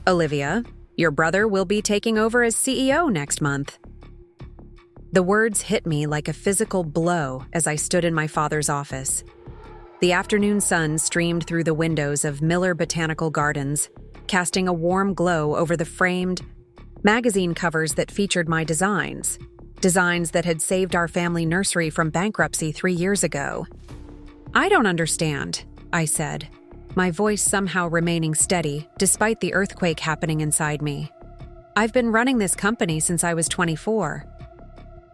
Olivia, your brother will be taking over as CEO next month." The words hit me like a physical blow as I stood in my father's office. The afternoon sun streamed through the windows of Miller Botanical Gardens, casting a warm glow over the framed magazine covers that featured my designs that had saved our family nursery from bankruptcy 3 years ago. "I don't understand," I said, my voice somehow remaining steady despite the earthquake happening inside me. "I've been running this company since I was 24.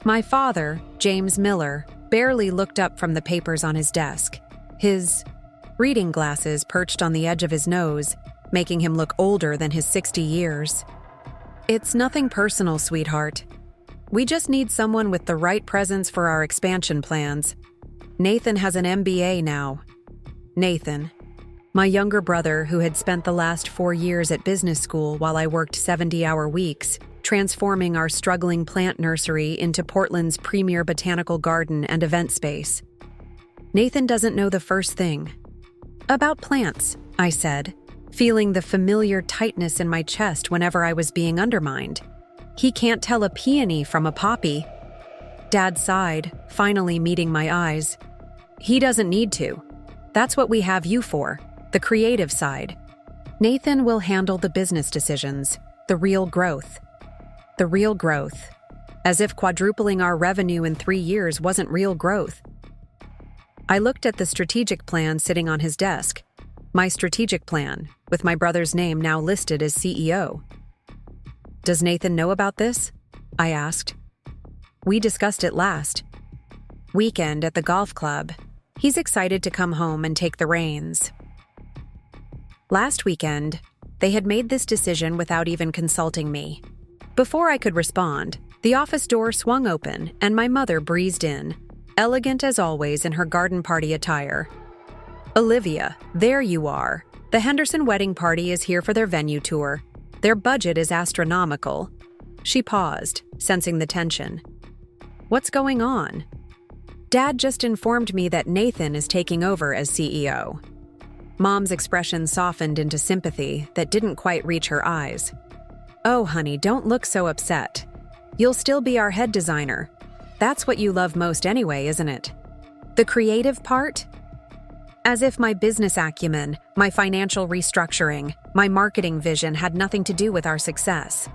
My father, James Miller, barely looked up from the papers on his desk, his reading glasses perched on the edge of his nose, making him look older than his 60 years. "It's nothing personal, sweetheart. We just need someone with the right presence for our expansion plans. Nathan has an MBA now." Nathan, my younger brother who had spent the last 4 years at business school while I worked 70-hour weeks, transforming our struggling plant nursery into Portland's premier botanical garden and event space. "Nathan doesn't know the first thing about plants," I said, feeling the familiar tightness in my chest whenever I was being undermined. "He can't tell a peony from a poppy." Dad sighed, finally meeting my eyes. "He doesn't need to. That's what we have you for, the creative side. Nathan will handle the business decisions, the real growth. The real growth. As if quadrupling our revenue in 3 years wasn't real growth." I looked at the strategic plan sitting on his desk. My strategic plan, with my brother's name now listed as CEO. "Does Nathan know about this?" I asked. "We discussed it last weekend at the golf club. He's excited to come home and take the reins." Last weekend, they had made this decision without even consulting me. Before I could respond, the office door swung open and my mother breezed in, elegant as always in her garden party attire. "Olivia, there you are. The Henderson wedding party is here for their venue tour. Their budget is astronomical." She paused, sensing the tension. "What's going on?" "Dad just informed me that Nathan is taking over as CEO." Mom's expression softened into sympathy that didn't quite reach her eyes. "Oh, honey, don't look so upset. You'll still be our head designer. That's what you love most anyway, isn't it? The creative part?" As if my business acumen, my financial restructuring, my marketing vision had nothing to do with our success.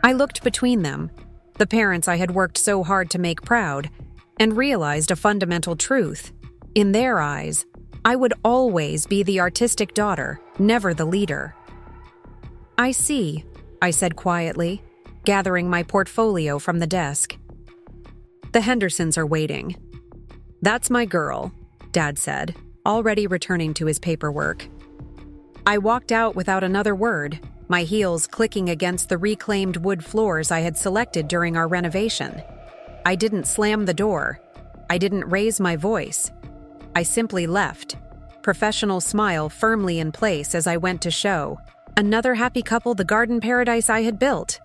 I looked between them, the parents I had worked so hard to make proud, and realized a fundamental truth. In their eyes, I would always be the artistic daughter, never the leader. "I see," I said quietly, gathering my portfolio from the desk. "The Hendersons are waiting." "That's my girl," Dad said, already returning to his paperwork. I walked out without another word, my heels clicking against the reclaimed wood floors I had selected during our renovation. I didn't slam the door. I didn't raise my voice. I simply left, professional smile firmly in place as I went to show another happy couple the garden paradise I had built,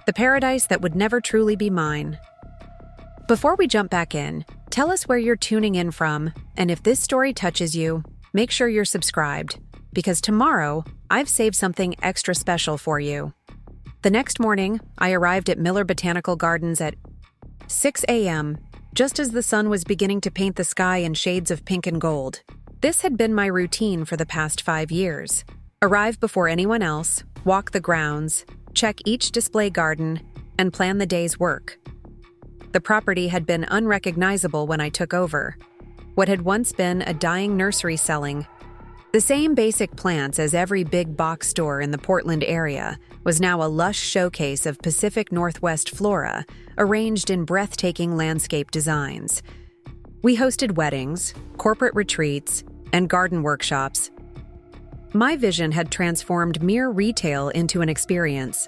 the paradise that would never truly be mine. Before we jump back in, tell us where you're tuning in from, and if this story touches you, make sure you're subscribed, because tomorrow I've saved something extra special for you. The next morning, I arrived at Miller Botanical Gardens at 6 a.m., just as the sun was beginning to paint the sky in shades of pink and gold. This had been my routine for the past 5 years. Arrive before anyone else, walk the grounds, check each display garden, and plan the day's work. The property had been unrecognizable when I took over. What had once been a dying nursery selling the same basic plants as every big box store in the Portland area was now a lush showcase of Pacific Northwest flora, arranged in breathtaking landscape designs. We hosted weddings, corporate retreats, and garden workshops. My vision had transformed mere retail into an experience.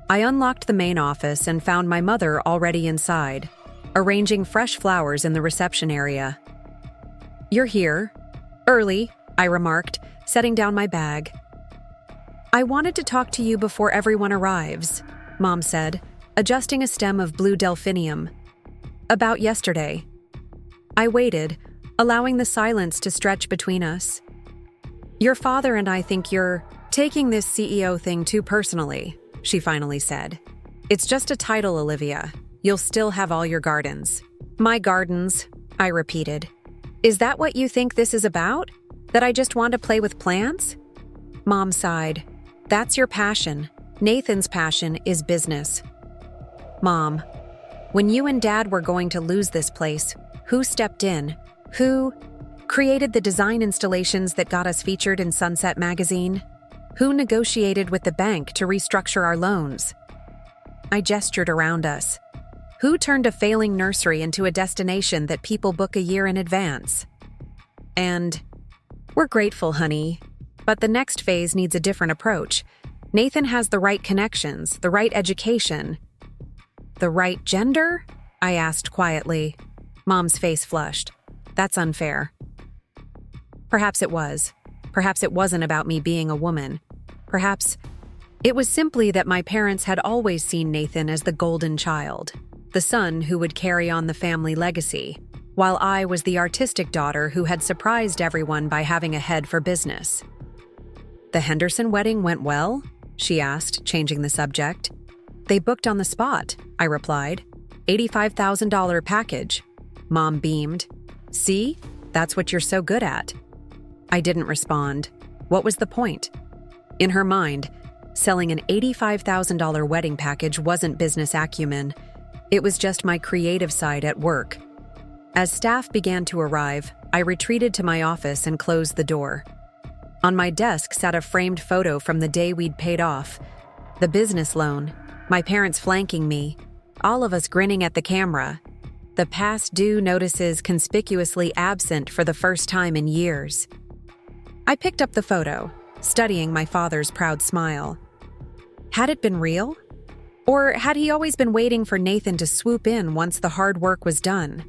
I unlocked the main office and found my mother already inside, arranging fresh flowers in the reception area. "You're here. Early," I remarked, setting down my bag. "I wanted to talk to you before everyone arrives," Mom said, adjusting a stem of blue delphinium. "About yesterday." I waited, allowing the silence to stretch between us. "Your father and I think you're Taking this CEO thing too personally, she finally said. It's just a title, Olivia. You'll still have all your gardens. My gardens, I repeated. Is that what you think this is about? That I just want to play with plants? Mom sighed. That's your passion. Nathan's passion is business. Mom, when you and Dad were going to lose this place, who stepped in? Who created the design installations that got us featured in Sunset magazine? Who negotiated with the bank to restructure our loans? I gestured around us. Who turned a failing nursery into a destination that people book a year in advance? And we're grateful, honey, but the next phase needs a different approach. Nathan has the right connections, the right education. The right gender? I asked quietly. Mom's face flushed. That's unfair. Perhaps it was. Perhaps it wasn't about me being a woman. Perhaps it was simply that my parents had always seen Nathan as the golden child, the son who would carry on the family legacy, while I was the artistic daughter who had surprised everyone by having a head for business. The Henderson wedding went well? She asked, changing the subject. They booked on the spot, I replied. $85,000 package. Mom beamed. See? That's what you're so good at. I didn't respond. What was the point? In her mind, selling an $85,000 wedding package wasn't business acumen. It was just my creative side at work. As staff began to arrive, I retreated to my office and closed the door. On my desk sat a framed photo from the day we'd paid off. The business loan, my parents flanking me, all of us grinning at the camera. The past due notices conspicuously absent for the first time in years. I picked up the photo, studying my father's proud smile. Had it been real? Or had he always been waiting for Nathan to swoop in once the hard work was done?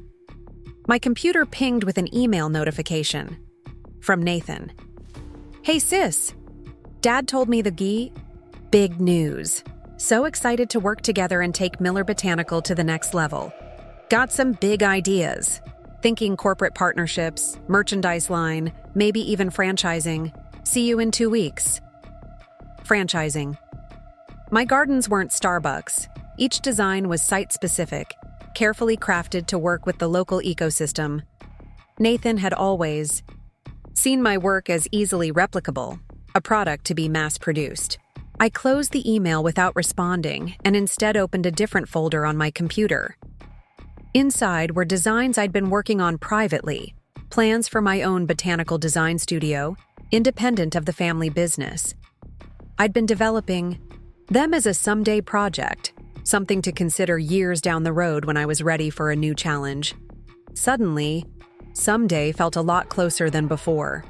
My computer pinged with an email notification. From Nathan. Hey sis, Dad told me big news. So excited to work together and take Miller Botanical to the next level. Got some big ideas. Thinking corporate partnerships, merchandise line, maybe even franchising. See you in 2 weeks. Franchising. My gardens weren't Starbucks. Each design was site-specific, carefully crafted to work with the local ecosystem. Nathan had always seen my work as easily replicable, a product to be mass-produced. I closed the email without responding and instead opened a different folder on my computer. Inside were designs I'd been working on privately, plans for my own botanical design studio, independent of the family business. I'd been developing them as a someday project, something to consider years down the road when I was ready for a new challenge. Suddenly, someday felt a lot closer than before.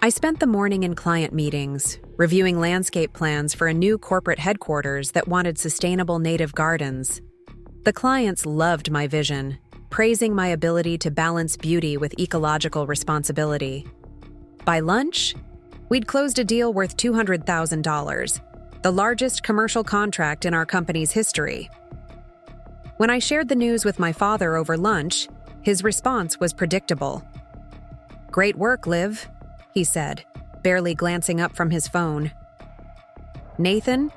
I spent the morning in client meetings, reviewing landscape plans for a new corporate headquarters that wanted sustainable native gardens. The clients loved my vision, praising my ability to balance beauty with ecological responsibility. By lunch, we'd closed a deal worth $200,000, the largest commercial contract in our company's history. When I shared the news with my father over lunch, his response was predictable. "Great work, Liv," he said, barely glancing up from his phone. "Nathan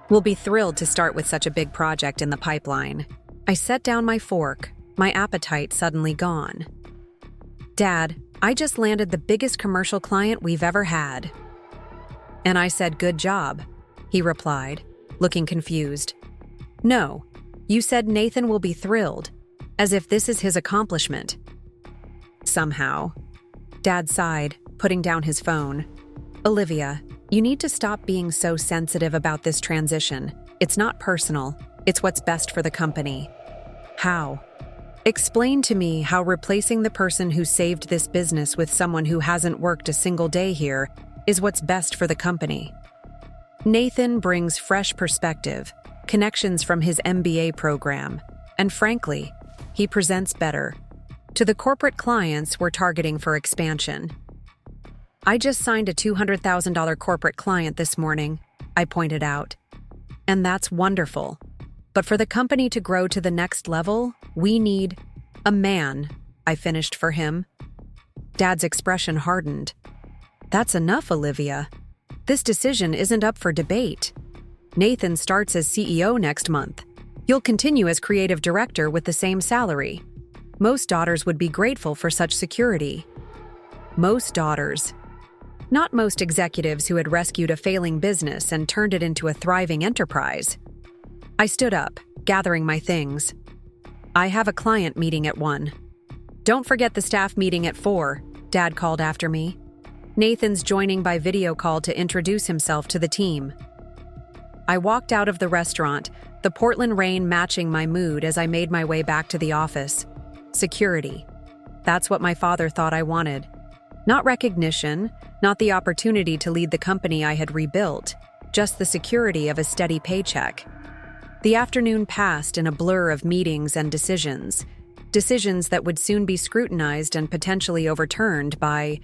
will be thrilled to start with such a big project in the pipeline." I set down my fork, my appetite suddenly gone. "Dad, I just landed the biggest commercial client we've ever had." And I said, "Good job," he replied, looking confused. "No, you said Nathan will be thrilled, as if this is his accomplishment." Somehow. Dad sighed, putting down his phone. "Olivia, you need to stop being so sensitive about this transition. It's not personal. It's what's best for the company." "How?" "Explain to me how replacing the person who saved this business with someone who hasn't worked a single day here is what's best for the company. Nathan brings fresh perspective, connections from his MBA program, and frankly, he presents better to the corporate clients we're targeting for expansion." "I just signed a $200,000 corporate client this morning," I pointed out. "And that's wonderful. But for the company to grow to the next level, we need a man," I finished for him. Dad's expression hardened. "That's enough, Olivia. This decision isn't up for debate. Nathan starts as CEO next month. You'll continue as creative director with the same salary. Most daughters would be grateful for such security. Most daughters. Not most executives who had rescued a failing business and turned it into a thriving enterprise. I stood up, gathering my things. I have a client meeting at 1. Don't forget the staff meeting at 4, Dad called after me. Nathan's joining by video call to introduce himself to the team. I walked out of the restaurant, the Portland rain matching my mood as I made my way back to the office. Security. That's what my father thought I wanted. Not recognition, not the opportunity to lead the company I had rebuilt, just the security of a steady paycheck. The afternoon passed in a blur of meetings and decisions that would soon be scrutinized and potentially overturned by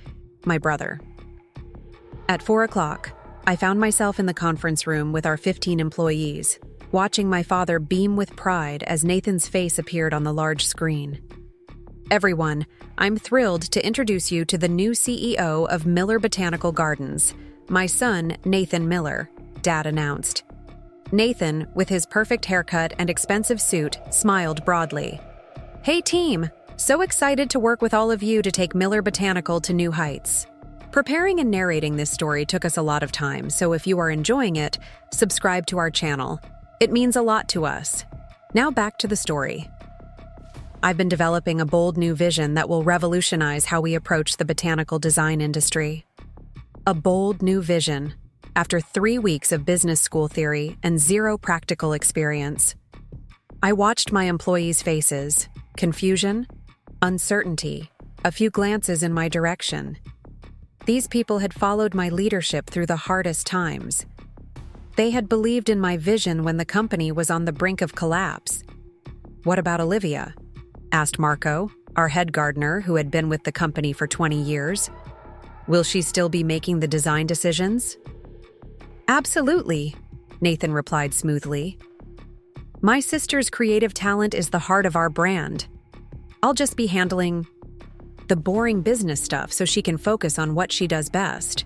my brother. At 4 o'clock, I found myself in the conference room with our 15 employees, watching my father beam with pride as Nathan's face appeared on the large screen. Everyone, I'm thrilled to introduce you to the new CEO of Miller Botanical Gardens, my son, Nathan Miller, Dad announced. Nathan, with his perfect haircut and expensive suit, smiled broadly. Hey team, so excited to work with all of you to take Miller Botanical to new heights. Preparing and narrating this story took us a lot of time, so if you are enjoying it, subscribe to our channel. It means a lot to us. Now back to the story. I've been developing a bold new vision that will revolutionize how we approach the botanical design industry. A bold new vision, after 3 weeks of business school theory and 0 practical experience. I watched my employees' faces, confusion, uncertainty, a few glances in my direction. These people had followed my leadership through the hardest times. They had believed in my vision when the company was on the brink of collapse. What about Olivia? Asked Marco, our head gardener who had been with the company for 20 years. Will she still be making the design decisions? Absolutely, Nathan replied smoothly. My sister's creative talent is the heart of our brand. I'll just be handling the boring business stuff so she can focus on what she does best.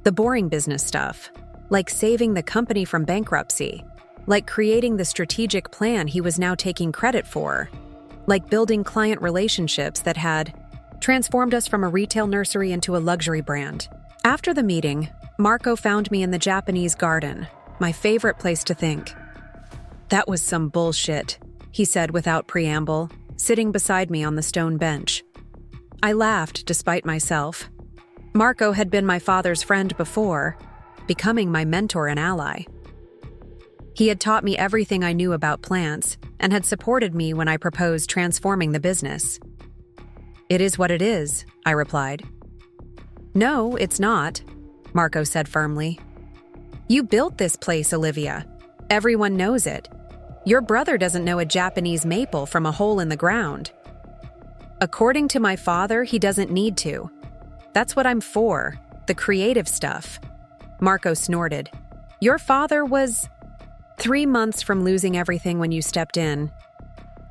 The boring business stuff, like saving the company from bankruptcy, like creating the strategic plan he was now taking credit for, like building client relationships that had transformed us from a retail nursery into a luxury brand. After the meeting, Marco found me in the Japanese garden, my favorite place to think. That was some bullshit, he said without preamble, sitting beside me on the stone bench. I laughed despite myself. Marco had been my father's friend before, becoming my mentor and ally. He had taught me everything I knew about plants and had supported me when I proposed transforming the business. It is what it is, I replied. No, it's not, Marco said firmly. You built this place, Olivia. Everyone knows it. Your brother doesn't know a Japanese maple from a hole in the ground. According to my father, he doesn't need to. That's what I'm for, the creative stuff. Marco snorted. Your father was 3 months from losing everything when you stepped in.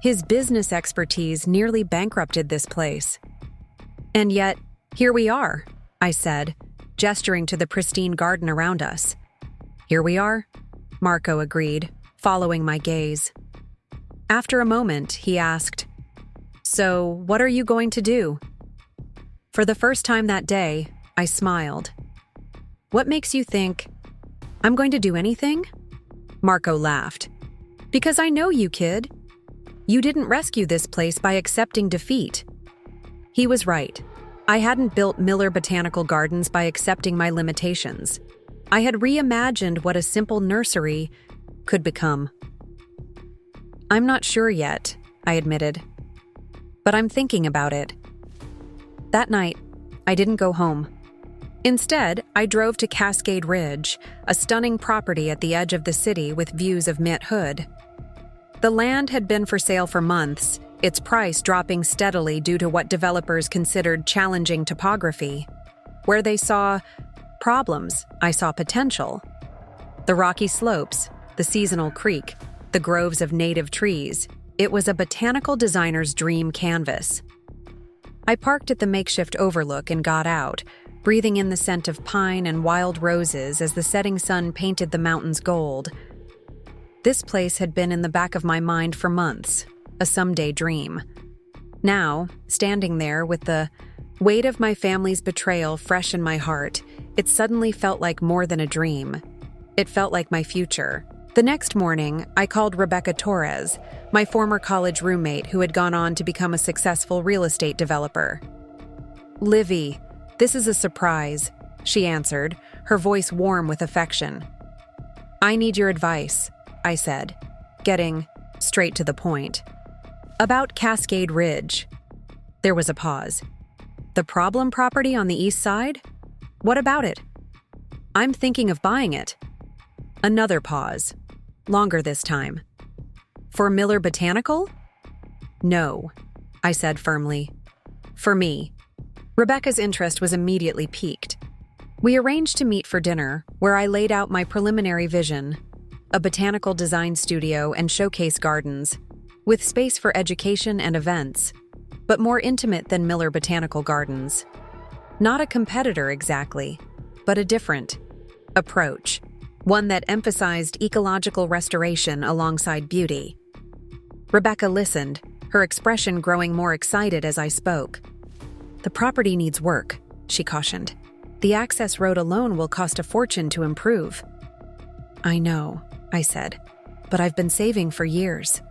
His business expertise nearly bankrupted this place. And yet, here we are, I said, gesturing to the pristine garden around us. Here we are, Marco agreed, following my gaze. After a moment, he asked, So, what are you going to do? For the first time that day, I smiled. What makes you think I'm going to do anything? Marco laughed. Because I know you, kid. You didn't rescue this place by accepting defeat. He was right. I hadn't built Miller Botanical Gardens by accepting my limitations. I had reimagined what a simple nursery could become. I'm not sure yet, I admitted. But I'm thinking about it. That night, I didn't go home. Instead, I drove to Cascade Ridge, a stunning property at the edge of the city with views of Mitt Hood. The land had been for sale for months, its price dropping steadily due to what developers considered challenging topography. Where they saw problems, I saw potential. The rocky slopes, the seasonal creek, the groves of native trees. It was a botanical designer's dream canvas. I parked at the makeshift overlook and got out, breathing in the scent of pine and wild roses as the setting sun painted the mountains gold. This place had been in the back of my mind for months, a someday dream. Now, standing there with the weight of my family's betrayal fresh in my heart, it suddenly felt like more than a dream. It felt like my future. The next morning, I called Rebecca Torres, my former college roommate who had gone on to become a successful real estate developer. "Livy, this is a surprise," she answered, her voice warm with affection. "I need your advice," I said, getting straight to the point. "About Cascade Ridge." There was a pause. "The problem property on the east side? What about it?" "I'm thinking of buying it." Another pause. Longer this time. "For Miller Botanical?" "No," I said firmly. "For me." Rebecca's interest was immediately piqued. We arranged to meet for dinner, where I laid out my preliminary vision: a botanical design studio and showcase gardens, with space for education and events, but more intimate than Miller Botanical Gardens. Not a competitor exactly, but a different approach, one that emphasized ecological restoration alongside beauty. Rebecca listened, her expression growing more excited as I spoke. "The property needs work," she cautioned. "The access road alone will cost a fortune to improve." "I know," I said, "but I've been saving for years.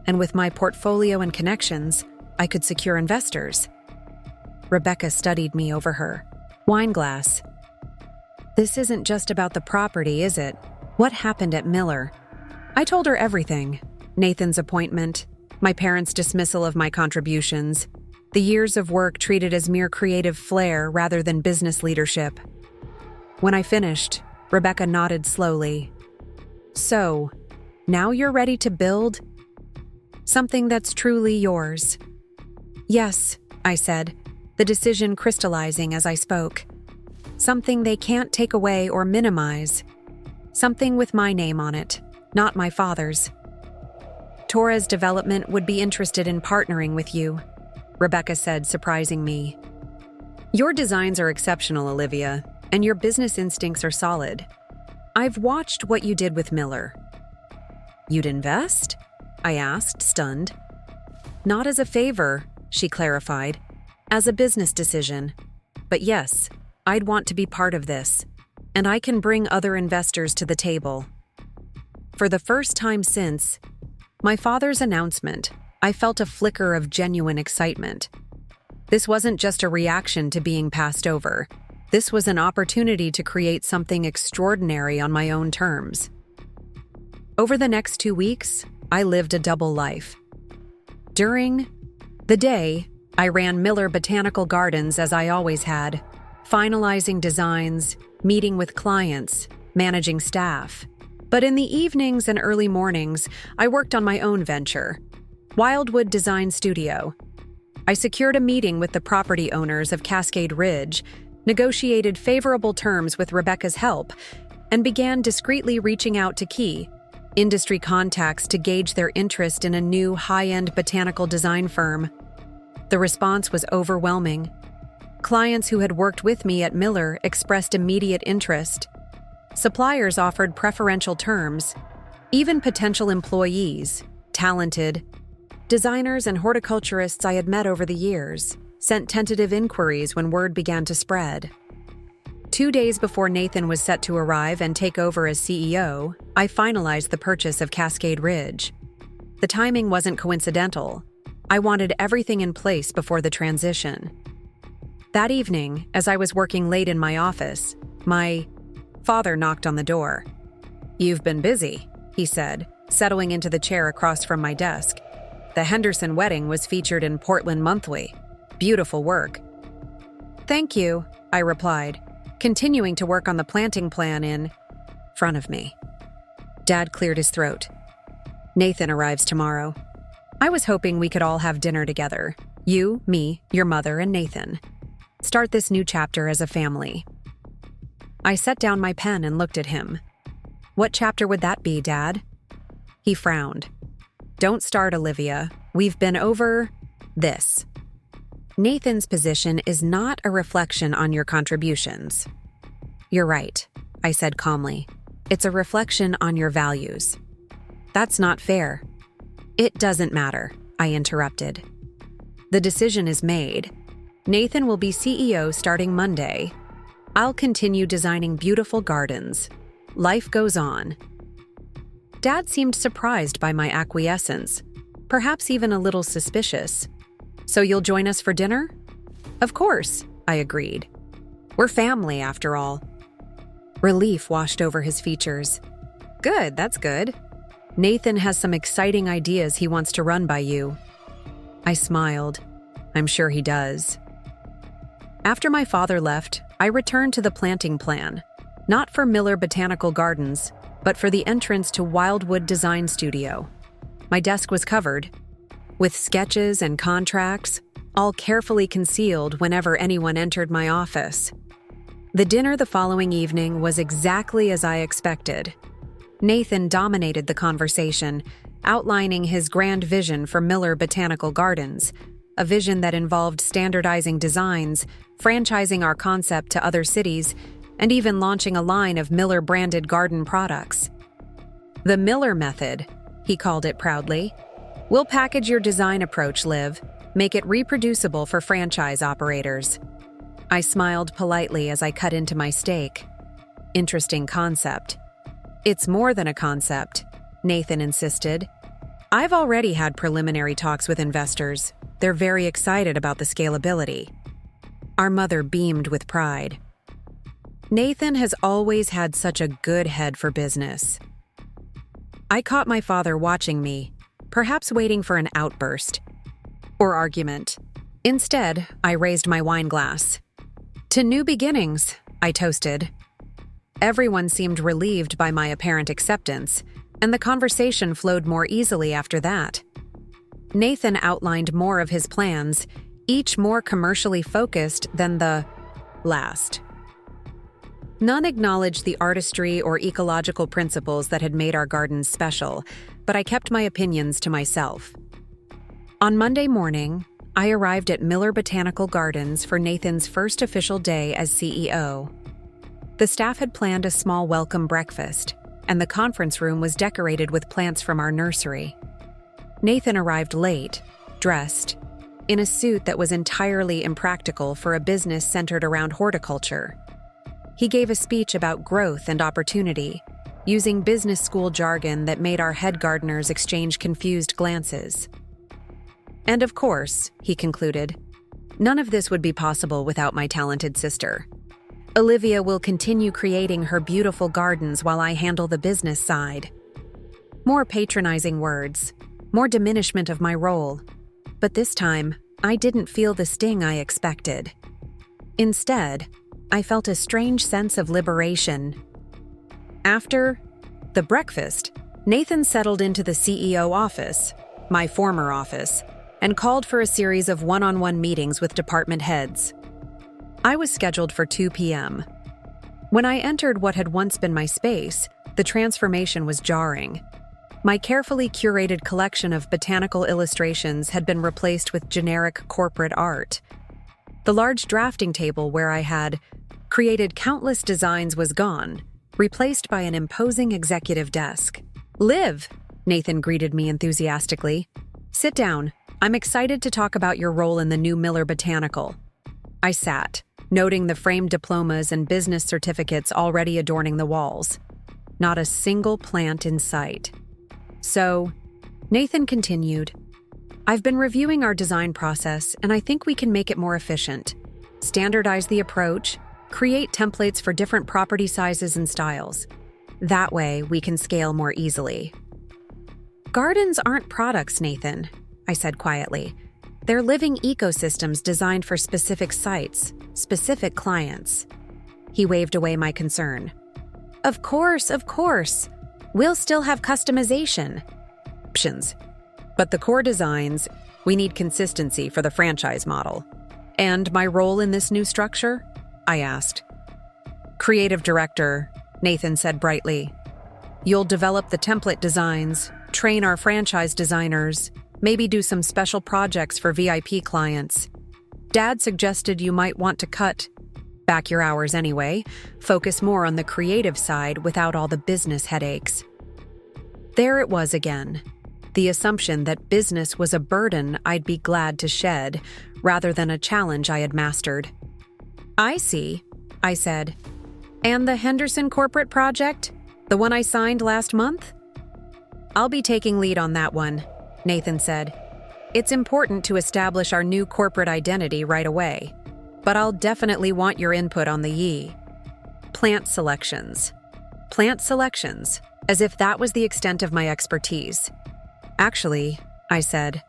And with my portfolio and connections, I could secure investors." Rebecca studied me over her wine glass. "This isn't just about the property, is it? What happened at Miller?" I told her everything. Nathan's appointment, my parents' dismissal of my contributions, the years of work treated as mere creative flair rather than business leadership. When I finished, Rebecca nodded slowly. "So, now you're ready to build something that's truly yours?" "Yes," I said, the decision crystallizing as I spoke. "Something they can't take away or minimize. Something with my name on it, not my father's." "Torres Development would be interested in partnering with you," Rebecca said, surprising me. "Your designs are exceptional, Olivia, and your business instincts are solid. I've watched what you did with Miller." "You'd invest?" I asked, stunned. "Not as a favor," she clarified, "as a business decision. But yes, I'd want to be part of this, and I can bring other investors to the table." For the first time since my father's announcement, I felt a flicker of genuine excitement. This wasn't just a reaction to being passed over. This was an opportunity to create something extraordinary on my own terms. Over the next 2 weeks, I lived a double life. During the day, I ran Miller Botanical Gardens as I always had, finalizing designs, meeting with clients, managing staff. But in the evenings and early mornings, I worked on my own venture, Wildwood Design Studio. I secured a meeting with the property owners of Cascade Ridge, negotiated favorable terms with Rebecca's help, and began discreetly reaching out to key industry contacts to gauge their interest in a new high-end botanical design firm. The response was overwhelming. Clients who had worked with me at Miller expressed immediate interest. Suppliers offered preferential terms. Even potential employees, talented designers and horticulturists I had met over the years, sent tentative inquiries when word began to spread. 2 days before Nathan was set to arrive and take over as CEO, I finalized the purchase of Cascade Ridge. The timing wasn't coincidental. I wanted everything in place before the transition. That evening, as I was working late in my office, my father knocked on the door. "You've been busy," he said, settling into the chair across from my desk. "The Henderson wedding was featured in Portland Monthly. Beautiful work." "Thank you," I replied, continuing to work on the planting plan in front of me. Dad cleared his throat. "Nathan arrives tomorrow. I was hoping we could all have dinner together. You, me, your mother, and Nathan. Start this new chapter as a family." I set down my pen and looked at him. "What chapter would that be, Dad?" He frowned. "Don't start, Olivia. We've been over this." Nathan's position is not a reflection on your contributions. You're right, I said calmly. It's a reflection on your values. That's not fair. It doesn't matter, I interrupted. The decision is made. Nathan will be CEO starting Monday. I'll continue designing beautiful gardens. Life goes on. Dad seemed surprised by my acquiescence, perhaps even a little suspicious. So you'll join us for dinner? Of course, I agreed. We're family, after all. Relief washed over his features. Good, that's good. Nathan has some exciting ideas he wants to run by you. I smiled. I'm sure he does. After my father left, I returned to the planting plan, not for Miller Botanical Gardens, but for the entrance to Wildwood Design Studio. My desk was covered, with sketches and contracts, all carefully concealed whenever anyone entered my office. The dinner the following evening was exactly as I expected. Nathan dominated the conversation, outlining his grand vision for Miller Botanical Gardens, a vision that involved standardizing designs, franchising our concept to other cities, and even launching a line of Miller-branded garden products. The Miller method, he called it proudly. We'll package your design approach, Liv, make it reproducible for franchise operators. I smiled politely as I cut into my steak. Interesting concept. It's more than a concept, Nathan insisted. I've already had preliminary talks with investors. They're very excited about the scalability. Our mother beamed with pride. Nathan has always had such a good head for business. I caught my father watching me, perhaps waiting for an outburst or argument. Instead, I raised my wine glass. To new beginnings, I toasted. Everyone seemed relieved by my apparent acceptance, and the conversation flowed more easily after that. Nathan outlined more of his plans, each more commercially focused than the last. None acknowledged the artistry or ecological principles that had made our gardens special, but I kept my opinions to myself. On Monday morning, I arrived at Miller Botanical Gardens for Nathan's first official day as CEO. The staff had planned a small welcome breakfast, and the conference room was decorated with plants from our nursery. Nathan arrived late, dressed, in a suit that was entirely impractical for a business centered around horticulture. He gave a speech about growth and opportunity, using business school jargon that made our head gardeners exchange confused glances. And of course, he concluded, none of this would be possible without my talented sister. Olivia will continue creating her beautiful gardens while I handle the business side. More patronizing words, more diminishment of my role. But this time, I didn't feel the sting I expected. Instead, I felt a strange sense of liberation. After the breakfast, Nathan settled into the CEO office, my former office, and called for a series of one-on-one meetings with department heads. I was scheduled for 2 p.m. When I entered what had once been my space, the transformation was jarring. My carefully curated collection of botanical illustrations had been replaced with generic corporate art. The large drafting table where I had created countless designs was gone, replaced by an imposing executive desk. Liv, Nathan greeted me enthusiastically. Sit down. I'm excited to talk about your role in the new Miller Botanical. I sat, noting the framed diplomas and business certificates already adorning the walls. Not a single plant in sight. So, Nathan continued, I've been reviewing our design process, and I think we can make it more efficient. Standardize the approach, create templates for different property sizes and styles. That way, we can scale more easily. Gardens aren't products, Nathan, I said quietly. They're living ecosystems designed for specific sites, specific clients. He waved away my concern. Of course. We'll still have customization. Options. But the core designs, we need consistency for the franchise model. And my role in this new structure? I asked. Creative director, Nathan said brightly. You'll develop the template designs, train our franchise designers, maybe do some special projects for VIP clients. Dad suggested you might want to cut back your hours anyway, focus more on the creative side without all the business headaches. There it was again, the assumption that business was a burden I'd be glad to shed, rather than a challenge I had mastered. I see, I said. And the Henderson corporate project? The one I signed last month? I'll be taking lead on that one, Nathan said. It's important to establish our new corporate identity right away, but I'll definitely want your input on the plant selections. Plant selections, as if that was the extent of my expertise. Actually, I said,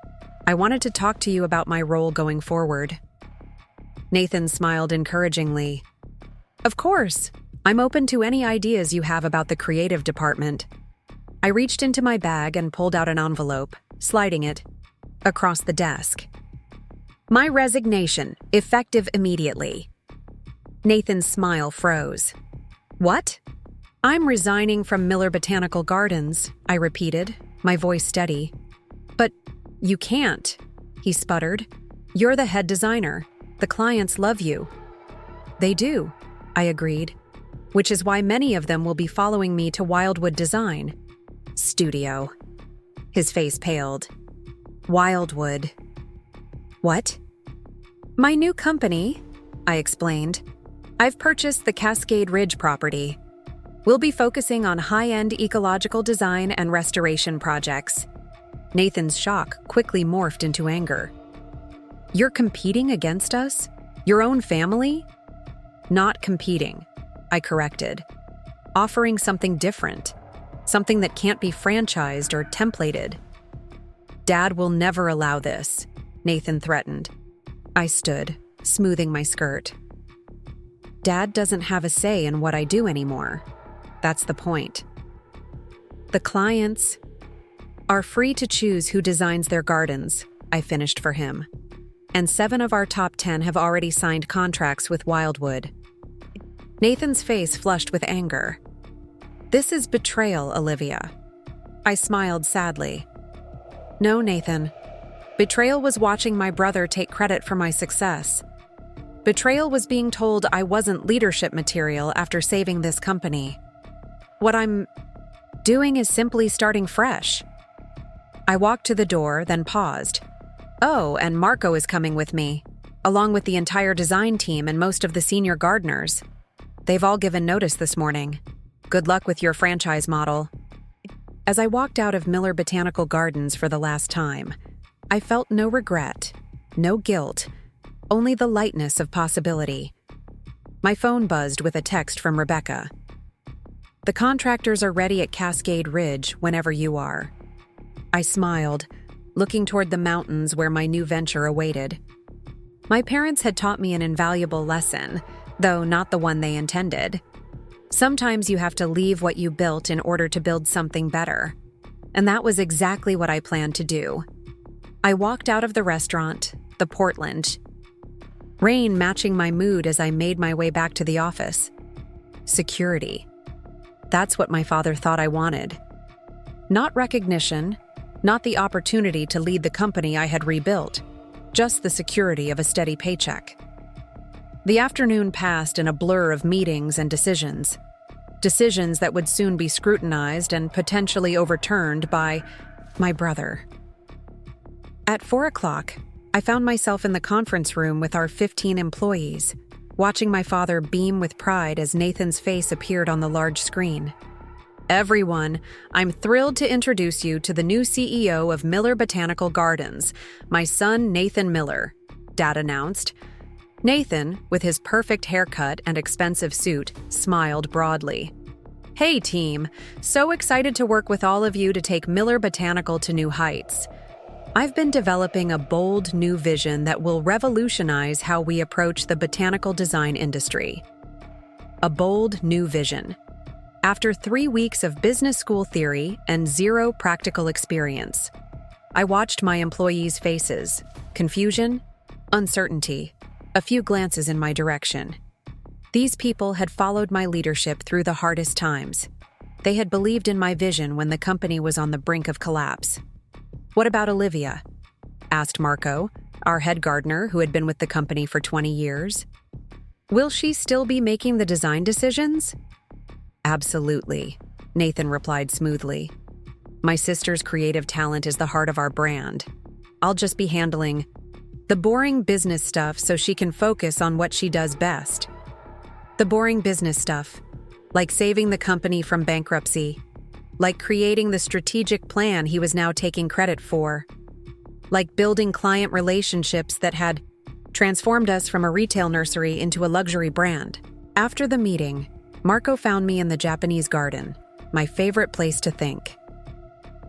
I wanted to talk to you about my role going forward. Nathan smiled encouragingly. Of course, I'm open to any ideas you have about the creative department. I reached into my bag and pulled out an envelope, sliding it across the desk. My resignation, effective immediately. Nathan's smile froze. What? I'm resigning from Miller Botanical Gardens, I repeated, my voice steady. But you can't, he sputtered. You're the head designer. The clients love you. They do, I agreed, which is why many of them will be following me to Wildwood Design Studio. His face paled. Wildwood. What? My new company, I explained. I've purchased the Cascade Ridge property. We'll be focusing on high-end ecological design and restoration projects. Nathan's shock quickly morphed into anger. You're competing against us? Your own family? Not competing, I corrected. Offering something different. Something that can't be franchised or templated. Dad will never allow this, Nathan threatened. I stood, smoothing my skirt. Dad doesn't have a say in what I do anymore. That's the point. The clients are free to choose who designs their gardens, I finished for him. And 7 of our top 10 have already signed contracts with Wildwood. Nathan's face flushed with anger. This is betrayal, Olivia. I smiled sadly. No, Nathan. Betrayal was watching my brother take credit for my success. Betrayal was being told I wasn't leadership material after saving this company. What I'm doing is simply starting fresh. I walked to the door, then paused. Oh, and Marco is coming with me, along with the entire design team and most of the senior gardeners. They've all given notice this morning. Good luck with your franchise model. As I walked out of Miller Botanical Gardens for the last time, I felt no regret, no guilt, only the lightness of possibility. My phone buzzed with a text from Rebecca. The contractors are ready at Cascade Ridge whenever you are. I smiled, looking toward the mountains where my new venture awaited. My parents had taught me an invaluable lesson, though not the one they intended. Sometimes you have to leave what you built in order to build something better. And that was exactly what I planned to do. I walked out of the restaurant, the Portland, rain matching my mood as I made my way back to the office. Security. That's what my father thought I wanted. Not recognition, not the opportunity to lead the company I had rebuilt, just the security of a steady paycheck. The afternoon passed in a blur of meetings and decisions. Decisions that would soon be scrutinized and potentially overturned by my brother. At 4 o'clock, I found myself in the conference room with our 15 employees, watching my father beam with pride as Nathan's face appeared on the large screen. Everyone, I'm thrilled to introduce you to the new CEO of Miller Botanical Gardens, my son Nathan Miller, Dad announced. Nathan, with his perfect haircut and expensive suit, smiled broadly. Hey team, so excited to work with all of you to take Miller Botanical to new heights. I've been developing a bold new vision that will revolutionize how we approach the botanical design industry. A bold new vision. After 3 weeks of business school theory and 0 practical experience, I watched my employees' faces, confusion, uncertainty, a few glances in my direction. These people had followed my leadership through the hardest times. They had believed in my vision when the company was on the brink of collapse. What about Olivia? Asked Marco, our head gardener who had been with the company for 20 years. Will she still be making the design decisions? Absolutely, Nathan replied smoothly. My sister's creative talent is the heart of our brand. I'll just be handling the boring business stuff so she can focus on what she does best. The boring business stuff, like saving the company from bankruptcy, like creating the strategic plan he was now taking credit for, like building client relationships that had transformed us from a retail nursery into a luxury brand. After the meeting, Marco found me in the Japanese garden, my favorite place to think.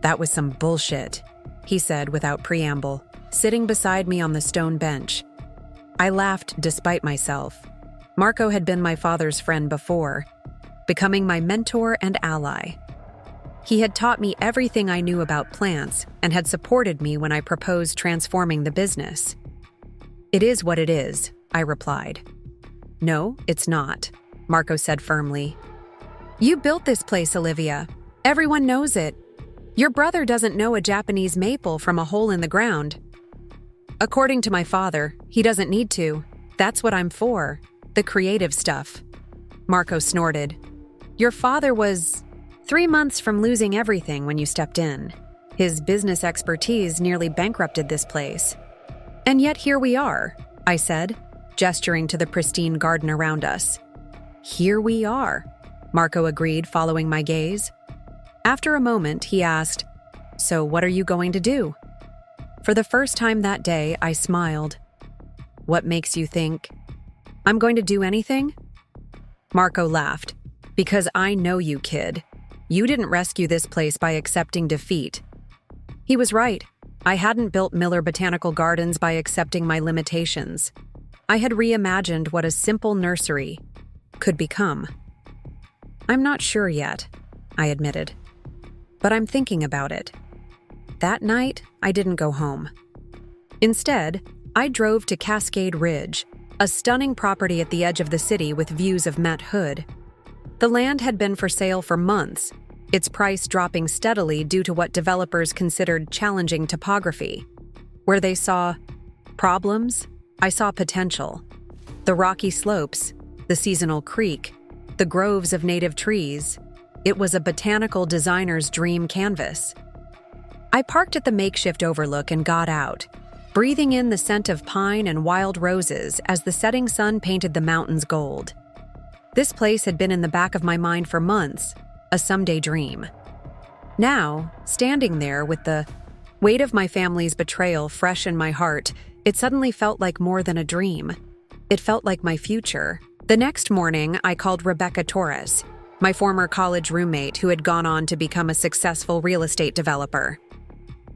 That was some bullshit, he said without preamble, sitting beside me on the stone bench. I laughed despite myself. Marco had been my father's friend before, becoming my mentor and ally. He had taught me everything I knew about plants and had supported me when I proposed transforming the business. It is what it is, I replied. No, it's not, Marco said firmly. You built this place, Olivia. Everyone knows it. Your brother doesn't know a Japanese maple from a hole in the ground. According to my father, he doesn't need to. That's what I'm for, the creative stuff. Marco snorted. Your father was 3 months from losing everything when you stepped in. His business expertise nearly bankrupted this place. And yet here we are, I said, gesturing to the pristine garden around us. Here we are, Marco agreed, following my gaze. After a moment, he asked, So what are you going to do? For the first time that day, I smiled. What makes you think I'm going to do anything? Marco laughed. Because I know you, kid. You didn't rescue this place by accepting defeat. He was right. I hadn't built Miller Botanical Gardens by accepting my limitations. I had reimagined what a simple nursery could become. I'm not sure yet, I admitted. But I'm thinking about it. That night, I didn't go home. Instead, I drove to Cascade Ridge, a stunning property at the edge of the city with views of Met Hood. The land had been for sale for months, its price dropping steadily due to what developers considered challenging topography. Where they saw problems, I saw potential. The rocky slopes, the seasonal creek, the groves of native trees. It was a botanical designer's dream canvas. I parked at the makeshift overlook and got out, breathing in the scent of pine and wild roses as the setting sun painted the mountains gold. This place had been in the back of my mind for months, a someday dream. Now, standing there with the weight of my family's betrayal fresh in my heart, it suddenly felt like more than a dream. It felt like my future. The next morning, I called Rebecca Torres, my former college roommate who had gone on to become a successful real estate developer.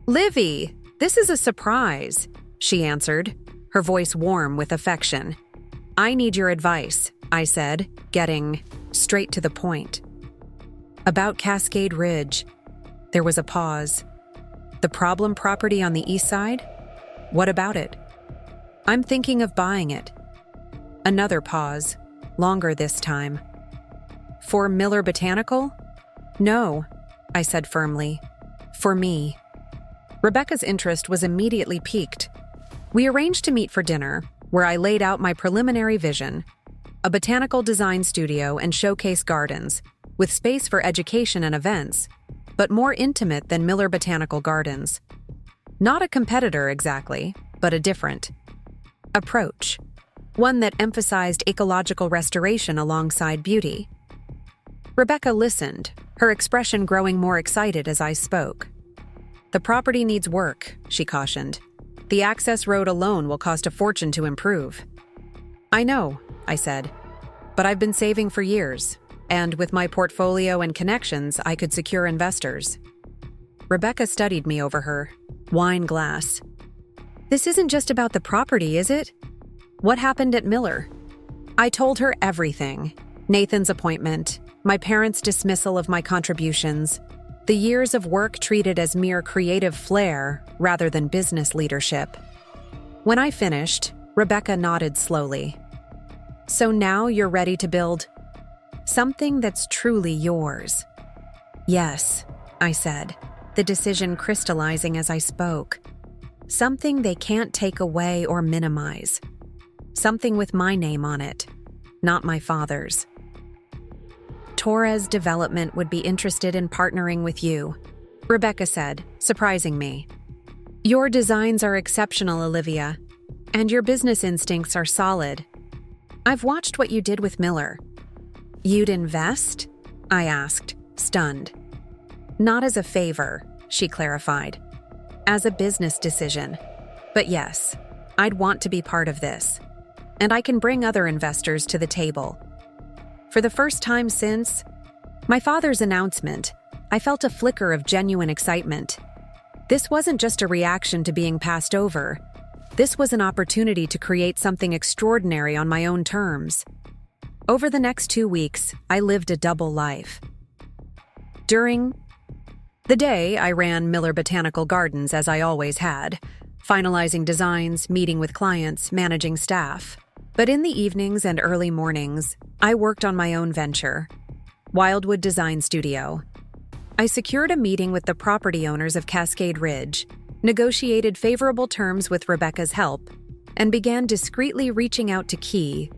Livy, this is a surprise, she answered, her voice warm with affection. I need your advice, I said, getting straight to the point. About Cascade Ridge. There was a pause. The problem property on the east side? What about it? I'm thinking of buying it. Another pause, longer this time. For Miller Botanical? No, I said firmly. For me. Rebecca's interest was immediately piqued. We arranged to meet for dinner, where I laid out my preliminary vision, a botanical design studio and showcase gardens, with space for education and events, but more intimate than Miller Botanical Gardens. Not a competitor exactly, but a different approach, one that emphasized ecological restoration alongside beauty. Rebecca listened, her expression growing more excited as I spoke. The property needs work, she cautioned. The access road alone will cost a fortune to improve. I know, I said, but I've been saving for years, and with my portfolio and connections, I could secure investors. Rebecca studied me over her wine glass. This isn't just about the property, is it? What happened at Miller? I told her everything. Nathan's appointment, my parents' dismissal of my contributions, the years of work treated as mere creative flair rather than business leadership. When I finished, Rebecca nodded slowly. So now you're ready to build something that's truly yours. Yes, I said, the decision crystallizing as I spoke. Something they can't take away or minimize. Something with my name on it, not my father's. Torres Development would be interested in partnering with you, Rebecca said, surprising me. Your designs are exceptional, Olivia, and your business instincts are solid. I've watched what you did with Miller. You'd invest? I asked, stunned. Not as a favor, she clarified. As a business decision. But yes, I'd want to be part of this. And I can bring other investors to the table. For the first time since my father's announcement, I felt a flicker of genuine excitement. This wasn't just a reaction to being passed over. This was an opportunity to create something extraordinary on my own terms. Over the next 2 weeks, I lived a double life. During the day, I ran Miller Botanical Gardens as I always had, finalizing designs, meeting with clients, managing staff. But in the evenings and early mornings, I worked on my own venture, Wildwood Design Studio. I secured a meeting with the property owners of Cascade Ridge, negotiated favorable terms with Rebecca's help, and began discreetly reaching out to key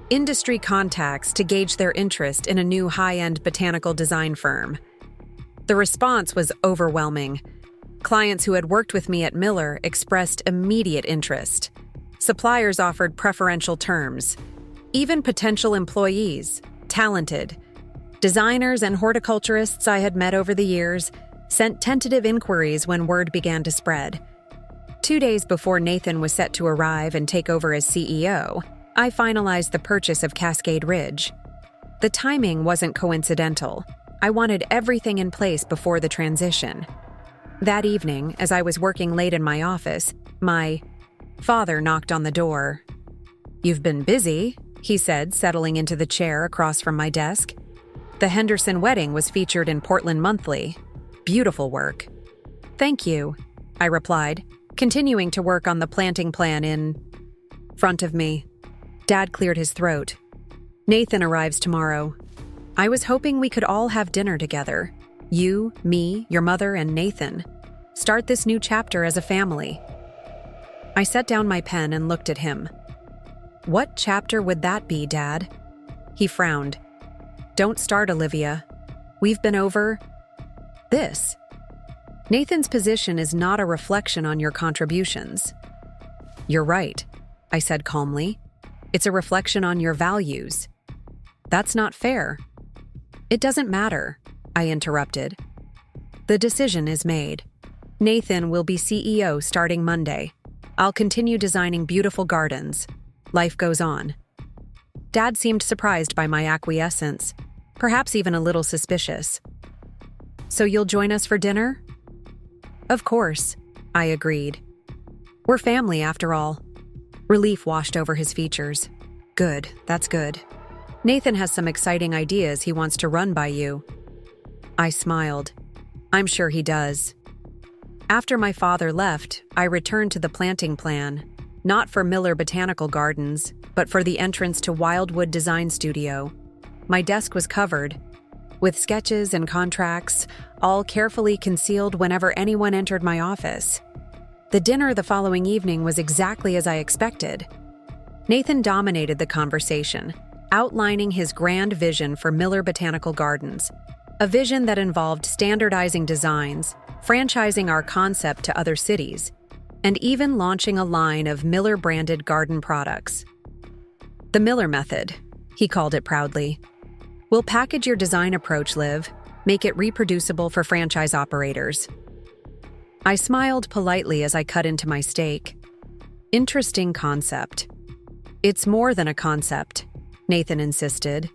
industry contacts to gauge their interest in a new high-end botanical design firm. The response was overwhelming. Clients who had worked with me at Miller expressed immediate interest. Suppliers offered preferential terms. Even potential employees, talented designers and horticulturists I had met over the years, sent tentative inquiries when word began to spread. 2 days before Nathan was set to arrive and take over as CEO, I finalized the purchase of Cascade Ridge. The timing wasn't coincidental. I wanted everything in place before the transition. That evening, as I was working late in my office, my father knocked on the door. "You've been busy," he said, settling into the chair across from my desk. The Henderson wedding was featured in Portland Monthly. Beautiful work. "Thank you," I replied, continuing to work on the planting plan in front of me. Dad cleared his throat. "Nathan arrives tomorrow. I was hoping we could all have dinner together. You, me, your mother, and Nathan. Start this new chapter as a family." I set down my pen and looked at him. "What chapter would that be, Dad?" He frowned. "Don't start, Olivia. We've been over this. Nathan's position is not a reflection on your contributions." "You're right," I said calmly. "It's a reflection on your values." "That's not fair." "It doesn't matter," I interrupted. "The decision is made. Nathan will be CEO starting Monday. I'll continue designing beautiful gardens. Life goes on." Dad seemed surprised by my acquiescence, perhaps even a little suspicious. "So you'll join us for dinner?" "Of course," I agreed. "We're family after all." Relief washed over his features. "Good, that's good. Nathan has some exciting ideas he wants to run by you." I smiled. "I'm sure he does." After my father left, I returned to the planting plan, not for Miller Botanical Gardens, but for the entrance to Wildwood Design Studio. My desk was covered, with sketches and contracts, all carefully concealed whenever anyone entered my office. The dinner the following evening was exactly as I expected. Nathan dominated the conversation, outlining his grand vision for Miller Botanical Gardens, a vision that involved standardizing designs, franchising our concept to other cities, and even launching a line of Miller-branded garden products. "The Miller method," he called it proudly. "We'll package your design approach, Liv, make it reproducible for franchise operators." I smiled politely as I cut into my steak. "Interesting concept." "It's more than a concept," Nathan insisted.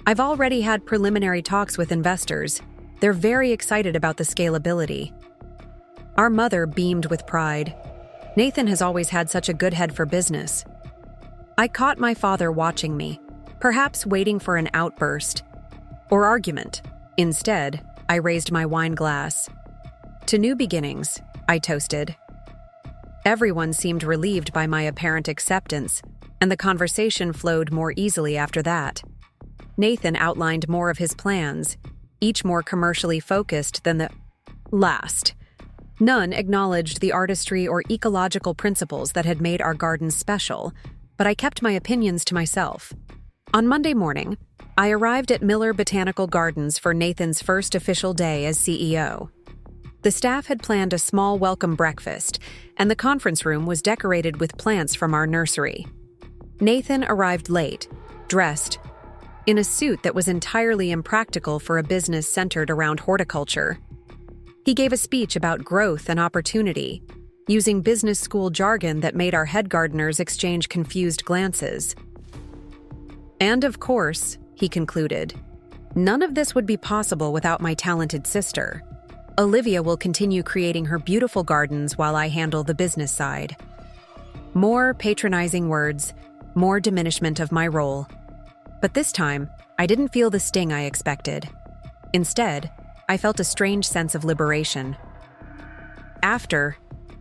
"I've already had preliminary talks with investors. They're very excited about the scalability." Our mother beamed with pride. Nathan has always had such a good head for business. I caught my father watching me, perhaps waiting for an outburst or argument. Instead, I raised my wine glass. "To new beginnings," I toasted. Everyone seemed relieved by my apparent acceptance, and the conversation flowed more easily after that. Nathan outlined more of his plans, each more commercially focused than the last. None acknowledged the artistry or ecological principles that had made our gardens special, but I kept my opinions to myself. On Monday morning, I arrived at Miller Botanical Gardens for Nathan's first official day as CEO. The staff had planned a small welcome breakfast, and the conference room was decorated with plants from our nursery. Nathan arrived late, dressed in a suit that was entirely impractical for a business centered around horticulture. He gave a speech about growth and opportunity, using business school jargon that made our head gardeners exchange confused glances. And of course, he concluded, none of this would be possible without my talented sister. Olivia will continue creating her beautiful gardens while I handle the business side. More patronizing words, more diminishment of my role. But this time, I didn't feel the sting I expected. Instead, I felt a strange sense of liberation. After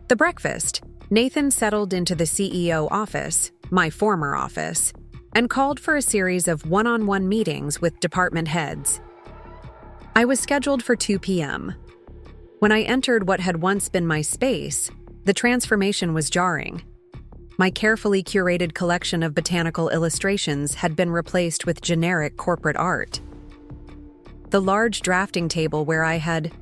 the breakfast, Nathan settled into the CEO office, my former office, and called for a series of one-on-one meetings with department heads. I was scheduled for 2 p.m. When I entered what had once been my space, the transformation was jarring. My carefully curated collection of botanical illustrations had been replaced with generic corporate art. The large drafting table where I had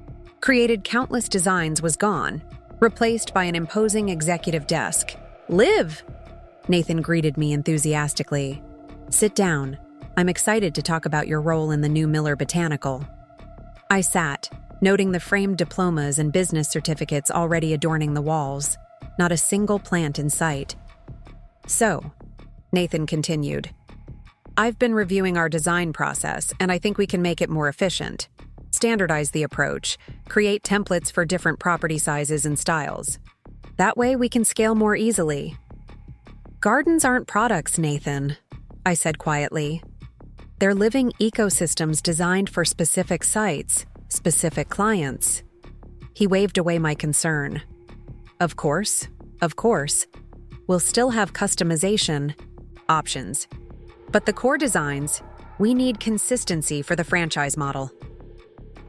created countless designs was gone, replaced by an imposing executive desk. "Liv!" Nathan greeted me enthusiastically. "Sit down. I'm excited to talk about your role in the new Miller Botanical." I sat, noting the framed diplomas and business certificates already adorning the walls. Not a single plant in sight. "So," Nathan continued, "I've been reviewing our design process, and I think we can make it more efficient. Standardize the approach, create templates for different property sizes and styles. That way we can scale more easily." "Gardens aren't products, Nathan," I said quietly. "They're living ecosystems designed for specific sites, specific clients." He waved away my concern. Of course. We'll still have customization options. But the core designs, we need consistency for the franchise model."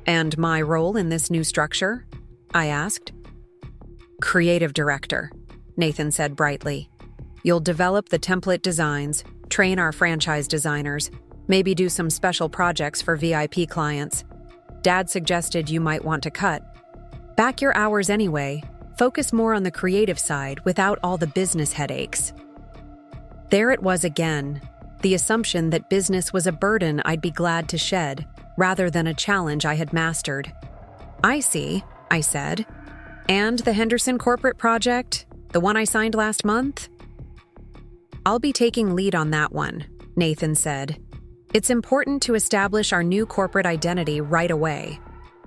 "And my role in this new structure?" I asked. "Creative director," Nathan said brightly. "You'll develop the template designs, train our franchise designers, maybe do some special projects for VIP clients. Dad suggested you might want to cut back your hours anyway. Focus more on the creative side without all the business headaches." There it was again, the assumption that business was a burden I'd be glad to shed, rather than a challenge I had mastered. "I see," I said. "And the Henderson corporate project, the one I signed last month?" "I'll be taking lead on that one," Nathan said. "It's important to establish our new corporate identity right away,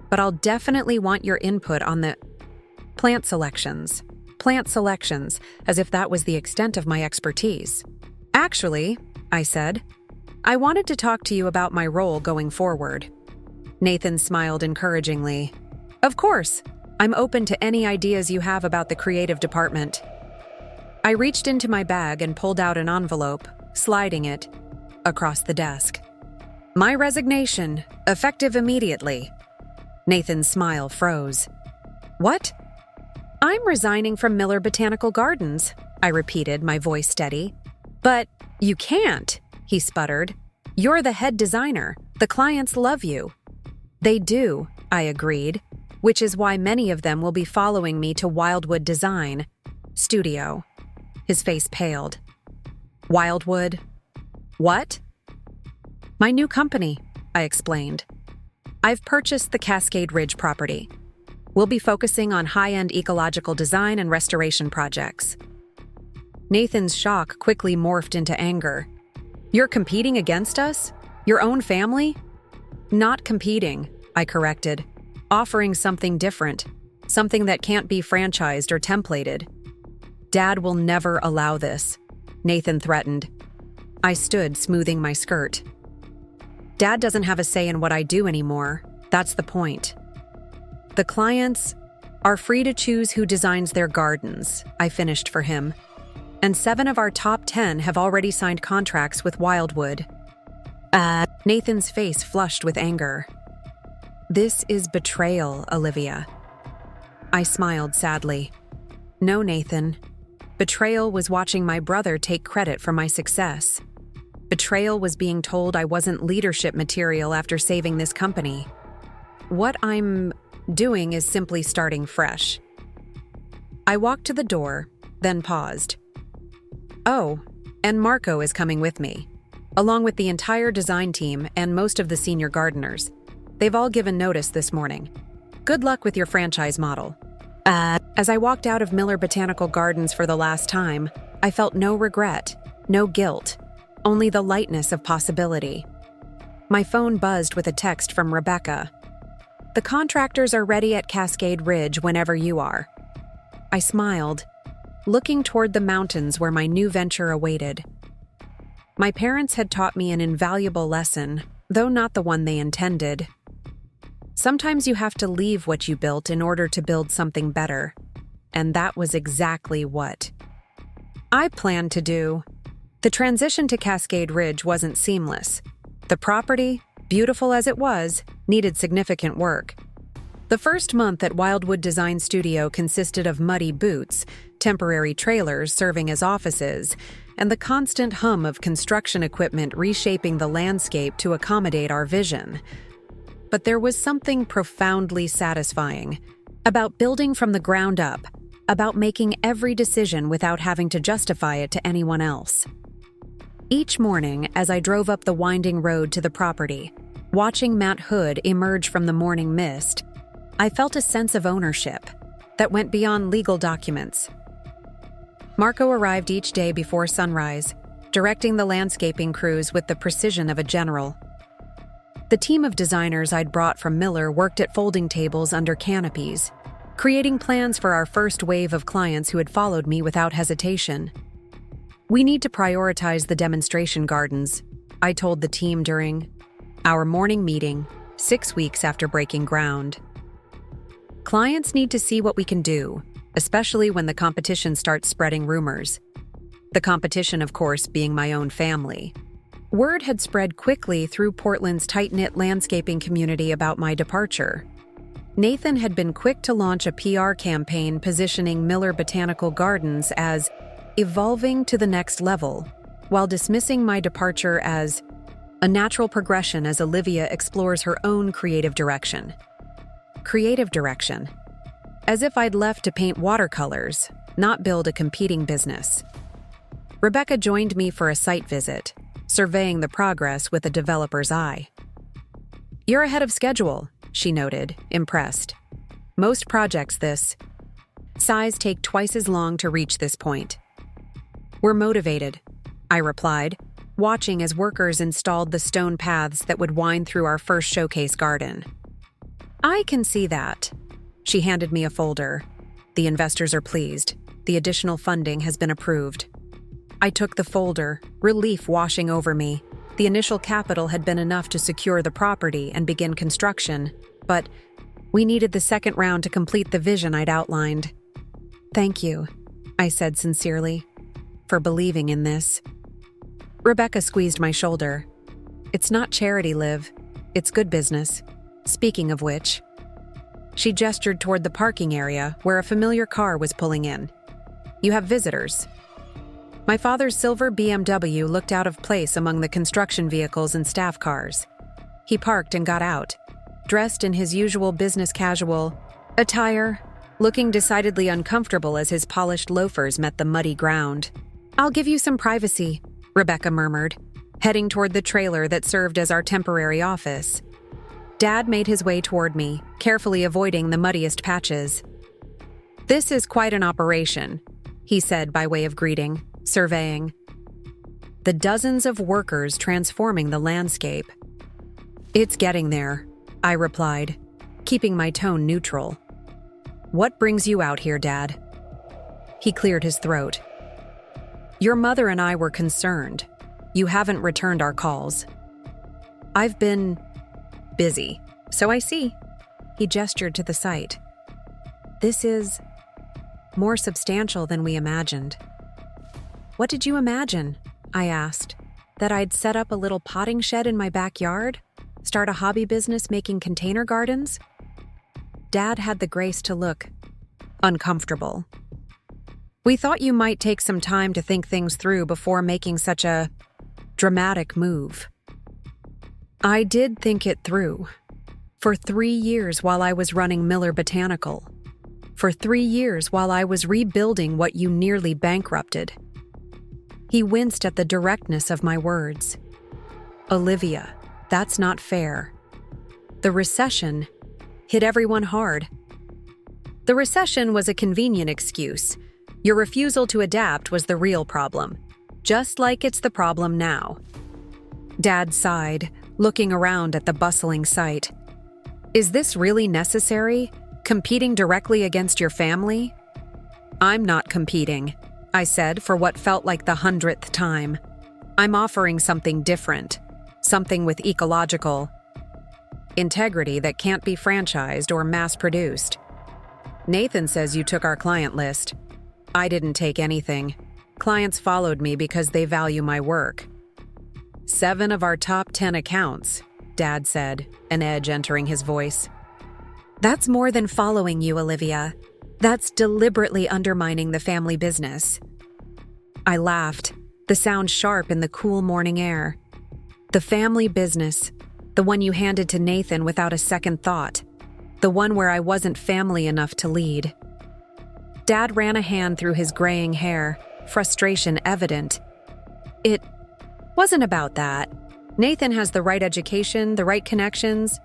but I'll definitely want your input on the plant selections, as if that was the extent of my expertise. "Actually," I said, "I wanted to talk to you about my role going forward." Nathan smiled encouragingly. "Of course, I'm open to any ideas you have about the creative department." I reached into my bag and pulled out an envelope, sliding it across the desk. "My resignation, effective immediately." Nathan's smile froze. "What?" "I'm resigning from Miller Botanical Gardens," I repeated, my voice steady. "But you can't," he sputtered. "You're the head designer. The clients love you." "They do," I agreed, "which is why many of them will be following me to Wildwood Design Studio." His face paled. "Wildwood? What?" "My new company," I explained. "I've purchased the Cascade Ridge property. We'll be focusing on high-end ecological design and restoration projects." Nathan's shock quickly morphed into anger. "You're competing against us? Your own family?" "Not competing," I corrected. "Offering something different, something that can't be franchised or templated." "Dad will never allow this," Nathan threatened. I stood, smoothing my skirt. "Dad doesn't have a say in what I do anymore. That's the point. The clients are free to choose who designs their gardens," I finished for him. "And 7 of our top 10 have already signed contracts with Wildwood." Nathan's face flushed with anger. "This is betrayal, Olivia." I smiled sadly. No, Nathan. Betrayal was watching my brother take credit for my success. Betrayal was being told I wasn't leadership material after saving this company. What I'm doing is simply starting fresh. I walked to the door, then paused. Oh, and Marco is coming with me, along with the entire design team and most of the senior gardeners. They've all given notice this morning. Good luck with your franchise model. As I walked out of Miller Botanical Gardens for the last time, I felt no regret, no guilt, only the lightness of possibility. My phone buzzed with a text from Rebecca. The contractors are ready at Cascade Ridge whenever you are. I smiled, looking toward the mountains where my new venture awaited. My parents had taught me an invaluable lesson, though not the one they intended. Sometimes you have to leave what you built in order to build something better, and that was exactly what I planned to do. The transition to Cascade Ridge wasn't seamless. The property, beautiful as it was, needed significant work. The first month at Wildwood Design Studio consisted of muddy boots, temporary trailers serving as offices, and the constant hum of construction equipment reshaping the landscape to accommodate our vision. But there was something profoundly satisfying about building from the ground up, about making every decision without having to justify it to anyone else. Each morning, as I drove up the winding road to the property, watching Matt Hood emerge from the morning mist, I felt a sense of ownership that went beyond legal documents. Marco arrived each day before sunrise, directing the landscaping crews with the precision of a general. The team of designers I'd brought from Miller worked at folding tables under canopies, creating plans for our first wave of clients who had followed me without hesitation. We need to prioritize the demonstration gardens, I told the team during our morning meeting, 6 weeks after breaking ground. Clients need to see what we can do, especially when the competition starts spreading rumors. The competition, of course, being my own family. Word had spread quickly through Portland's tight-knit landscaping community about my departure. Nathan had been quick to launch a PR campaign positioning Miller Botanical Gardens as evolving to the next level, while dismissing my departure as a natural progression as Olivia explores her own creative direction. Creative direction. As if I'd left to paint watercolors, not build a competing business. Rebecca joined me for a site visit, surveying the progress with a developer's eye. You're ahead of schedule, she noted, impressed. Most projects this size take twice as long to reach this point. We're motivated, I replied, watching as workers installed the stone paths that would wind through our first showcase garden. I can see that. She handed me a folder. The investors are pleased. The additional funding has been approved. I took the folder, relief washing over me. The initial capital had been enough to secure the property and begin construction, but we needed the second round to complete the vision I'd outlined. Thank you, I said sincerely, for believing in this. Rebecca squeezed my shoulder. It's not charity, Liv. It's good business. Speaking of which, she gestured toward the parking area where a familiar car was pulling in. You have visitors. My father's silver BMW looked out of place among the construction vehicles and staff cars. He parked and got out, dressed in his usual business casual attire, looking decidedly uncomfortable as his polished loafers met the muddy ground. I'll give you some privacy, Rebecca murmured, heading toward the trailer that served as our temporary office. Dad made his way toward me, carefully avoiding the muddiest patches. This is quite an operation, he said by way of greeting, surveying the dozens of workers transforming the landscape. It's getting there, I replied, keeping my tone neutral. What brings you out here, Dad? He cleared his throat. Your mother and I were concerned. You haven't returned our calls. I've been busy, so I see. He gestured to the site. This is more substantial than we imagined. What did you imagine? I asked. That I'd set up a little potting shed in my backyard? Start a hobby business making container gardens? Dad had the grace to look uncomfortable. We thought you might take some time to think things through before making such a dramatic move. I did think it through. For 3 years while I was running Miller Botanical. For 3 years while I was rebuilding what you nearly bankrupted. He winced at the directness of my words. Olivia, that's not fair. The recession hit everyone hard. The recession was a convenient excuse. Your refusal to adapt was the real problem, just like it's the problem now. Dad sighed, looking around at the bustling site. Is this really necessary? Competing directly against your family? I'm not competing, I said for what felt like the 100th time. I'm offering something different, something with ecological integrity that can't be franchised or mass-produced. Nathan says you took our client list. I didn't take anything. Clients followed me because they value my work. 7 of our top 10 accounts, Dad said, an edge entering his voice. That's more than following you, Olivia. That's deliberately undermining the family business. I laughed, the sound sharp in the cool morning air. The family business, the one you handed to Nathan without a second thought, the one where I wasn't family enough to lead. Dad ran a hand through his graying hair, frustration evident. It wasn't about that. Nathan has the right education, the right connections,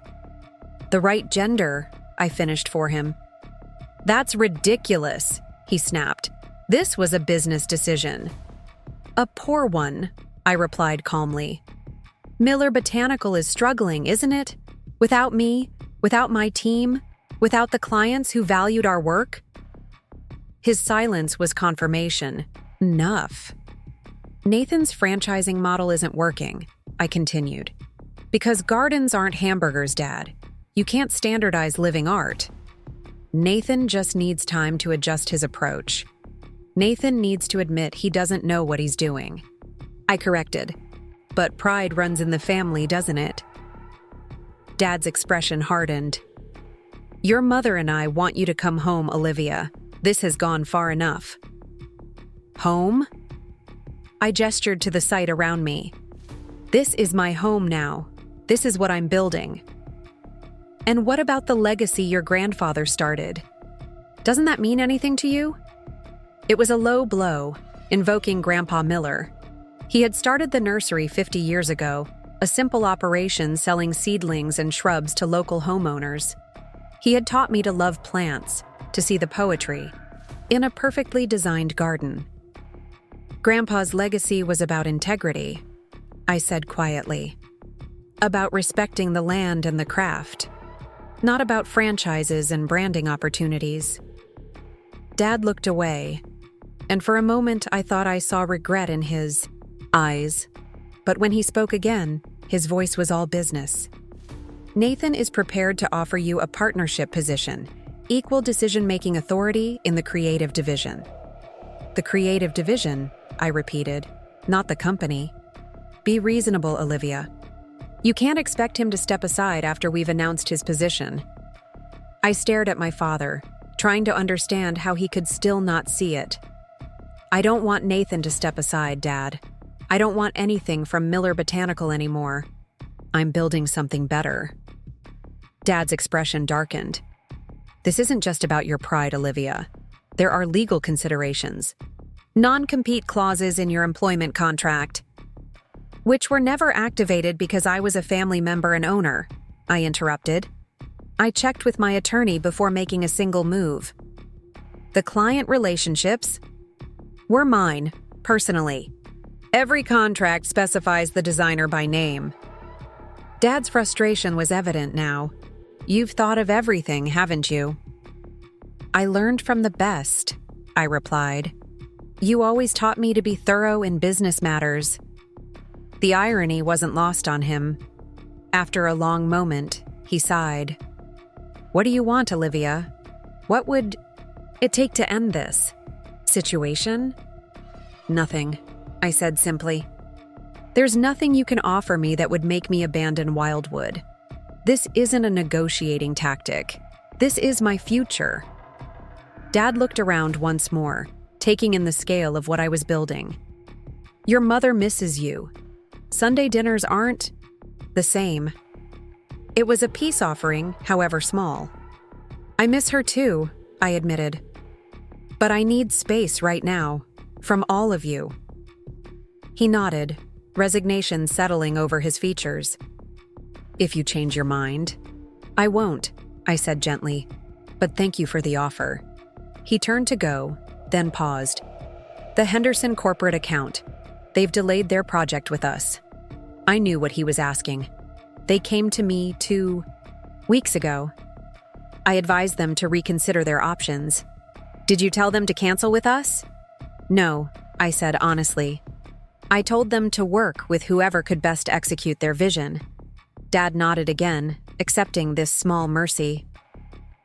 the right gender, I finished for him. That's ridiculous, he snapped. This was a business decision. A poor one, I replied calmly. Miller Botanical is struggling, isn't it? Without me, without my team, without the clients who valued our work? His silence was confirmation. Enough. Nathan's franchising model isn't working, I continued. Because gardens aren't hamburgers, Dad. You can't standardize living art. Nathan just needs time to adjust his approach. Nathan needs to admit he doesn't know what he's doing. I corrected. But pride runs in the family, doesn't it? Dad's expression hardened. Your mother and I want you to come home, Olivia. This has gone far enough. Home? I gestured to the site around me. This is my home now. This is what I'm building. And what about the legacy your grandfather started? Doesn't that mean anything to you? It was a low blow, invoking Grandpa Miller. He had started the nursery 50 years ago, a simple operation selling seedlings and shrubs to local homeowners. He had taught me to love plants, to see the poetry, in a perfectly designed garden. Grandpa's legacy was about integrity, I said quietly. About respecting the land and the craft. Not about franchises and branding opportunities. Dad looked away, and for a moment I thought I saw regret in his eyes. But when he spoke again, his voice was all business. Nathan is prepared to offer you a partnership position, equal decision-making authority in the creative division. The creative division, I repeated, not the company. Be reasonable, Olivia. You can't expect him to step aside after we've announced his position. I stared at my father, trying to understand how he could still not see it. I don't want Nathan to step aside, Dad. I don't want anything from Miller Botanical anymore. I'm building something better. Dad's expression darkened. This isn't just about your pride, Olivia. There are legal considerations. Non-compete clauses in your employment contract, which were never activated because I was a family member and owner, I interrupted. I checked with my attorney before making a single move. The client relationships were mine, personally. Every contract specifies the designer by name. Dad's frustration was evident now. You've thought of everything, haven't you? I learned from the best, I replied. You always taught me to be thorough in business matters. The irony wasn't lost on him. After a long moment, he sighed. What do you want, Olivia? What would it take to end this situation? Nothing, I said simply. There's nothing you can offer me that would make me abandon Wildwood. This isn't a negotiating tactic. This is my future. Dad looked around once more, taking in the scale of what I was building. Your mother misses you. Sunday dinners aren't the same. It was a peace offering, however small. I miss her too, I admitted. But I need space right now, from all of you. He nodded, resignation settling over his features. If you change your mind. I won't, I said gently, but thank you for the offer. He turned to go, then paused. The Henderson corporate account. They've delayed their project with us. I knew what he was asking. They came to me 2 weeks ago. I advised them to reconsider their options. Did you tell them to cancel with us? No, I said honestly. I told them to work with whoever could best execute their vision. Dad nodded again, accepting this small mercy.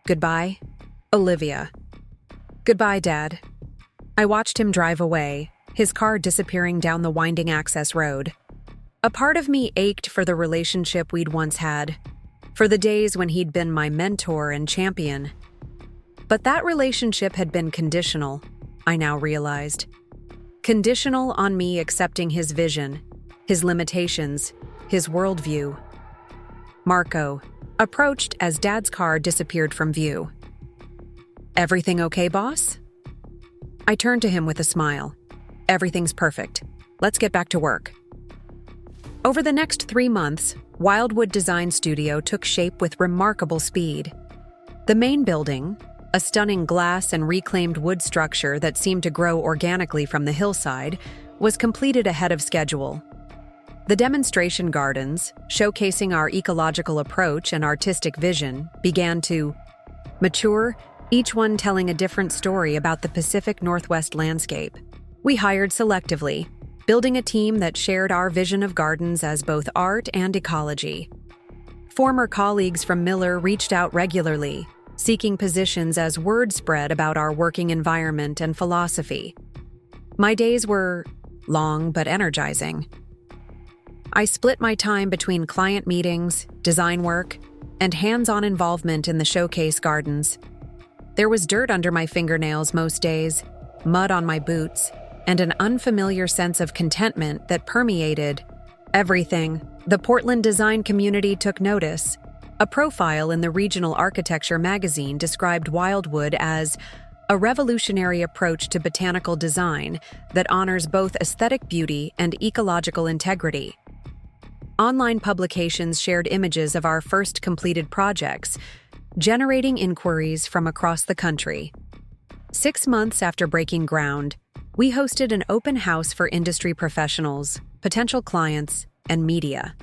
Goodbye, Olivia. Goodbye, Dad. I watched him drive away, his car disappearing down the winding access road. A part of me ached for the relationship we'd once had, for the days when he'd been my mentor and champion. But that relationship had been conditional, I now realized. Conditional on me accepting his vision, his limitations, his worldview. Marco approached as Dad's car disappeared from view. Everything okay, boss? I turned to him with a smile. Everything's perfect. Let's get back to work. Over the next 3 months, Wildwood Design Studio took shape with remarkable speed. The main building, a stunning glass and reclaimed wood structure that seemed to grow organically from the hillside, was completed ahead of schedule. The demonstration gardens, showcasing our ecological approach and artistic vision, began to mature, each one telling a different story about the Pacific Northwest landscape. We hired selectively, building a team that shared our vision of gardens as both art and ecology. Former colleagues from Miller reached out regularly, seeking positions as word spread about our working environment and philosophy. My days were long but energizing. I split my time between client meetings, design work, and hands-on involvement in the showcase gardens. There was dirt under my fingernails most days, mud on my boots, and an unfamiliar sense of contentment that permeated everything. The Portland design community took notice. A profile in the Regional Architecture magazine described Wildwood as a revolutionary approach to botanical design that honors both aesthetic beauty and ecological integrity. Online publications shared images of our first completed projects, generating inquiries from across the country. 6 months after breaking ground, we hosted an open house for industry professionals, potential clients, and media.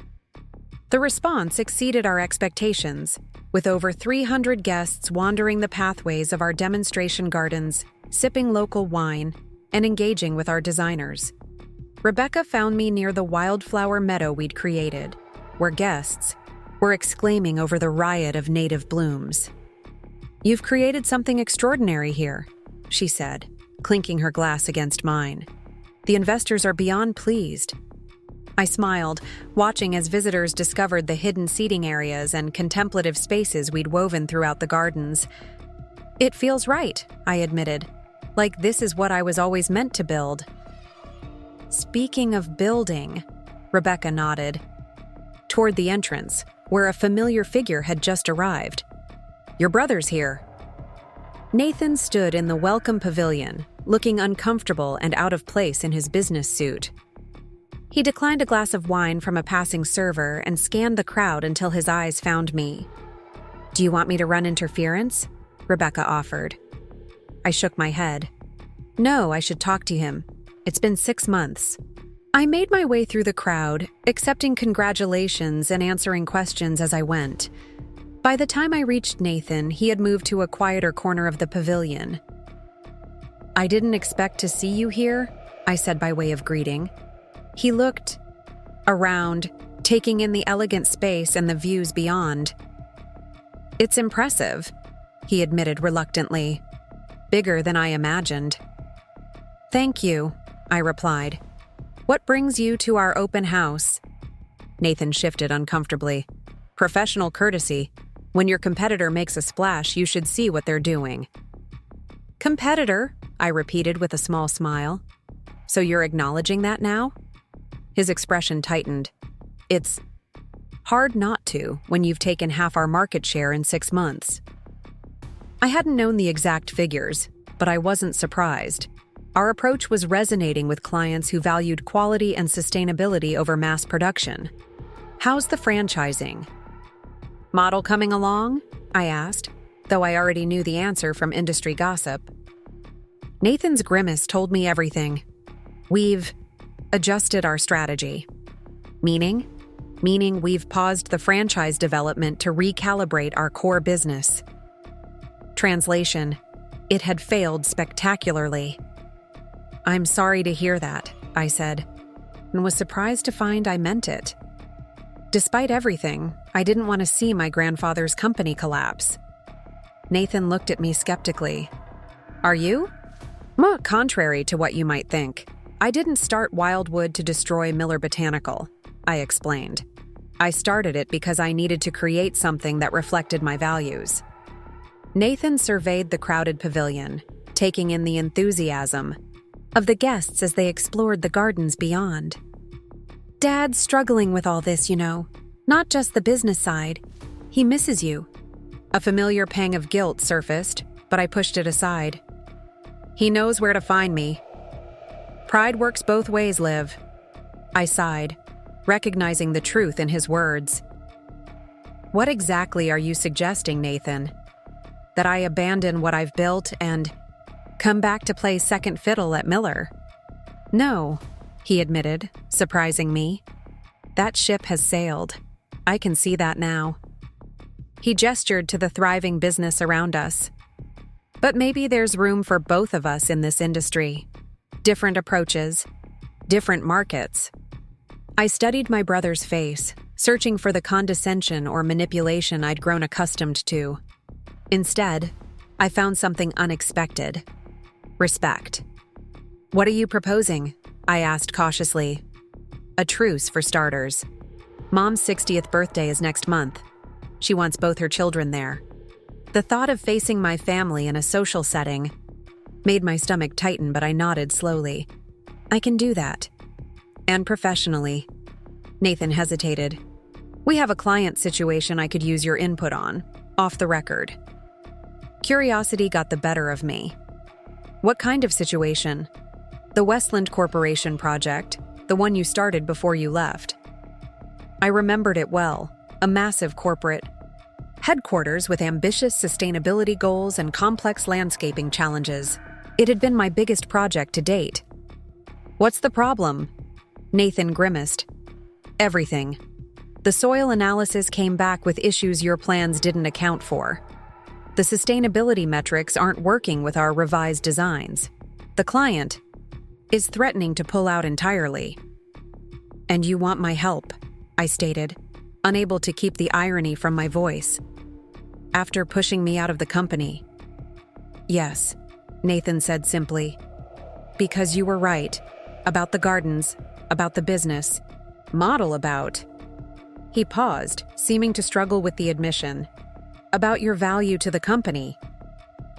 The response exceeded our expectations, with over 300 guests wandering the pathways of our demonstration gardens, sipping local wine, and engaging with our designers. Rebecca found me near the wildflower meadow we'd created, where guests were exclaiming over the riot of native blooms. "You've created something extraordinary here," she said, clinking her glass against mine. "The investors are beyond pleased." I smiled, watching as visitors discovered the hidden seating areas and contemplative spaces we'd woven throughout the gardens. "It feels right," I admitted, "like this is what I was always meant to build." "Speaking of building," Rebecca nodded, toward the entrance, where a familiar figure had just arrived. "Your brother's here." Nathan stood in the welcome pavilion, looking uncomfortable and out of place in his business suit. He declined a glass of wine from a passing server and scanned the crowd until his eyes found me. "Do you want me to run interference?" Rebecca offered. I shook my head. "No, I should talk to him. It's been 6 months." I made my way through the crowd, accepting congratulations and answering questions as I went. By the time I reached Nathan, he had moved to a quieter corner of the pavilion. "I didn't expect to see you here," I said by way of greeting. He looked around, taking in the elegant space and the views beyond. "It's impressive," he admitted reluctantly. "Bigger than I imagined." "Thank you," I replied. "What brings you to our open house?" Nathan shifted uncomfortably. "Professional courtesy. When your competitor makes a splash, you should see what they're doing." Competitor, I repeated with a small smile. So you're acknowledging that now? His expression tightened. It's hard not to when you've taken half our market share in 6 months. I hadn't known the exact figures, but I wasn't surprised. Our approach was resonating with clients who valued quality and sustainability over mass production. How's the franchising model coming along? I asked, though I already knew the answer from industry gossip. Nathan's grimace told me everything. We've adjusted our strategy. Meaning we've paused the franchise development to recalibrate our core business. Translation: it had failed spectacularly. I'm sorry to hear that, I said, and was surprised to find I meant it. Despite everything, I didn't want to see my grandfather's company collapse. Nathan looked at me skeptically. Are you? Contrary to what you might think, I didn't start Wildwood to destroy Miller Botanical, I explained. I started it because I needed to create something that reflected my values. Nathan surveyed the crowded pavilion, taking in the enthusiasm of the guests as they explored the gardens beyond. Dad's struggling with all this, not just the business side. He misses you. A familiar pang of guilt surfaced, but I pushed it aside. He knows where to find me. Pride works both ways, Liv. I sighed, recognizing the truth in his words. What exactly are you suggesting, Nathan? That I abandon what I've built and come back to play second fiddle at Miller? No, he admitted, surprising me. That ship has sailed. I can see that now. He gestured to the thriving business around us. But maybe there's room for both of us in this industry. Different approaches, different markets. I studied my brother's face, searching for the condescension or manipulation I'd grown accustomed to. Instead, I found something unexpected. Respect. What are you proposing? I asked cautiously. A truce, for starters. Mom's 60th birthday is next month. She wants both her children there. The thought of facing my family in a social setting made my stomach tighten, but I nodded slowly. I can do that. And professionally. Nathan hesitated. We have a client situation I could use your input on, off the record. Curiosity got the better of me. What kind of situation? The Westland Corporation project, the one you started before you left. I remembered it well, a massive corporate headquarters with ambitious sustainability goals and complex landscaping challenges. It had been my biggest project to date. What's the problem? Nathan grimaced. Everything. The soil analysis came back with issues your plans didn't account for. The sustainability metrics aren't working with our revised designs. The client is threatening to pull out entirely. And you want my help, I stated, unable to keep the irony from my voice. After pushing me out of the company. Yes, Nathan said simply. Because you were right. About the gardens, about the business. Model about. He paused, seeming to struggle with the admission. About your value to the company.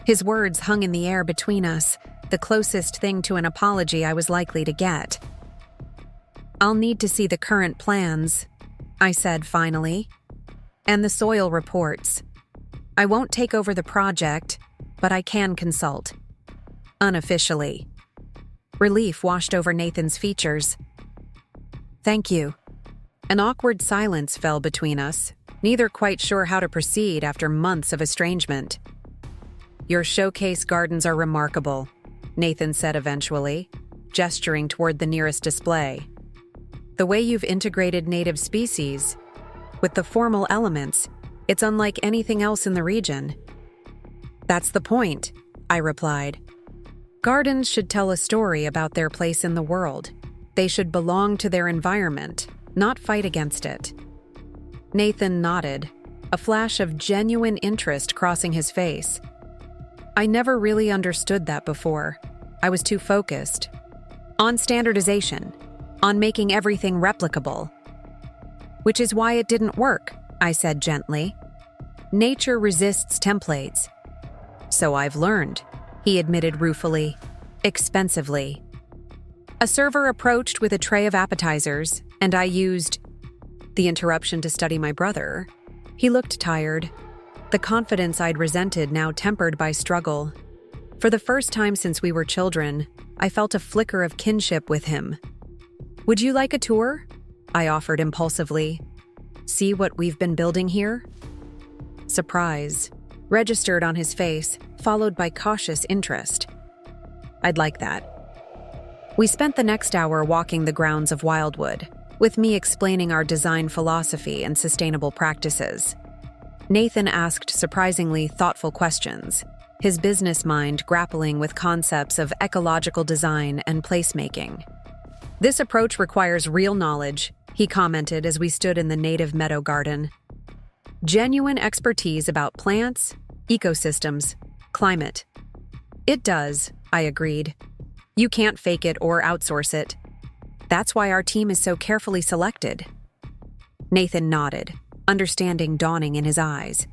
His words hung in the air between us, the closest thing to an apology I was likely to get. I'll need to see the current plans, I said finally, and the soil reports. I won't take over the project, but I can consult. Unofficially. Relief washed over Nathan's features. Thank you. An awkward silence fell between us, neither quite sure how to proceed after months of estrangement. Your showcase gardens are remarkable, Nathan said eventually, gesturing toward the nearest display. The way you've integrated native species with the formal elements, it's unlike anything else in the region. That's the point, I replied. Gardens should tell a story about their place in the world. They should belong to their environment, not fight against it. Nathan nodded, a flash of genuine interest crossing his face. I never really understood that before. I was too focused on standardization, on making everything replicable. Which is why it didn't work, I said gently. Nature resists templates. So I've learned, he admitted ruefully. Expensively. A server approached with a tray of appetizers, and I used the interruption to study my brother. He looked tired, the confidence I'd resented now tempered by struggle. For the first time since we were children, I felt a flicker of kinship with him. "Would you like a tour?" I offered impulsively. "See what we've been building here?" Surprise registered on his face, followed by cautious interest. "I'd like that." We spent the next hour walking the grounds of Wildwood, with me explaining our design philosophy and sustainable practices. Nathan asked surprisingly thoughtful questions, his business mind grappling with concepts of ecological design and placemaking. "This approach requires real knowledge," he commented as we stood in the native meadow garden. "Genuine expertise about plants, ecosystems, climate." "It does," I agreed. "You can't fake it or outsource it. That's why our team is so carefully selected." Nathan nodded, understanding dawning in his eyes.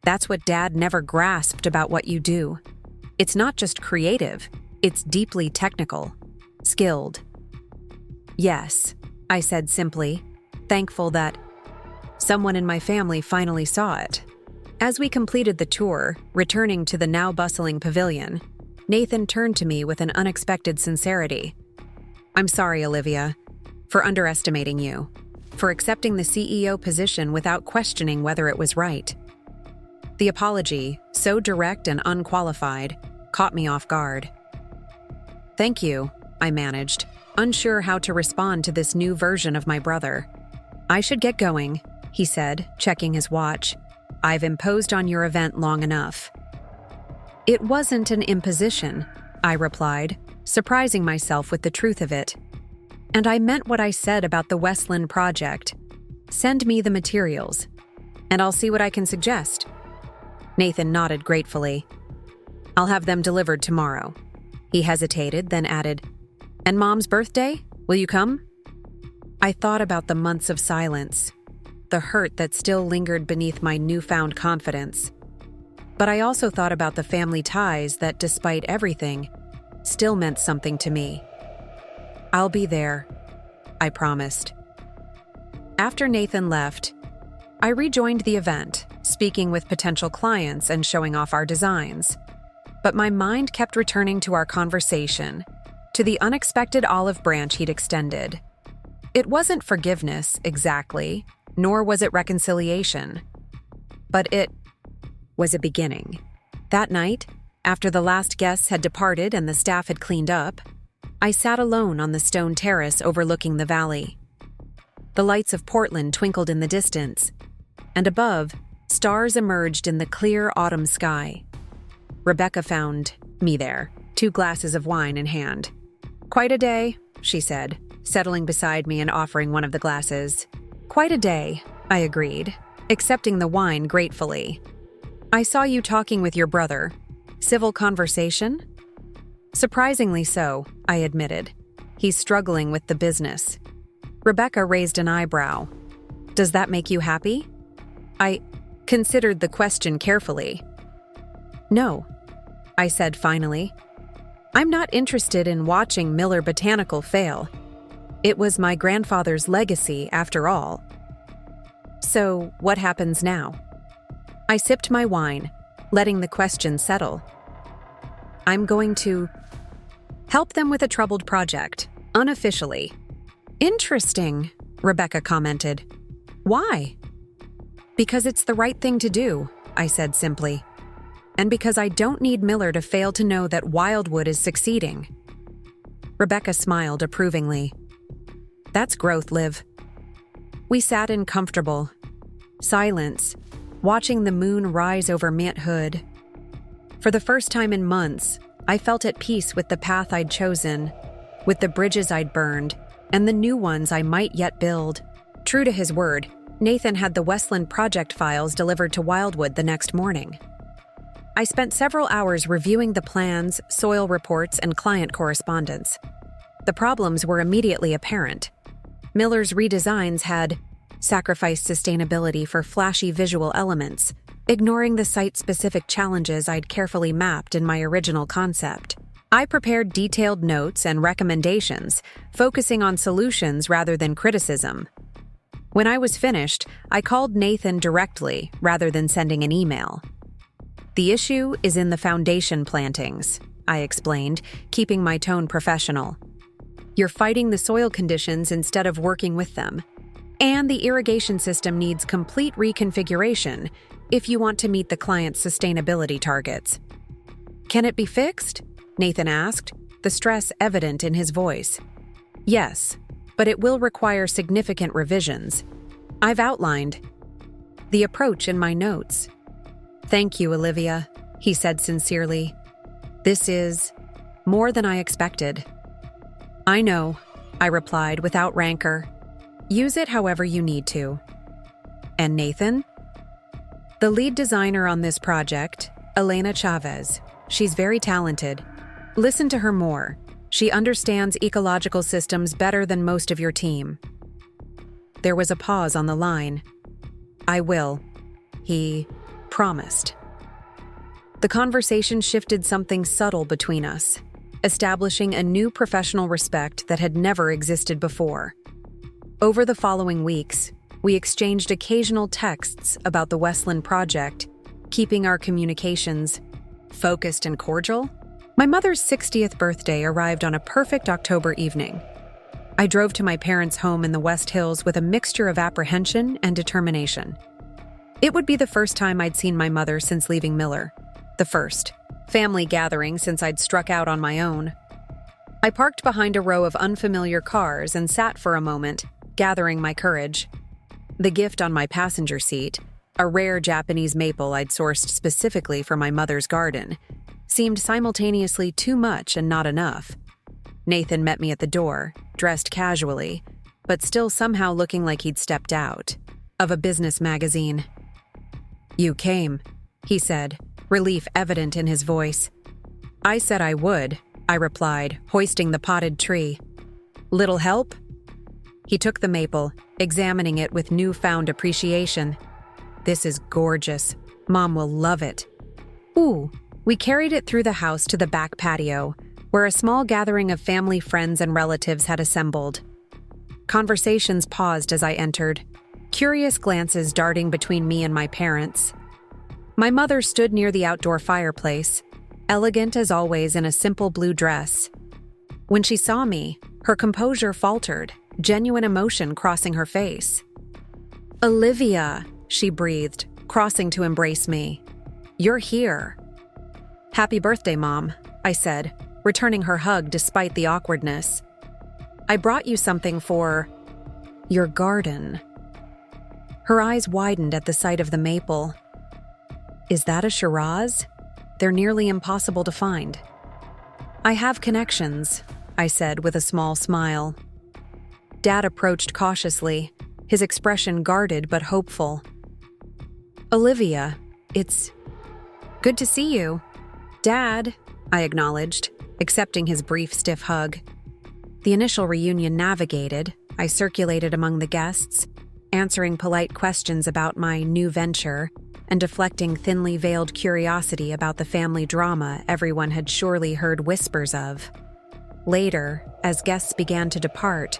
"That's what Dad never grasped about what you do. It's not just creative, it's deeply technical, skilled." "Yes," I said simply, thankful that someone in my family finally saw it. As we completed the tour, returning to the now bustling pavilion, Nathan turned to me with an unexpected sincerity. "I'm sorry, Olivia, for underestimating you, for accepting the CEO position without questioning whether it was right." The apology, so direct and unqualified, caught me off guard. "Thank you," I managed, unsure how to respond to this new version of my brother. "I should get going," he said, checking his watch. "I've imposed on your event long enough." "It wasn't an imposition," I replied, surprising myself with the truth of it. "And I meant what I said about the Westland project. Send me the materials, and I'll see what I can suggest." Nathan nodded gratefully. "I'll have them delivered tomorrow." He hesitated, then added, "And Mom's birthday? Will you come?" I thought about the months of silence, the hurt that still lingered beneath my newfound confidence. But I also thought about the family ties that, despite everything, still meant something to me. "I'll be there," I promised. After Nathan left, I rejoined the event, speaking with potential clients and showing off our designs. But my mind kept returning to our conversation, to the unexpected olive branch he'd extended. It wasn't forgiveness, exactly, nor was it reconciliation. But it was a beginning. That night, after the last guests had departed and the staff had cleaned up, I sat alone on the stone terrace overlooking the valley. The lights of Portland twinkled in the distance, and above, stars emerged in the clear autumn sky. Rebecca found me there, 2 glasses of wine in hand. "Quite a day," she said, settling beside me and offering one of the glasses. "Quite a day," I agreed, accepting the wine gratefully. "I saw you talking with your brother. Civil conversation?" "Surprisingly so," I admitted. "He's struggling with the business." Rebecca raised an eyebrow. "Does that make you happy?" I considered the question carefully. "No," I said finally. "I'm not interested in watching Miller Botanical fail. It was my grandfather's legacy, after all." "So, what happens now?" I sipped my wine, letting the question settle. "I'm going to help them with a troubled project, unofficially." "Interesting," Rebecca commented. "Why?" "Because it's the right thing to do," I said simply. "And because I don't need Miller to fail to know that Wildwood is succeeding." Rebecca smiled approvingly. "That's growth, Liv." We sat in comfortable silence, watching the moon rise over Mant Hood. For the first time in months, I felt at peace with the path I'd chosen, with the bridges I'd burned, and the new ones I might yet build. True to his word, Nathan had the Westland project files delivered to Wildwood the next morning. I spent several hours reviewing the plans, soil reports, and client correspondence. The problems were immediately apparent. Miller's redesigns had sacrificed sustainability for flashy visual elements, ignoring the site-specific challenges I'd carefully mapped in my original concept. I prepared detailed notes and recommendations, focusing on solutions rather than criticism. When I was finished, I called Nathan directly rather than sending an email. "The issue is in the foundation plantings," I explained, keeping my tone professional. "You're fighting the soil conditions instead of working with them. And the irrigation system needs complete reconfiguration if you want to meet the client's sustainability targets." "Can it be fixed?" Nathan asked, the stress evident in his voice. "Yes, but it will require significant revisions. I've outlined the approach in my notes." "Thank you, Olivia," he said sincerely. "This is more than I expected." "I know," I replied without rancor. "Use it however you need to." "And Nathan?" "The lead designer on this project, Elena Chavez. She's very talented. Listen to her more. She understands ecological systems better than most of your team." There was a pause on the line. "I will," he promised. The conversation shifted something subtle between us, establishing a new professional respect that had never existed before. Over the following weeks, we exchanged occasional texts about the Westland project, keeping our communications focused and cordial. My mother's 60th birthday arrived on a perfect October evening. I drove to my parents' home in the West Hills with a mixture of apprehension and determination. It would be the first time I'd seen my mother since leaving Miller. The first family gathering since I'd struck out on my own. I parked behind a row of unfamiliar cars and sat for a moment, gathering my courage. The gift on my passenger seat, a rare Japanese maple I'd sourced specifically for my mother's garden, seemed simultaneously too much and not enough. Nathan met me at the door, dressed casually, but still somehow looking like he'd stepped out of a business magazine. "You came," he said, relief evident in his voice. "I said I would," I replied, hoisting the potted tree. "Little help?" He took the maple, examining it with newfound appreciation. "This is gorgeous. Mom will love it." "Ooh." We carried it through the house to the back patio, where a small gathering of family, friends, and relatives had assembled. Conversations paused as I entered, curious glances darting between me and my parents. My mother stood near the outdoor fireplace, elegant as always in a simple blue dress. When she saw me, her composure faltered, genuine emotion crossing her face. "Olivia," she breathed, crossing to embrace me. "You're here." "Happy birthday, Mom," I said, returning her hug despite the awkwardness. "I brought you something for your garden." Her eyes widened at the sight of the maple. "Is that a Shiraz? They're nearly impossible to find." "I have connections," I said with a small smile. Dad approached cautiously, his expression guarded but hopeful. "Olivia, it's good to see you." "Dad," I acknowledged, accepting his brief, stiff hug. The initial reunion navigated, I circulated among the guests, answering polite questions about my new venture and deflecting thinly veiled curiosity about the family drama everyone had surely heard whispers of. Later, as guests began to depart,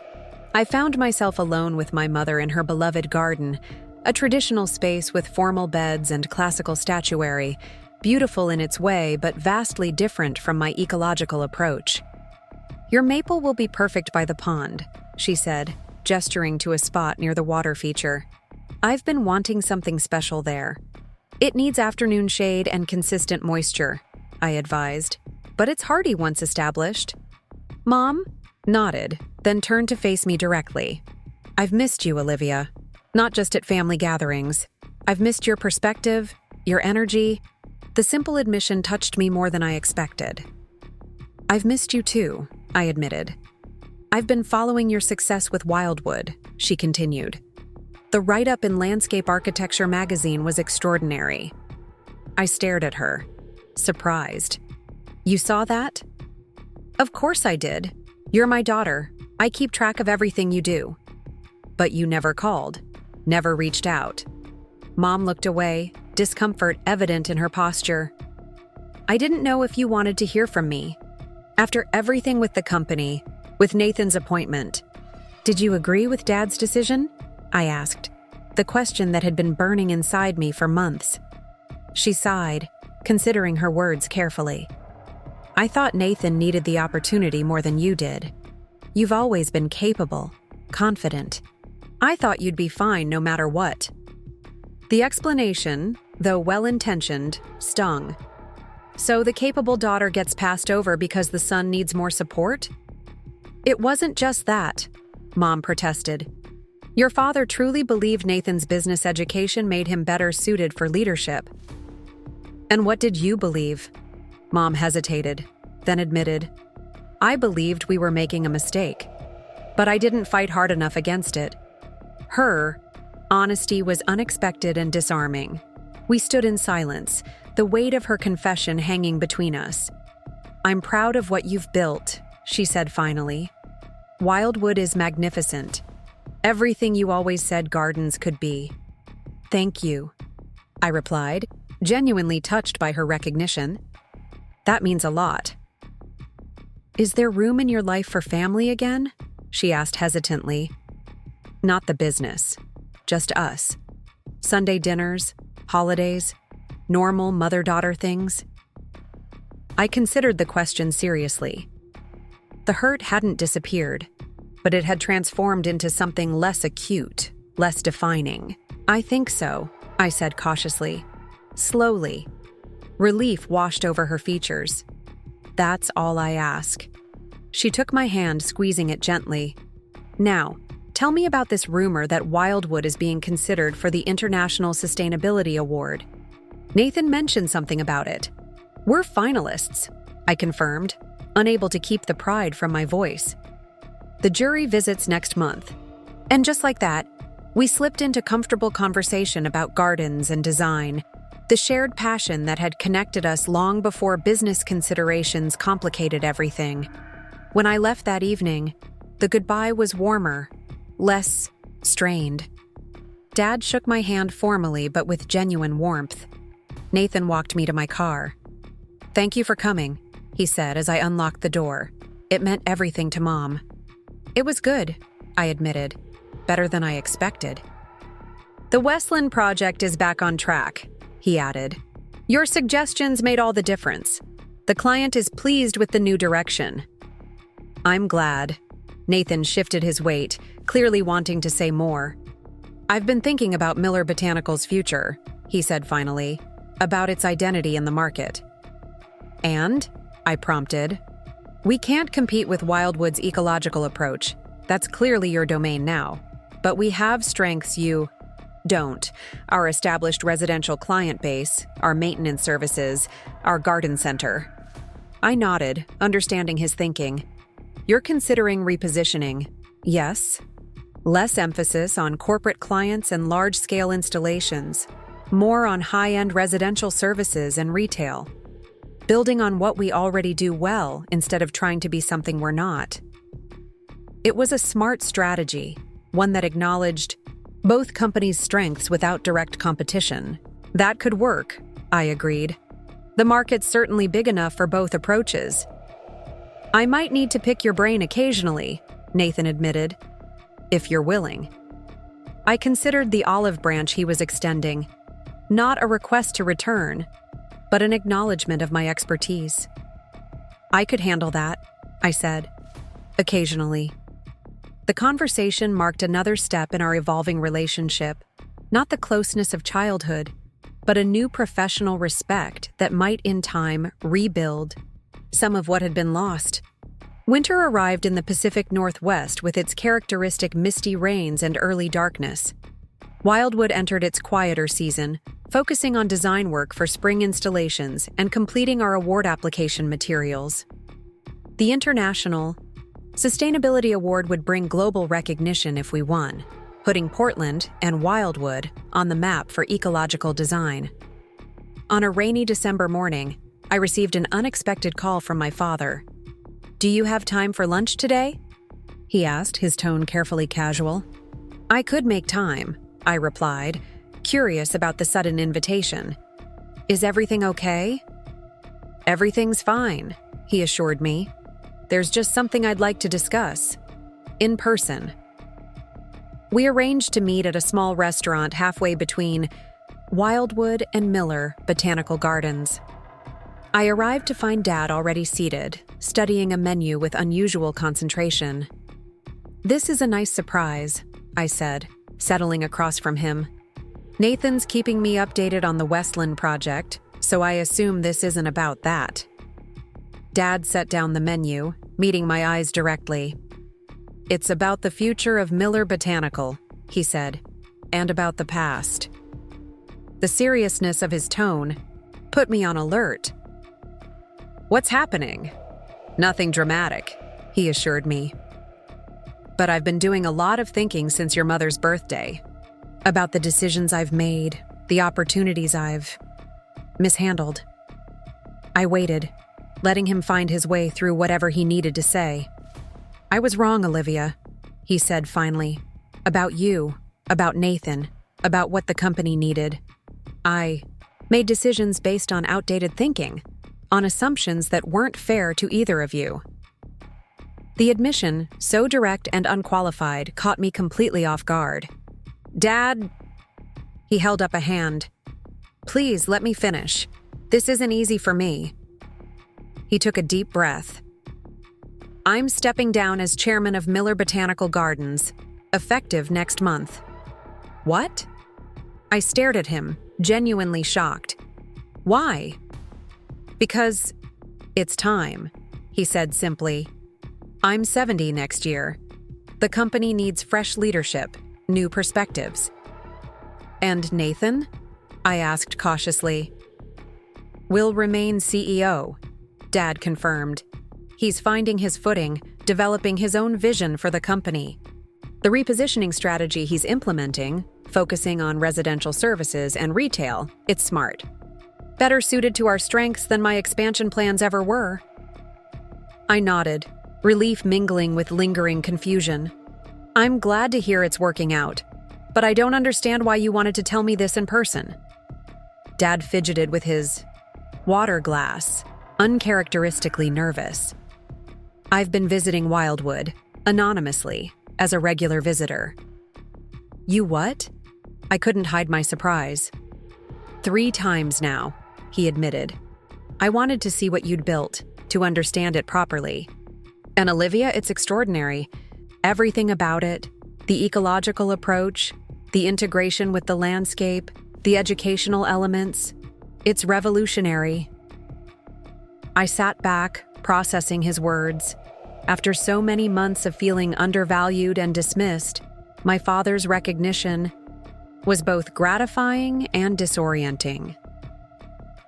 I found myself alone with my mother in her beloved garden, a traditional space with formal beds and classical statuary, beautiful in its way but vastly different from my ecological approach. "Your maple will be perfect by the pond," she said, gesturing to a spot near the water feature. "I've been wanting something special there." "It needs afternoon shade and consistent moisture," I advised, "but it's hardy once established." Mom nodded, then turned to face me directly. "I've missed you, Olivia. Not just at family gatherings. I've missed your perspective, your energy." The simple admission touched me more than I expected. "I've missed you too," I admitted. "I've been following your success with Wildwood," she continued. "The write-up in Landscape Architecture magazine was extraordinary." I stared at her, surprised. "You saw that?" "Of course I did. You're my daughter. I keep track of everything you do." "But you never called, never reached out." Mom looked away, discomfort evident in her posture. "I didn't know if you wanted to hear from me. After everything with the company, with Nathan's appointment, did you agree with Dad's decision?" I asked, the question that had been burning inside me for months. She sighed, considering her words carefully. "I thought Nathan needed the opportunity more than you did. You've always been capable, confident. I thought you'd be fine no matter what." The explanation, though well-intentioned, stung. So the capable daughter gets passed over because the son needs more support? "It wasn't just that," Mom protested. "Your father truly believed Nathan's business education made him better suited for leadership." "And what did you believe?" Mom hesitated, then admitted, "I believed we were making a mistake, but I didn't fight hard enough against it." Her honesty was unexpected and disarming. We stood in silence, the weight of her confession hanging between us. "I'm proud of what you've built," she said finally. "Wildwood is magnificent. Everything you always said gardens could be." "Thank you," I replied, genuinely touched by her recognition. "That means a lot." "Is there room in your life for family again?" she asked hesitantly. "Not the business, just us. Sunday dinners, holidays, normal mother-daughter things." I considered the question seriously. The hurt hadn't disappeared, but it had transformed into something less acute, less defining. "I think so," I said cautiously. Slowly. Relief washed over her features. "That's all I ask." She took my hand, squeezing it gently. "Now, tell me about this rumor that Wildwood is being considered for the International Sustainability Award. Nathan mentioned something about it." "We're finalists," I confirmed, unable to keep the pride from my voice. "The jury visits next month." And just like that, we slipped into comfortable conversation about gardens and design, the shared passion that had connected us long before business considerations complicated everything. When I left that evening, the goodbye was warmer, less strained. Dad shook my hand formally but with genuine warmth. Nathan walked me to my car. "Thank you for coming," he said as I unlocked the door. It meant everything to Mom. "It was good," I admitted. "Better than I expected." "The Westland project is back on track," he added. "Your suggestions made all the difference. The client is pleased with the new direction." "I'm glad." Nathan shifted his weight, clearly wanting to say more. "I've been thinking about Miller Botanical's future," he said finally, "about its identity in the market." "And?" I prompted. "We can't compete with Wildwood's ecological approach. That's clearly your domain now. But we have strengths you don't. Our established residential client base, our maintenance services, our garden center." I nodded, understanding his thinking. "You're considering repositioning." "Yes." "Less emphasis on corporate clients and large-scale installations. More on high-end residential services and retail. Building on what we already do well instead of trying to be something we're not." It was a smart strategy, one that acknowledged both companies' strengths without direct competition. "That could work," I agreed. "The market's certainly big enough for both approaches." "I might need to pick your brain occasionally," Nathan admitted, "if you're willing." I considered the olive branch he was extending, not a request to return, but an acknowledgement of my expertise. "I could handle that," I said, "occasionally." The conversation marked another step in our evolving relationship, not the closeness of childhood, but a new professional respect that might in time rebuild some of what had been lost. Winter arrived in the Pacific Northwest with its characteristic misty rains and early darkness. Wildwood entered its quieter season, focusing on design work for spring installations and completing our award application materials. The International Sustainability Award would bring global recognition if we won, putting Portland and Wildwood on the map for ecological design. On a rainy December morning, I received an unexpected call from my father. "Do you have time for lunch today?" he asked, his tone carefully casual. "I could make time," I replied, curious about the sudden invitation. "Is everything okay?" "Everything's fine," he assured me. "There's just something I'd like to discuss. In person." We arranged to meet at a small restaurant halfway between Wildwood and Miller Botanical Gardens. I arrived to find Dad already seated, studying a menu with unusual concentration. "This is a nice surprise," I said, settling across from him. "Nathan's keeping me updated on the Westland project, so I assume this isn't about that." Dad set down the menu, meeting my eyes directly. "It's about the future of Miller Botanical," he said, "and about the past." The seriousness of his tone put me on alert. "What's happening?" "Nothing dramatic," he assured me. "But I've been doing a lot of thinking since your mother's birthday. About the decisions I've made, the opportunities I've mishandled." I waited, letting him find his way through whatever he needed to say. "I was wrong, Olivia," he said finally. "About you, about Nathan, about what the company needed. I made decisions based on outdated thinking, on assumptions that weren't fair to either of you." The admission, so direct and unqualified, caught me completely off guard. "Dad," he held up a hand. "Please let me finish. This isn't easy for me." He took a deep breath. "I'm stepping down as chairman of Miller Botanical Gardens, effective next month." "What?" I stared at him, genuinely shocked. "Why?" "Because it's time," he said simply. "I'm 70 next year. The company needs fresh leadership, new perspectives." "And Nathan?" I asked cautiously. "Will remain CEO," Dad confirmed. "He's finding his footing, developing his own vision for the company. The repositioning strategy he's implementing, focusing on residential services and retail, it's smart. Better suited to our strengths than my expansion plans ever were." I nodded, relief mingling with lingering confusion. "I'm glad to hear it's working out, but I don't understand why you wanted to tell me this in person." Dad fidgeted with his water glass, uncharacteristically nervous. "I've been visiting Wildwood, anonymously, as a regular visitor." "You what?" I couldn't hide my surprise. 3 times now," he admitted. "I wanted to see what you'd built, to understand it properly. And Olivia, it's extraordinary. Everything about it, the ecological approach, the integration with the landscape, the educational elements, it's revolutionary." I sat back, processing his words. After so many months of feeling undervalued and dismissed, my father's recognition was both gratifying and disorienting.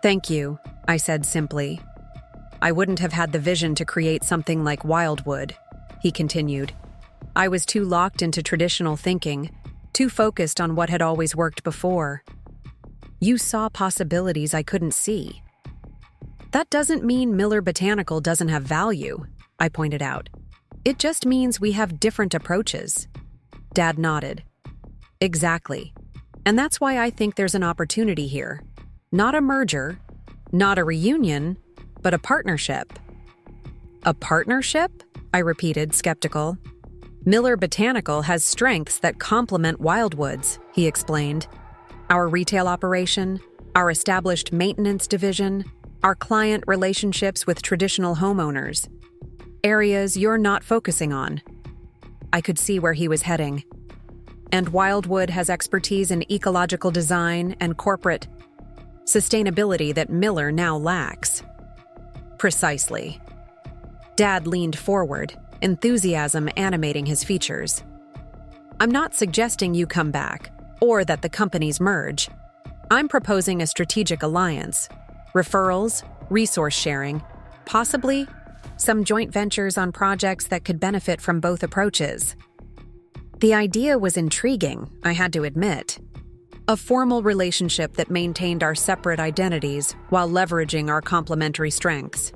"Thank you," I said simply. "I wouldn't have had the vision to create something like Wildwood," he continued. "I was too locked into traditional thinking, too focused on what had always worked before. You saw possibilities I couldn't see." "That doesn't mean Miller Botanical doesn't have value," I pointed out. "It just means we have different approaches." Dad nodded. "Exactly. And that's why I think there's an opportunity here. Not a merger, not a reunion, but a partnership." "A partnership?" I repeated, skeptical. "Miller Botanical has strengths that complement Wildwood's," he explained. "Our retail operation, our established maintenance division, our client relationships with traditional homeowners. Areas you're not focusing on." I could see where he was heading. "And Wildwood has expertise in ecological design and corporate sustainability that Miller now lacks." "Precisely." Dad leaned forward, enthusiasm animating his features. "I'm not suggesting you come back, or that the companies merge. I'm proposing a strategic alliance, referrals, resource sharing, possibly some joint ventures on projects that could benefit from both approaches." The idea was intriguing, I had to admit. A formal relationship that maintained our separate identities while leveraging our complementary strengths.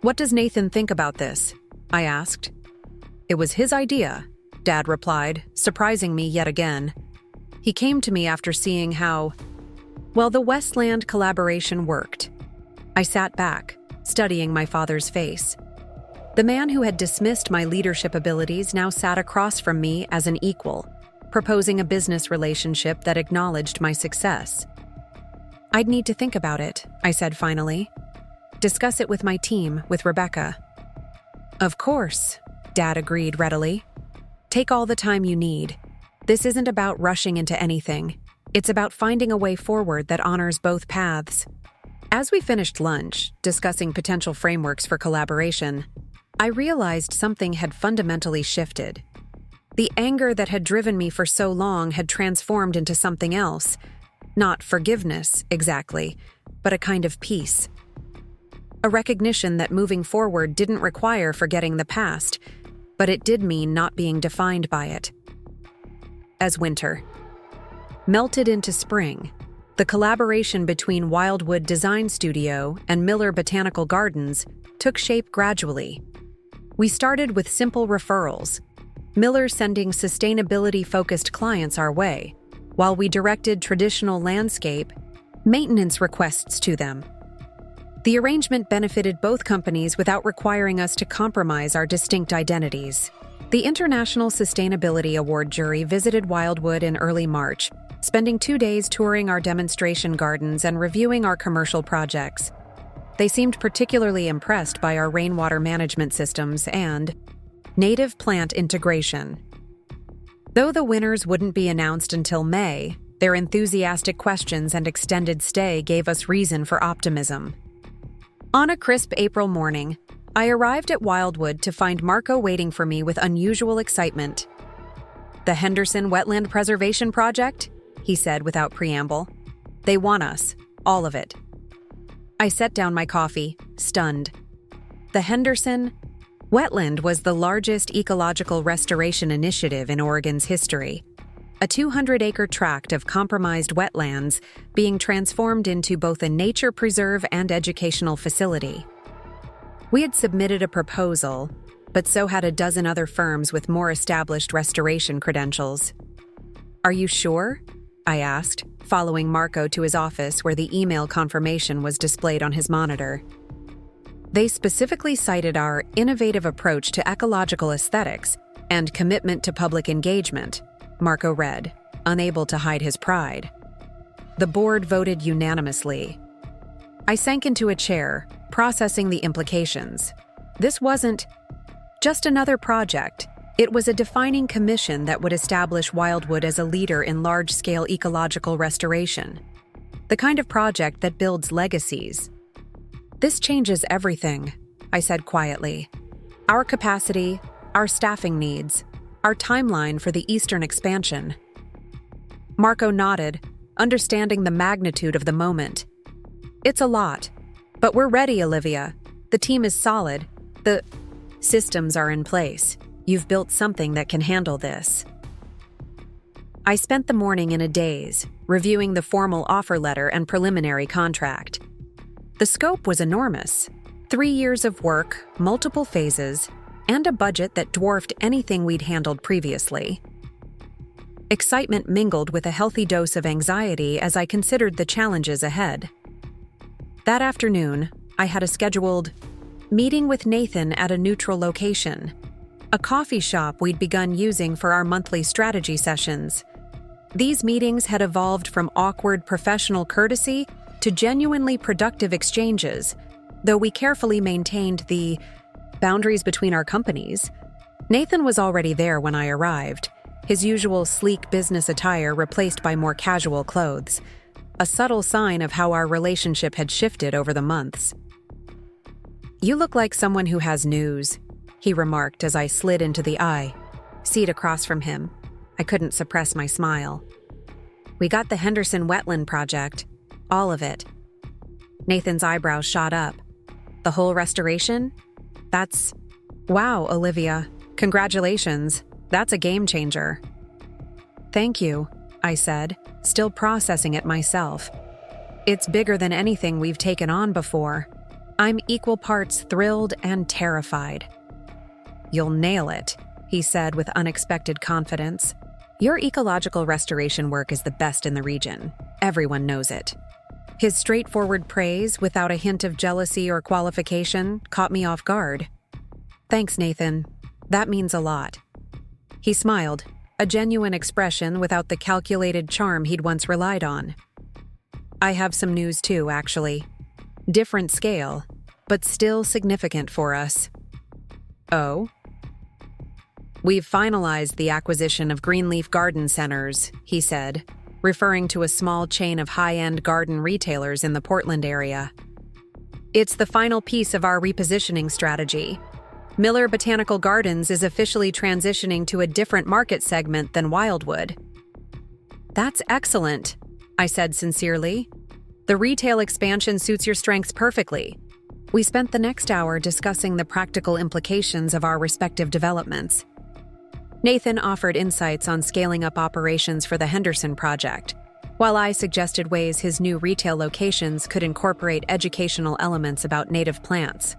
"What does Nathan think about this?" I asked. "It was his idea," Dad replied, surprising me yet again. He came to me after seeing how, well, the Westland collaboration worked. I sat back, studying my father's face. The man who had dismissed my leadership abilities now sat across from me as an equal, proposing a business relationship that acknowledged my success. I'd need to think about it, I said finally. Discuss it with my team, with Rebecca. Of course, Dad agreed readily. Take all the time you need. This isn't about rushing into anything. It's about finding a way forward that honors both paths. As we finished lunch, discussing potential frameworks for collaboration, I realized something had fundamentally shifted. The anger that had driven me for so long had transformed into something else. Not forgiveness, exactly, but a kind of peace. A recognition that moving forward didn't require forgetting the past, but it did mean not being defined by it. As winter melted into spring, the collaboration between Wildwood Design Studio and Miller Botanical Gardens took shape gradually. We started with simple referrals, Miller sending sustainability-focused clients our way, while we directed traditional landscape maintenance requests to them. The arrangement benefited both companies without requiring us to compromise our distinct identities. The International Sustainability Award jury visited Wildwood in early March, spending 2 days touring our demonstration gardens and reviewing our commercial projects. They seemed particularly impressed by our rainwater management systems and native plant integration. Though the winners wouldn't be announced until May, their enthusiastic questions and extended stay gave us reason for optimism. On a crisp April morning, I arrived at Wildwood to find Marco waiting for me with unusual excitement. "The Henderson Wetland Preservation Project?" he said without preamble. "They want us, all of it." I set down my coffee, stunned. The Henderson Wetland was the largest ecological restoration initiative in Oregon's history, a 200-acre tract of compromised wetlands being transformed into both a nature preserve and educational facility. We had submitted a proposal, but so had a dozen other firms with more established restoration credentials. "Are you sure?" I asked, following Marco to his office where the email confirmation was displayed on his monitor. They specifically cited our innovative approach to ecological aesthetics and commitment to public engagement, Marco read, unable to hide his pride. The board voted unanimously. I sank into a chair, processing the implications. This wasn't just another project. It was a defining commission that would establish Wildwood as a leader in large-scale ecological restoration. The kind of project that builds legacies. "This changes everything," I said quietly. "Our capacity, our staffing needs, our timeline for the eastern expansion." Marco nodded, understanding the magnitude of the moment. "It's a lot, but we're ready, Olivia. The team is solid. The systems are in place. You've built something that can handle this." I spent the morning in a daze, reviewing the formal offer letter and preliminary contract. The scope was enormous. 3 years of work, multiple phases, and a budget that dwarfed anything we'd handled previously. Excitement mingled with a healthy dose of anxiety as I considered the challenges ahead. That afternoon, I had a scheduled meeting with Nathan at a neutral location, a coffee shop we'd begun using for our monthly strategy sessions. These meetings had evolved from awkward professional courtesy to genuinely productive exchanges, though we carefully maintained the boundaries between our companies. Nathan was already there when I arrived, his usual sleek business attire replaced by more casual clothes, a subtle sign of how our relationship had shifted over the months. "You look like someone who has news," he remarked as I slid into the seat across from him. I couldn't suppress my smile. "We got the Henderson Wetland project. All of it." Nathan's eyebrows shot up. "The whole restoration? That's... Wow, Olivia. Congratulations. That's a game changer." "Thank you," I said, still processing it myself. "It's bigger than anything we've taken on before. I'm equal parts thrilled and terrified." "You'll nail it," he said with unexpected confidence. Your ecological restoration work is the best in the region. Everyone knows it. His straightforward praise, without a hint of jealousy or qualification, caught me off guard. Thanks, Nathan. That means a lot. He smiled, a genuine expression without the calculated charm he'd once relied on. I have some news too, actually. Different scale, but still significant for us. Oh? We've finalized the acquisition of Greenleaf Garden Centers, he said, referring to a small chain of high-end garden retailers in the Portland area. It's the final piece of our repositioning strategy. Miller Botanical Gardens is officially transitioning to a different market segment than Wildwood. That's excellent, I said sincerely. The retail expansion suits your strengths perfectly. We spent the next hour discussing the practical implications of our respective developments. Nathan offered insights on scaling up operations for the Henderson project, while I suggested ways his new retail locations could incorporate educational elements about native plants.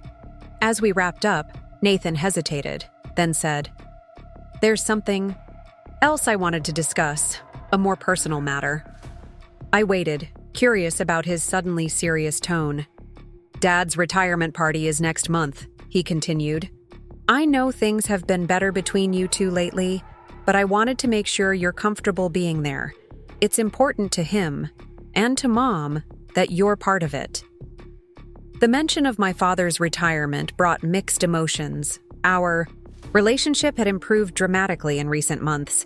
As we wrapped up, Nathan hesitated, then said, "There's something else I wanted to discuss, a more personal matter." I waited, curious about his suddenly serious tone. "Dad's retirement party is next month," he continued. "I know things have been better between you two lately, but I wanted to make sure you're comfortable being there. It's important to him, and to Mom, that you're part of it." The mention of my father's retirement brought mixed emotions. Our relationship had improved dramatically in recent months,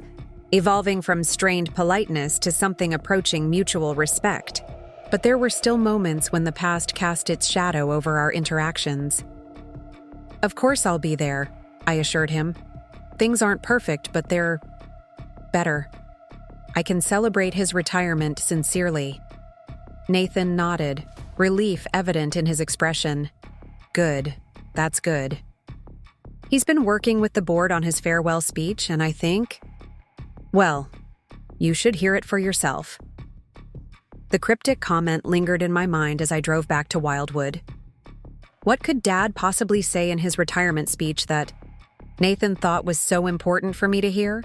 evolving from strained politeness to something approaching mutual respect. But there were still moments when the past cast its shadow over our interactions. "Of course I'll be there," I assured him. "Things aren't perfect, but they're better. I can celebrate his retirement sincerely." Nathan nodded, relief evident in his expression. "Good. That's good." He's been working with the board on his farewell speech, and I think, well, you should hear it for yourself. The cryptic comment lingered in my mind as I drove back to Wildwood. What could Dad possibly say in his retirement speech that Nathan thought was so important for me to hear?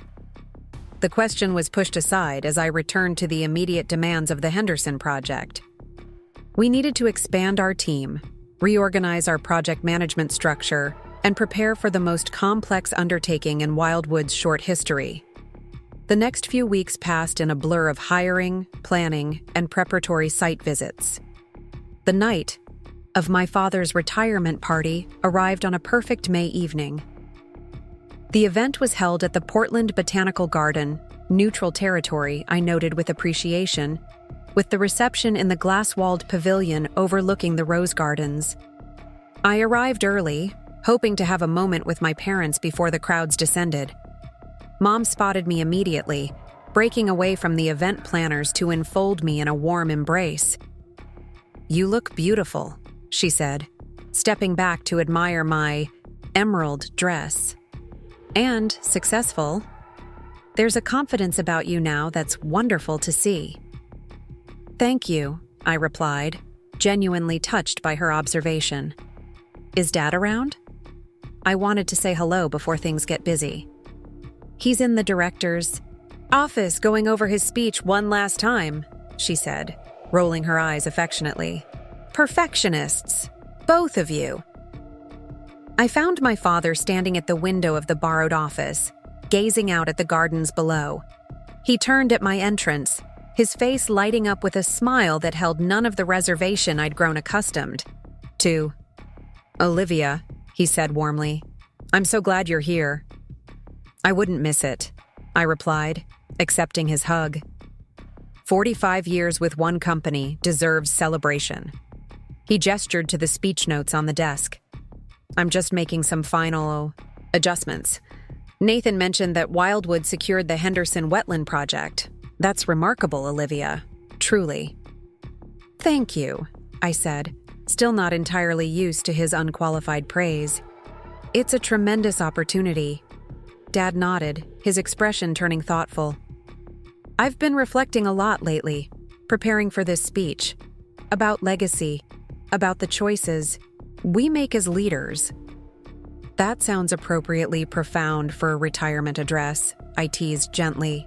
The question was pushed aside as I returned to the immediate demands of the Henderson project. We needed to expand our team, reorganize our project management structure, and prepare for the most complex undertaking in Wildwood's short history. The next few weeks passed in a blur of hiring, planning, and preparatory site visits. The night of my father's retirement party arrived on a perfect May evening. The event was held at the Portland Botanical Garden, neutral territory, I noted with appreciation, with the reception in the glass-walled pavilion overlooking the rose gardens. I arrived early, hoping to have a moment with my parents before the crowds descended. Mom spotted me immediately, breaking away from the event planners to enfold me in a warm embrace. "You look beautiful," she said, stepping back to admire my emerald dress. "And successful. There's a confidence about you now that's wonderful to see." "Thank you," I replied, genuinely touched by her observation. "Is Dad around?" I wanted to say hello before things get busy. "He's in the director's office going over his speech one last time," she said, rolling her eyes affectionately. "Perfectionists, both of you." I found my father standing at the window of the borrowed office, gazing out at the gardens below. He turned at my entrance, his face lighting up with a smile that held none of the reservation I'd grown accustomed to. "Olivia," he said warmly, "I'm so glad you're here." "I wouldn't miss it," I replied, accepting his hug. 45 years with one company deserves celebration. He gestured to the speech notes on the desk. "I'm just making some final adjustments. Nathan mentioned that Wildwood secured the Henderson Wetland project. That's remarkable, Olivia. Truly." "Thank you," I said, still not entirely used to his unqualified praise. "It's a tremendous opportunity." Dad nodded, his expression turning thoughtful. "I've been reflecting a lot lately, preparing for this speech. About legacy, about the choices we make as leaders." That sounds appropriately profound for a retirement address, I teased gently.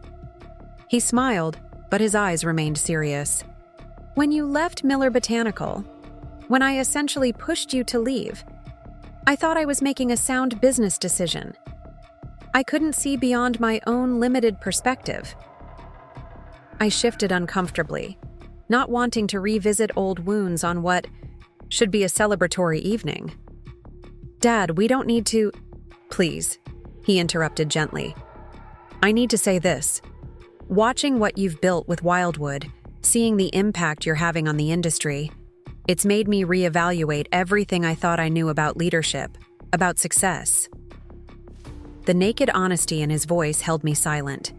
He smiled, but his eyes remained serious. When you left Miller Botanical, when I essentially pushed you to leave, I thought I was making a sound business decision. I couldn't see beyond my own limited perspective. I shifted uncomfortably, not wanting to revisit old wounds on what should be a celebratory evening. Dad, we don't need to… Please, he interrupted gently. I need to say this. Watching what you've built with Wildwood, seeing the impact you're having on the industry, it's made me reevaluate everything I thought I knew about leadership, about success. The naked honesty in his voice held me silent.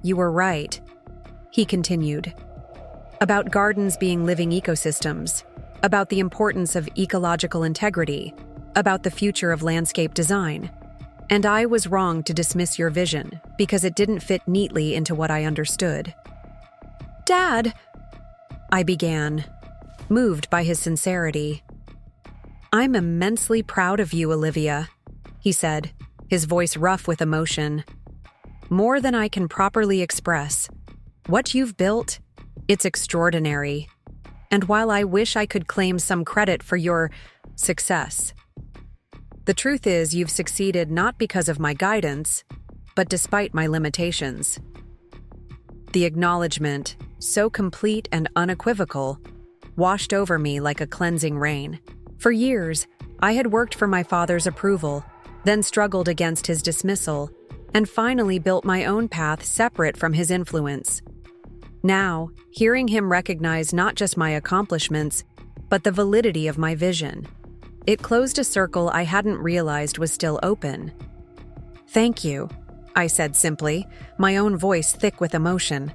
You were right, he continued. About gardens being living ecosystems, about the importance of ecological integrity, about the future of landscape design. And I was wrong to dismiss your vision because it didn't fit neatly into what I understood. Dad, I began, moved by his sincerity. I'm immensely proud of you, Olivia, he said, his voice rough with emotion. More than I can properly express. What you've built, it's extraordinary. And while I wish I could claim some credit for your success, the truth is you've succeeded not because of my guidance, but despite my limitations. The acknowledgement, so complete and unequivocal, washed over me like a cleansing rain. For years, I had worked for my father's approval, then struggled against his dismissal, and finally built my own path separate from his influence. Now, hearing him recognize not just my accomplishments, but the validity of my vision, it closed a circle I hadn't realized was still open. Thank you, I said simply, my own voice thick with emotion.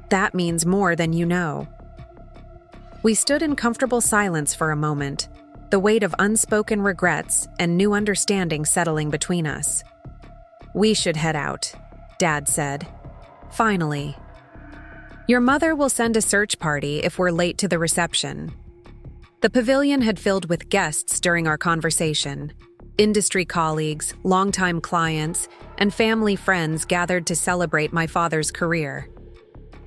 That means more than you know. We stood in comfortable silence for a moment, the weight of unspoken regrets and new understanding settling between us. We should head out, Dad said. Finally. Your mother will send a search party if we're late to the reception. The pavilion had filled with guests during our conversation. Industry colleagues, longtime clients, and family friends gathered to celebrate my father's career.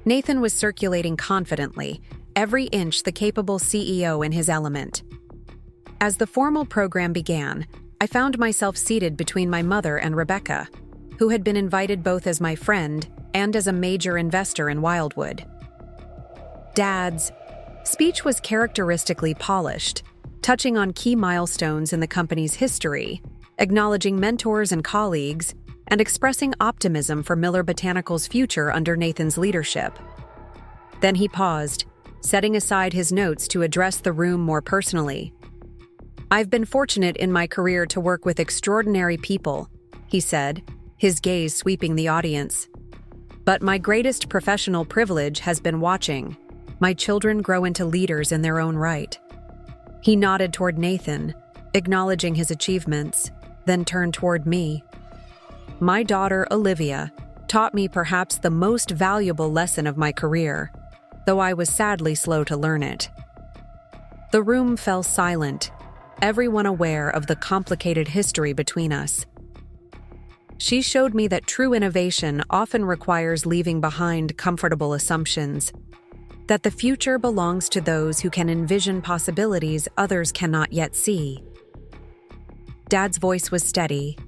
Nathan was circulating confidently, every inch the capable CEO in his element. As the formal program began, I found myself seated between my mother and Rebecca, who had been invited both as my friend and as a major investor in Wildwood. Dad's speech was characteristically polished, touching on key milestones in the company's history, acknowledging mentors and colleagues, and expressing optimism for Miller Botanical's future under Nathan's leadership. Then he paused, setting aside his notes to address the room more personally. I've been fortunate in my career to work with extraordinary people, he said, his gaze sweeping the audience. But my greatest professional privilege has been watching my children grow into leaders in their own right. He nodded toward Nathan, acknowledging his achievements, then turned toward me. My daughter, Olivia, taught me perhaps the most valuable lesson of my career, though I was sadly slow to learn it. The room fell silent, everyone aware of the complicated history between us. She showed me that true innovation often requires leaving behind comfortable assumptions, that the future belongs to those who can envision possibilities others cannot yet see. Dad's voice was steady,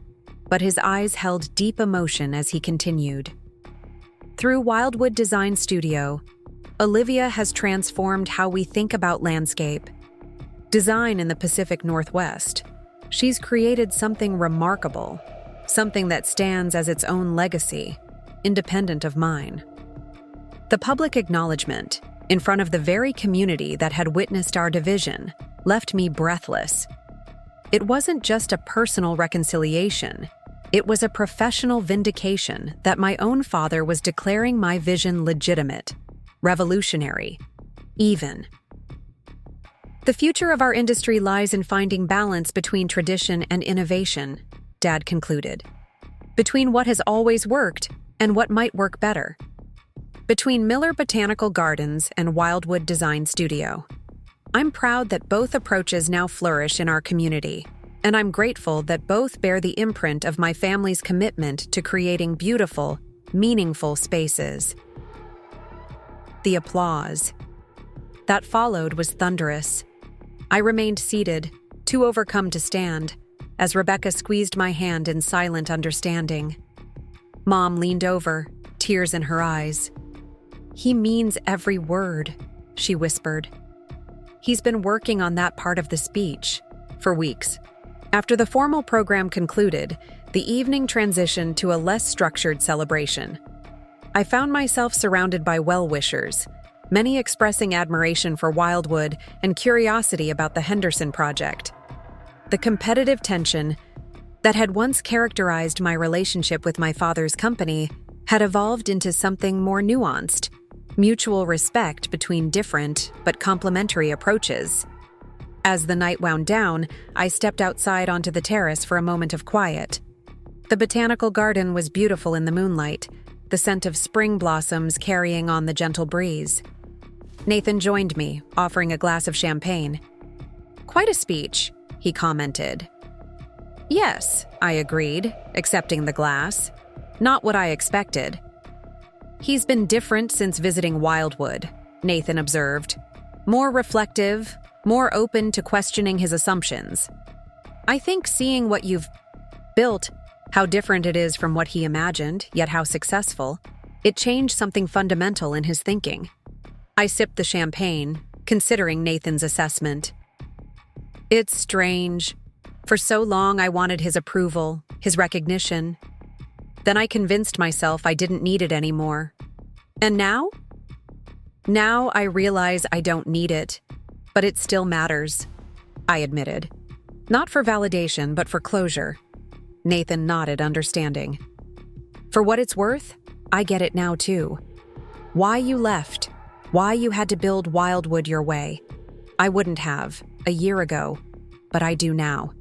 but his eyes held deep emotion as he continued. Through Wildwood Design Studio, Olivia has transformed how we think about landscape design in the Pacific Northwest. She's created something remarkable, something that stands as its own legacy, independent of mine. The public acknowledgement, in front of the very community that had witnessed our division, left me breathless. It wasn't just a personal reconciliation. It was a professional vindication that my own father was declaring my vision legitimate, revolutionary, even. The future of our industry lies in finding balance between tradition and innovation, Dad concluded. Between what has always worked and what might work better. Between Miller Botanical Gardens and Wildwood Design Studio. I'm proud that both approaches now flourish in our community, and I'm grateful that both bear the imprint of my family's commitment to creating beautiful, meaningful spaces. The applause that followed was thunderous. I remained seated, too overcome to stand, as Rebecca squeezed my hand in silent understanding. Mom leaned over, tears in her eyes. "He means every word," she whispered. "He's been working on that part of the speech for weeks." After the formal program concluded, the evening transitioned to a less structured celebration. I found myself surrounded by well-wishers, many expressing admiration for Wildwood and curiosity about the Henderson project. The competitive tension that had once characterized my relationship with my father's company had evolved into something more nuanced, mutual respect between different but complementary approaches. As the night wound down, I stepped outside onto the terrace for a moment of quiet. The botanical garden was beautiful in the moonlight, the scent of spring blossoms carrying on the gentle breeze. Nathan joined me, offering a glass of champagne. "Quite a speech," he commented. "Yes," I agreed, accepting the glass. "Not what I expected." "He's been different since visiting Wildwood," Nathan observed. "More reflective, more open to questioning his assumptions. I think seeing what you've built, how different it is from what he imagined, yet how successful, it changed something fundamental in his thinking." I sipped the champagne, considering Nathan's assessment. "It's strange. For so long I wanted his approval, his recognition. Then I convinced myself I didn't need it anymore. And now? Now I realize I don't need it, but it still matters," I admitted. "Not for validation, but for closure." Nathan nodded, understanding. "For what it's worth, I get it now too. Why you left, why you had to build Wildwood your way. I wouldn't have, a year ago, but I do now."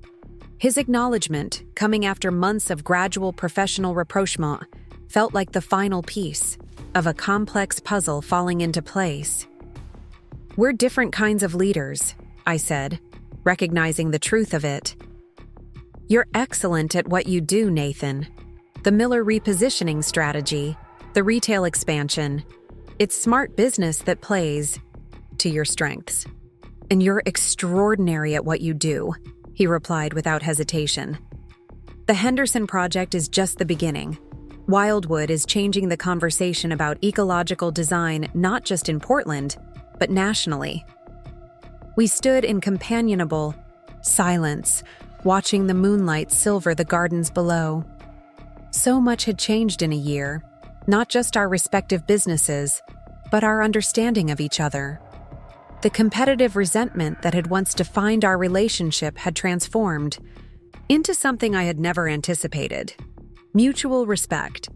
His acknowledgement, coming after months of gradual professional rapprochement, felt like the final piece of a complex puzzle falling into place. "We're different kinds of leaders," I said, recognizing the truth of it. "You're excellent at what you do, Nathan. The Miller repositioning strategy, the retail expansion, it's smart business that plays to your strengths. And you're extraordinary at what you do," he replied without hesitation. "The Henderson project is just the beginning. Wildwood is changing the conversation about ecological design not just in Portland, but nationally." We stood in companionable silence, watching the moonlight silver the gardens below. So much had changed in a year, not just our respective businesses, but our understanding of each other. The competitive resentment that had once defined our relationship had transformed into something I had never anticipated: mutual respect.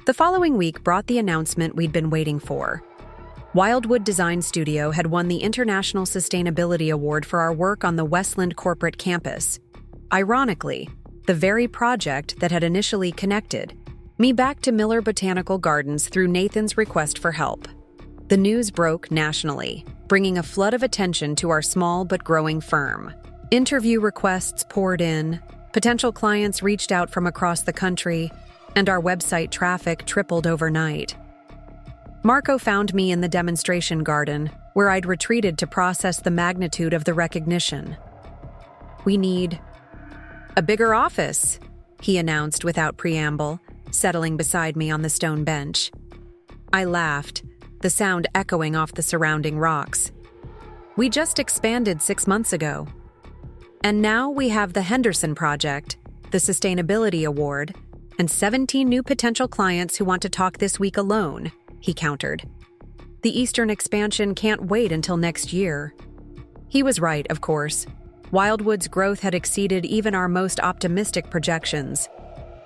The following week brought the announcement we'd been waiting for. Wildwood Design Studio had won the International Sustainability Award for our work on the Westland corporate campus. Ironically, the very project that had initially connected me back to Miller Botanical Gardens through Nathan's request for help. The news broke nationally, bringing a flood of attention to our small but growing firm. Interview requests poured in, potential clients reached out from across the country, and our website traffic tripled overnight. Marco found me in the demonstration garden, where I'd retreated to process the magnitude of the recognition. "We need a bigger office," he announced without preamble, settling beside me on the stone bench. I laughed, the sound echoing off the surrounding rocks. "We just expanded 6 months ago. And now we have the Henderson project, the Sustainability Award, and 17 new potential clients who want to talk this week alone," he countered. "The Eastern expansion can't wait until next year." He was right, of course. Wildwood's growth had exceeded even our most optimistic projections.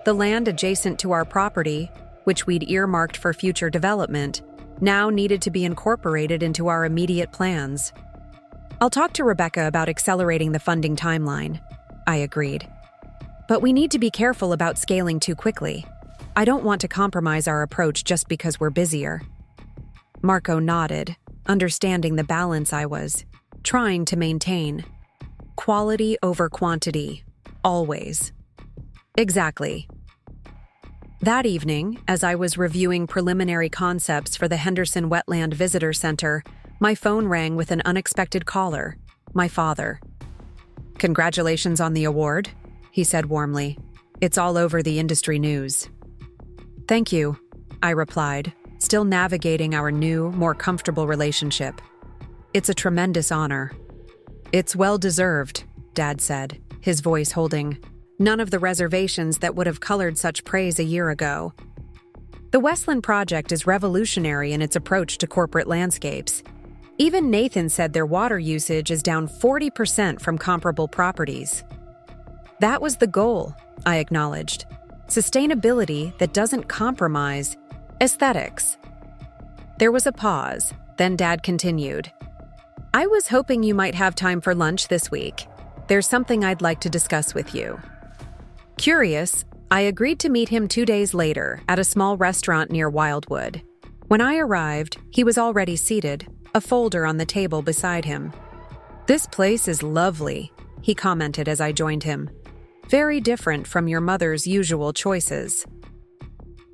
The land adjacent to our property, which we'd earmarked for future development, now needed to be incorporated into our immediate plans. "I'll talk to Rebecca about accelerating the funding timeline," I agreed. "But we need to be careful about scaling too quickly. I don't want to compromise our approach just because we're busier." Marco nodded, understanding the balance I was trying to maintain. Quality over quantity. Always. Exactly. That evening, as I was reviewing preliminary concepts for the Henderson Wetland Visitor Center, my phone rang with an unexpected caller, my father. "Congratulations on the award," he said warmly. "It's all over the industry news." "Thank you," I replied, still navigating our new, more comfortable relationship. "It's a tremendous honor." "It's well-deserved," Dad said, his voice holding none of the reservations that would have colored such praise a year ago. The Westland project is revolutionary in its approach to corporate landscapes. Even Nathan said their water usage is down 40% from comparable properties. That was the goal, I acknowledged. Sustainability that doesn't compromise aesthetics. There was a pause, then Dad continued. "I was hoping you might have time for lunch this week. There's something I'd like to discuss with you." Curious, I agreed to meet him 2 days later at a small restaurant near Wildwood. When I arrived, he was already seated, a folder on the table beside him. "This place is lovely," he commented as I joined him. "Very different from your mother's usual choices."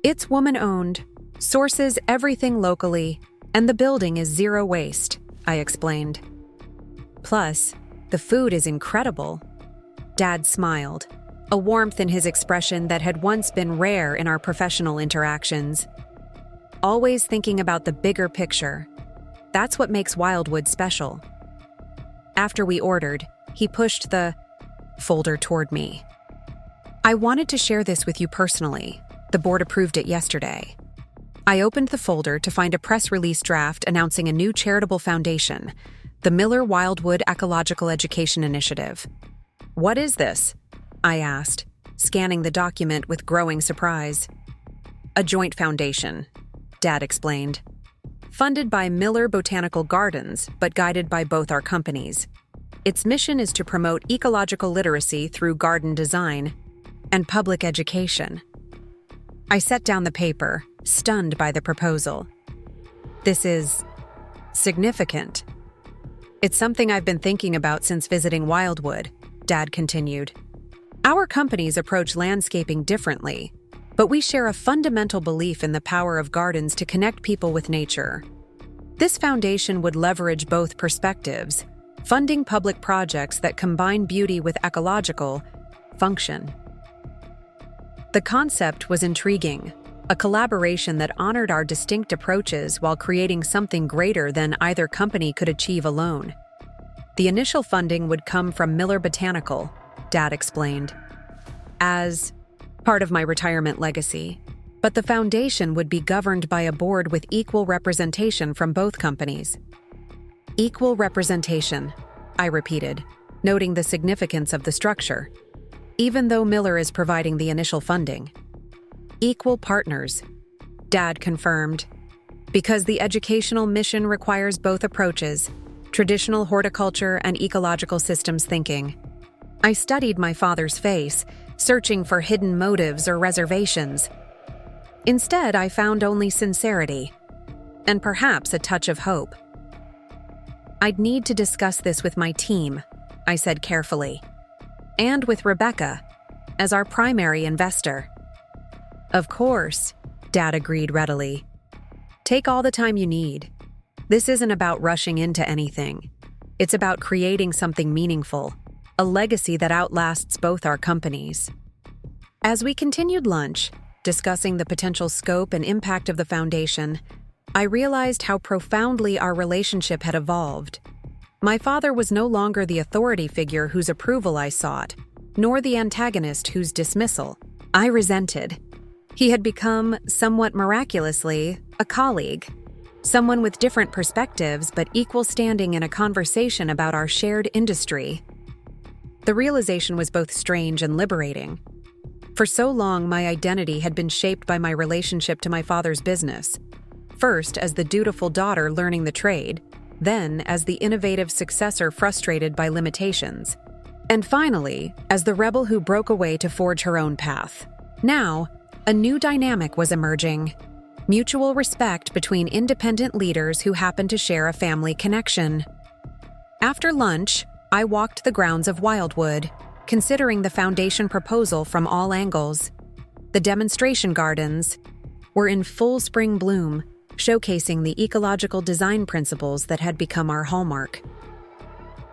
"It's woman-owned, sources everything locally, and the building is zero waste," I explained. "Plus, the food is incredible." Dad smiled, a warmth in his expression that had once been rare in our professional interactions. Always thinking about the bigger picture. That's what makes Wildwood special. After we ordered, he pushed the folder toward me. "I wanted to share this with you personally. The board approved it yesterday." I opened the folder to find a press release draft announcing a new charitable foundation, the Miller Wildwood Ecological Education Initiative. "What is this?" I asked, scanning the document with growing surprise. "A joint foundation," Dad explained. "Funded by Miller Botanical Gardens, but guided by both our companies. Its mission is to promote ecological literacy through garden design and public education." I set down the paper, stunned by the proposal. "This is significant." "It's something I've been thinking about since visiting Wildwood," Dad continued. "Our companies approach landscaping differently, but we share a fundamental belief in the power of gardens to connect people with nature. This foundation would leverage both perspectives, funding public projects that combine beauty with ecological function." The concept was intriguing, a collaboration that honored our distinct approaches while creating something greater than either company could achieve alone. "The initial funding would come from Miller Botanical," Dad explained, "as part of my retirement legacy, but the foundation would be governed by a board with equal representation from both companies." "Equal representation," I repeated, noting the significance of the structure. "Even though Miller is providing the initial funding." "Equal partners," Dad confirmed, "because the educational mission requires both approaches, traditional horticulture and ecological systems thinking." I studied my father's face, searching for hidden motives or reservations. Instead, I found only sincerity, and perhaps a touch of hope. "I'd need to discuss this with my team," I said carefully, "and with Rebecca, as our primary investor." "Of course," Dad agreed readily. "Take all the time you need. This isn't about rushing into anything. It's about creating something meaningful, a legacy that outlasts both our companies." As we continued lunch, discussing the potential scope and impact of the foundation, I realized how profoundly our relationship had evolved. My father was no longer the authority figure whose approval I sought, nor the antagonist whose dismissal I resented. He had become, somewhat miraculously, a colleague, someone with different perspectives but equal standing in a conversation about our shared industry. The realization was both strange and liberating. For so long, my identity had been shaped by my relationship to my father's business, first as the dutiful daughter learning the trade, then as the innovative successor frustrated by limitations, and finally, as the rebel who broke away to forge her own path. Now, a new dynamic was emerging: mutual respect between independent leaders who happened to share a family connection. After lunch, I walked the grounds of Wildwood, considering the foundation proposal from all angles. The demonstration gardens were in full spring bloom, showcasing the ecological design principles that had become our hallmark.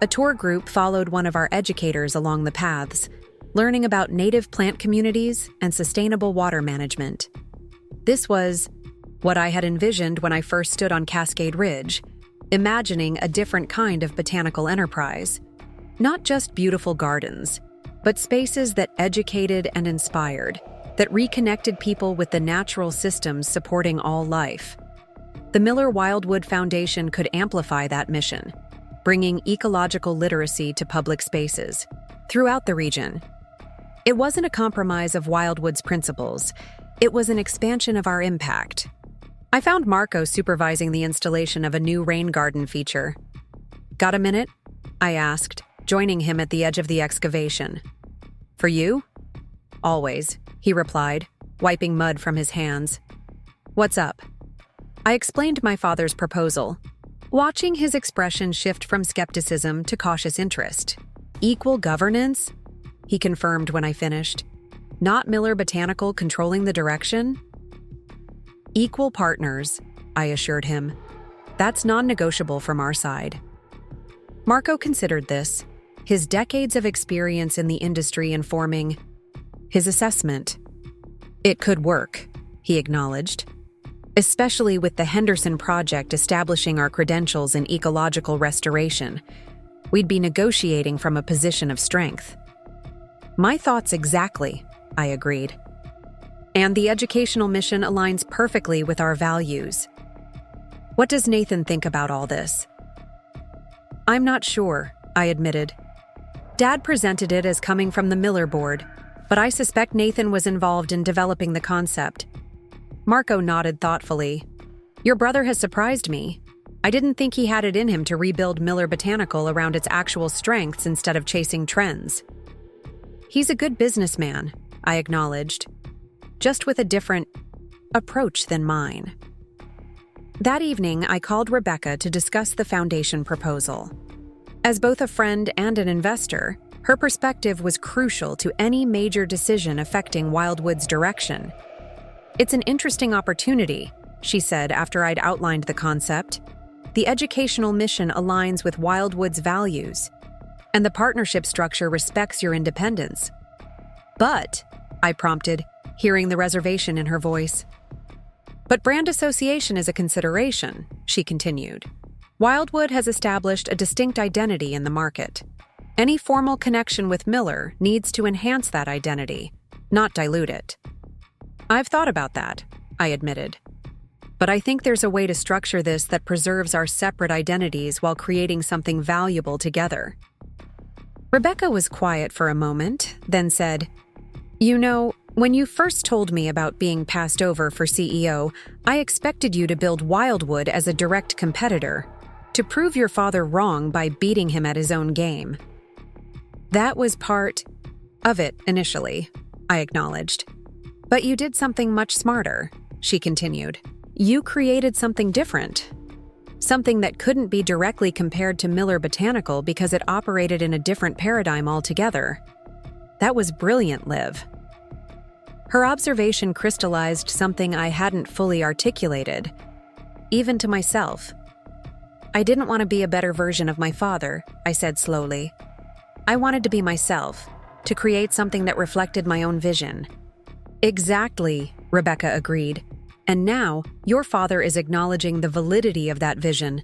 A tour group followed one of our educators along the paths, learning about native plant communities and sustainable water management. This was what I had envisioned when I first stood on Cascade Ridge, imagining a different kind of botanical enterprise. Not just beautiful gardens, but spaces that educated and inspired, that reconnected people with the natural systems supporting all life. The Miller Wildwood Foundation could amplify that mission, bringing ecological literacy to public spaces throughout the region. It wasn't a compromise of Wildwood's principles, it was an expansion of our impact. I found Marco supervising the installation of a new rain garden feature. "Got a minute?" I asked, joining him at the edge of the excavation. "For you?" "Always," he replied, wiping mud from his hands. "What's up?" I explained my father's proposal, watching his expression shift from skepticism to cautious interest. "Equal governance?" he confirmed when I finished. "Not Miller Botanical controlling the direction?" "Equal partners," I assured him. "That's non-negotiable from our side." Marco considered this, his decades of experience in the industry informing his assessment. "It could work," he acknowledged, "especially with the Henderson project establishing our credentials in ecological restoration. We'd be negotiating from a position of strength." "My thoughts exactly," I agreed. "And the educational mission aligns perfectly with our values." "What does Nathan think about all this?" "I'm not sure," I admitted. "Dad presented it as coming from the Miller board, but I suspect Nathan was involved in developing the concept." Marco nodded thoughtfully. "Your brother has surprised me. I didn't think he had it in him to rebuild Miller Botanical around its actual strengths instead of chasing trends." "He's a good businessman," I acknowledged, "just with a different approach than mine." That evening, I called Rebecca to discuss the foundation proposal. As both a friend and an investor, her perspective was crucial to any major decision affecting Wildwood's direction. "It's an interesting opportunity," she said after I'd outlined the concept. "The educational mission aligns with Wildwood's values, and the partnership structure respects your independence." "But," I prompted, hearing the reservation in her voice. "But brand association is a consideration," she continued. "Wildwood has established a distinct identity in the market. Any formal connection with Miller needs to enhance that identity, not dilute it." "I've thought about that," I admitted. "But I think there's a way to structure this that preserves our separate identities while creating something valuable together." Rebecca was quiet for a moment, then said, "You know, when you first told me about being passed over for CEO, I expected you to build Wildwood as a direct competitor, to prove your father wrong by beating him at his own game." "That was part of it initially," I acknowledged. "But you did something much smarter," she continued. "You created something different. Something that couldn't be directly compared to Miller Botanical because it operated in a different paradigm altogether. That was brilliant, Liv." Her observation crystallized something I hadn't fully articulated, even to myself. "I didn't want to be a better version of my father," I said slowly. "I wanted to be myself, to create something that reflected my own vision." "Exactly," Rebecca agreed. "And now, your father is acknowledging the validity of that vision.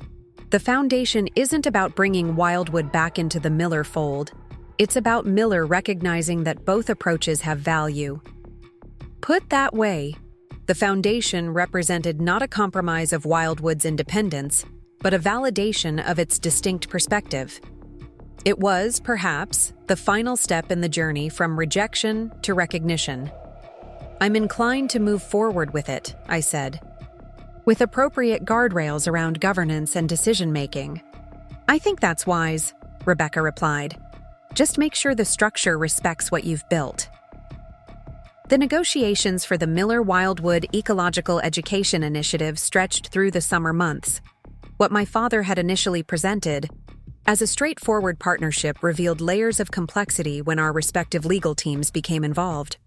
The foundation isn't about bringing Wildwood back into the Miller fold. It's about Miller recognizing that both approaches have value." Put that way, the foundation represented not a compromise of Wildwood's independence, but a validation of its distinct perspective. It was, perhaps, the final step in the journey from rejection to recognition. "I'm inclined to move forward with it," I said, "with appropriate guardrails around governance and decision-making." "I think that's wise," Rebecca replied. "Just make sure the structure respects what you've built." The negotiations for the Miller Wildwood Ecological Education Initiative stretched through the summer months. What my father had initially presented, as a straightforward partnership revealed layers of complexity when our respective legal teams became involved.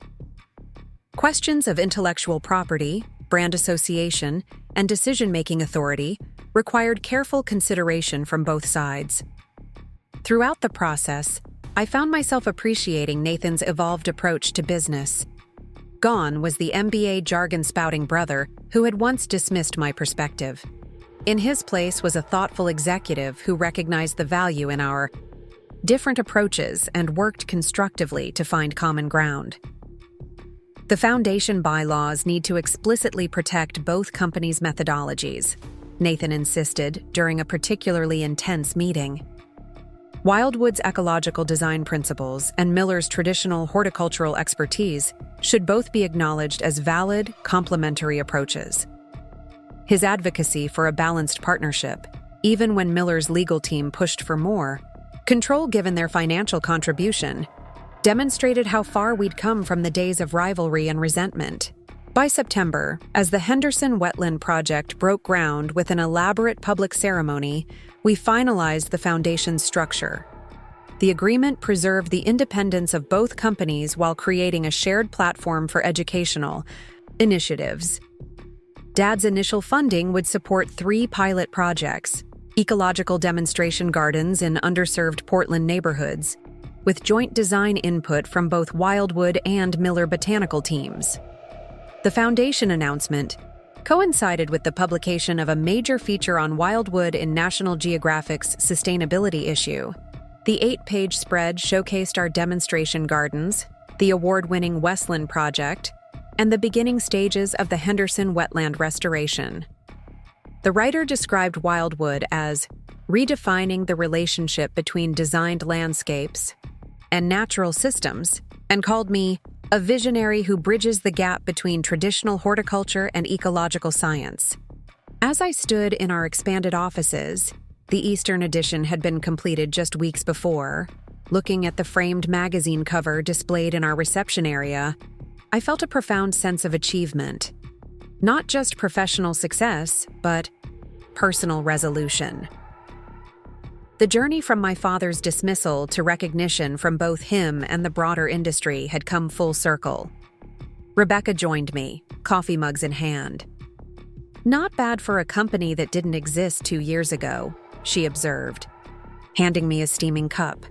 Questions of intellectual property, brand association, and decision-making authority required careful consideration from both sides. Throughout the process, I found myself appreciating Nathan's evolved approach to business. Gone was the MBA jargon-spouting brother who had once dismissed my perspective. In his place was a thoughtful executive who recognized the value in our different approaches and worked constructively to find common ground. The foundation bylaws need to explicitly protect both companies' methodologies, Nathan insisted during a particularly intense meeting. Wildwood's ecological design principles and Miller's traditional horticultural expertise should both be acknowledged as valid, complementary approaches. His advocacy for a balanced partnership, even when Miller's legal team pushed for more control given their financial contribution, demonstrated how far we'd come from the days of rivalry and resentment. By September, as the Henderson Wetland Project broke ground with an elaborate public ceremony, we finalized the foundation's structure. The agreement preserved the independence of both companies while creating a shared platform for educational initiatives. Dad's initial funding would support 3 pilot projects: ecological demonstration gardens in underserved Portland neighborhoods, with joint design input from both Wildwood and Miller Botanical teams. The foundation announcement coincided with the publication of a major feature on Wildwood in National Geographic's sustainability issue. The 8-page spread showcased our demonstration gardens, the award-winning Westland project, and the beginning stages of the Henderson wetland restoration. The writer described Wildwood as redefining the relationship between designed landscapes and natural systems, and called me a visionary who bridges the gap between traditional horticulture and ecological science. As I stood in our expanded offices, the Eastern edition had been completed just weeks before, looking at the framed magazine cover displayed in our reception area, I felt a profound sense of achievement. Not just professional success, but personal resolution. The journey from my father's dismissal to recognition from both him and the broader industry had come full circle. Rebecca joined me, coffee mugs in hand. "Not bad for a company that didn't exist 2 years ago," she observed, handing me a steaming cup.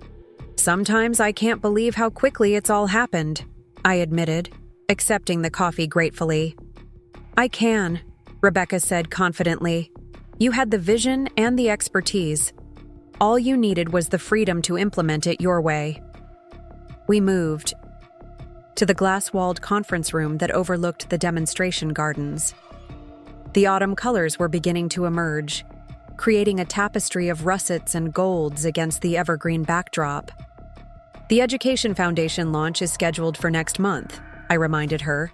"Sometimes I can't believe how quickly it's all happened," I admitted, accepting the coffee gratefully. "I can," Rebecca said confidently. "You had the vision and the expertise. All you needed was the freedom to implement it your way." We moved to the glass-walled conference room that overlooked the demonstration gardens. The autumn colors were beginning to emerge, creating a tapestry of russets and golds against the evergreen backdrop. "The Education Foundation launch is scheduled for next month," I reminded her.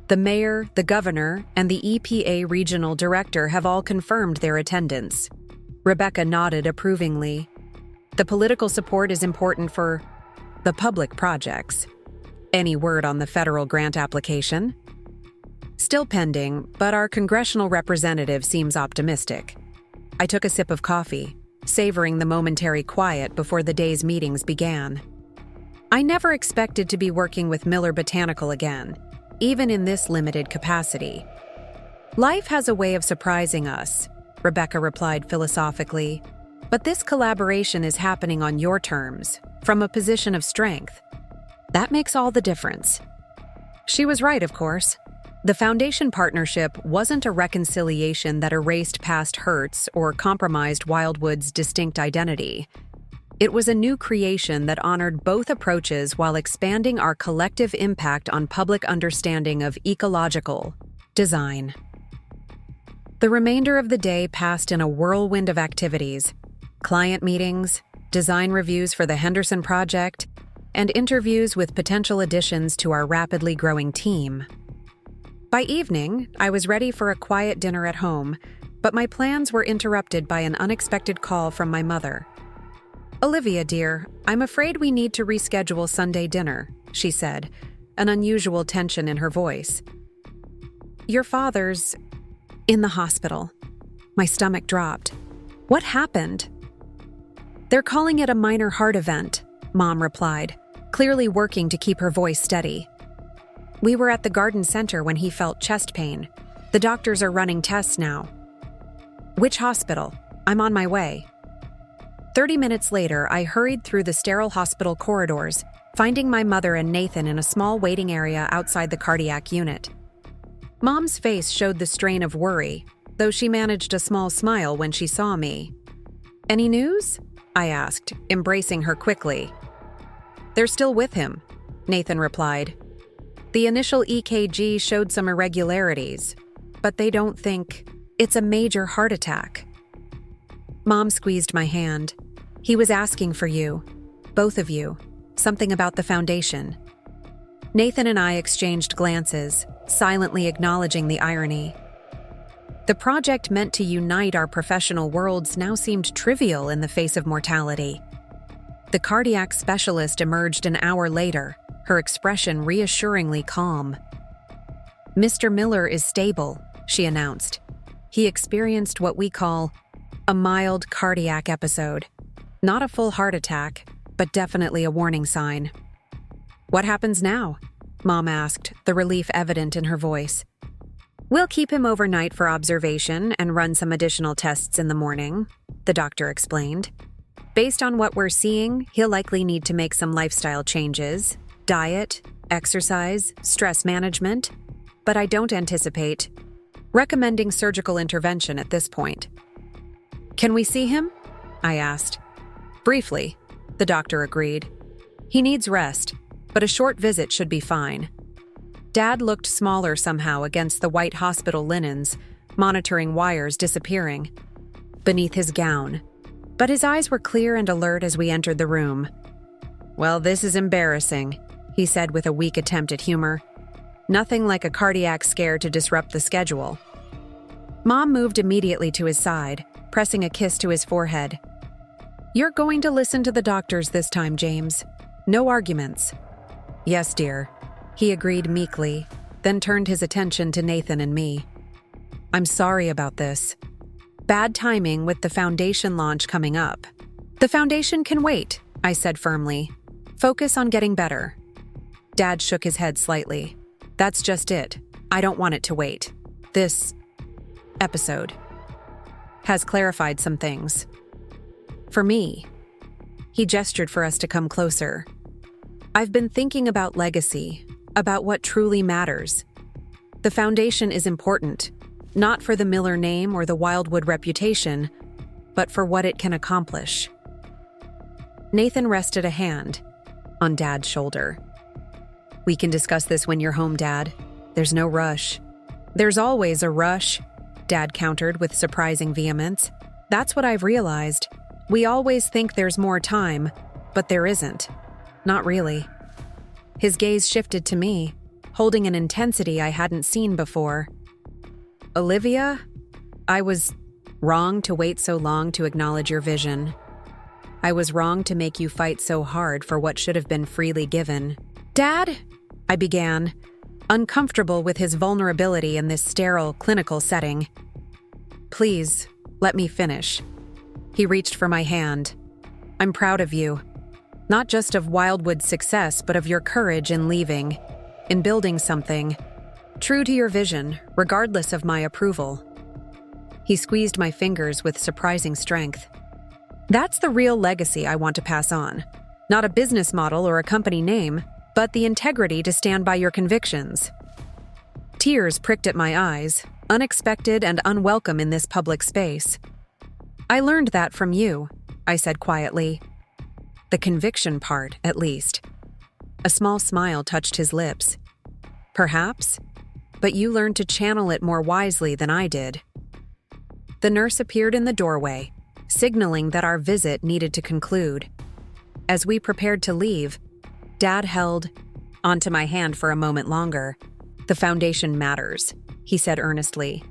"The mayor, the governor, and the EPA regional director have all confirmed their attendance." Rebecca nodded approvingly. "The political support is important for the public projects. Any word on the federal grant application?" "Still pending, but our congressional representative seems optimistic." I took a sip of coffee, savoring the momentary quiet before the day's meetings began. I never expected to be working with Miller Botanical again, even in this limited capacity. "Life has a way of surprising us," Rebecca replied philosophically, "but this collaboration is happening on your terms, from a position of strength. That makes all the difference." She was right, of course. The foundation partnership wasn't a reconciliation that erased past hurts or compromised Wildwood's distinct identity. It was a new creation that honored both approaches while expanding our collective impact on public understanding of ecological design. The remainder of the day passed in a whirlwind of activities: client meetings, design reviews for the Henderson project, and interviews with potential additions to our rapidly growing team. By evening, I was ready for a quiet dinner at home, but my plans were interrupted by an unexpected call from my mother. "Olivia, dear, I'm afraid we need to reschedule Sunday dinner," she said, an unusual tension in her voice. "Your father's in the hospital." My stomach dropped. "What happened?" They're calling it a minor heart event, Mom replied, clearly working to keep her voice steady. We were at the garden center when he felt chest pain. The doctors are running tests now. Which hospital? I'm on my way. 30 minutes later, I hurried through the sterile hospital corridors, finding my mother and Nathan in a small waiting area outside the cardiac unit. Mom's face showed the strain of worry, though she managed a small smile when she saw me. Any news? I asked, embracing her quickly. They're still with him, Nathan replied. The initial EKG showed some irregularities, but they don't think it's a major heart attack. Mom squeezed my hand. He was asking for you, both of you, something about the foundation. Nathan and I exchanged glances, silently acknowledging the irony. The project meant to unite our professional worlds now seemed trivial in the face of mortality. The cardiac specialist emerged an hour later, her expression reassuringly calm. Mr. Miller is stable, she announced. He experienced what we call a mild cardiac episode. Not a full heart attack, but definitely a warning sign. What happens now? Mom asked, the relief evident in her voice. We'll keep him overnight for observation and run some additional tests in the morning, the doctor explained. Based on what we're seeing, he'll likely need to make some lifestyle changes, diet, exercise, stress management, but I don't anticipate recommending surgical intervention at this point. Can we see him? I asked. Briefly, the doctor agreed. He needs rest, but a short visit should be fine. Dad looked smaller somehow against the white hospital linens, monitoring wires disappearing beneath his gown. But his eyes were clear and alert as we entered the room. Well, this is embarrassing, he said with a weak attempt at humor. Nothing like a cardiac scare to disrupt the schedule. Mom moved immediately to his side, pressing a kiss to his forehead. You're going to listen to the doctors this time, James. No arguments. Yes, dear. He agreed meekly, then turned his attention to Nathan and me. I'm sorry about this. Bad timing with the foundation launch coming up. The foundation can wait, I said firmly. Focus on getting better. Dad shook his head slightly. That's just it. I don't want it to wait. This episode has clarified some things. For me, he gestured for us to come closer. I've been thinking about legacy, about what truly matters. The foundation is important, not for the Miller name or the Wildwood reputation, but for what it can accomplish. Nathan rested a hand on Dad's shoulder. We can discuss this when you're home, Dad. There's no rush. There's always a rush, Dad countered with surprising vehemence. That's what I've realized. We always think there's more time, but there isn't. Not really. His gaze shifted to me, holding an intensity I hadn't seen before. Olivia, I was wrong to wait so long to acknowledge your vision. I was wrong to make you fight so hard for what should have been freely given. Dad, I began, uncomfortable with his vulnerability in this sterile, clinical setting. Please, let me finish. He reached for my hand. I'm proud of you. Not just of Wildwood's success, but of your courage in leaving, in building something, true to your vision, regardless of my approval. He squeezed my fingers with surprising strength. That's the real legacy I want to pass on. Not a business model or a company name, but the integrity to stand by your convictions. Tears pricked at my eyes, unexpected and unwelcome in this public space. I learned that from you, I said quietly. The conviction part, at least. A small smile touched his lips. Perhaps, but you learned to channel it more wisely than I did. The nurse appeared in the doorway, signaling that our visit needed to conclude. As we prepared to leave, Dad held onto my hand for a moment longer. The foundation matters, he said earnestly.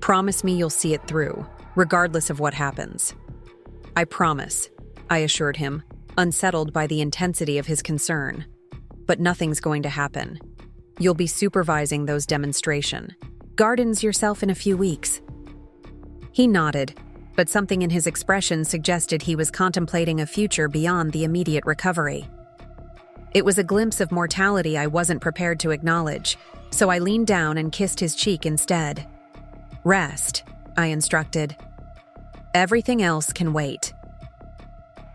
Promise me you'll see it through, regardless of what happens. I promise, I assured him, unsettled by the intensity of his concern. But nothing's going to happen. You'll be supervising those demonstration gardens yourself in a few weeks. He nodded, but something in his expression suggested he was contemplating a future beyond the immediate recovery. It was a glimpse of mortality I wasn't prepared to acknowledge, so I leaned down and kissed his cheek instead. "Rest," I instructed. "Everything else can wait."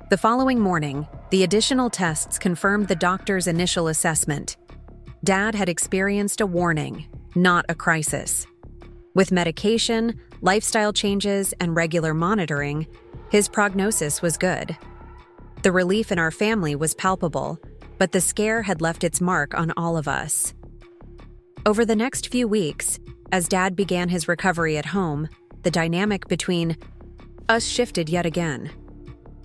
The following morning, the additional tests confirmed the doctor's initial assessment. Dad had experienced a warning, not a crisis. With medication, lifestyle changes, and regular monitoring, his prognosis was good. The relief in our family was palpable, but the scare had left its mark on all of us. Over the next few weeks, as Dad began his recovery at home, the dynamic between us shifted yet again.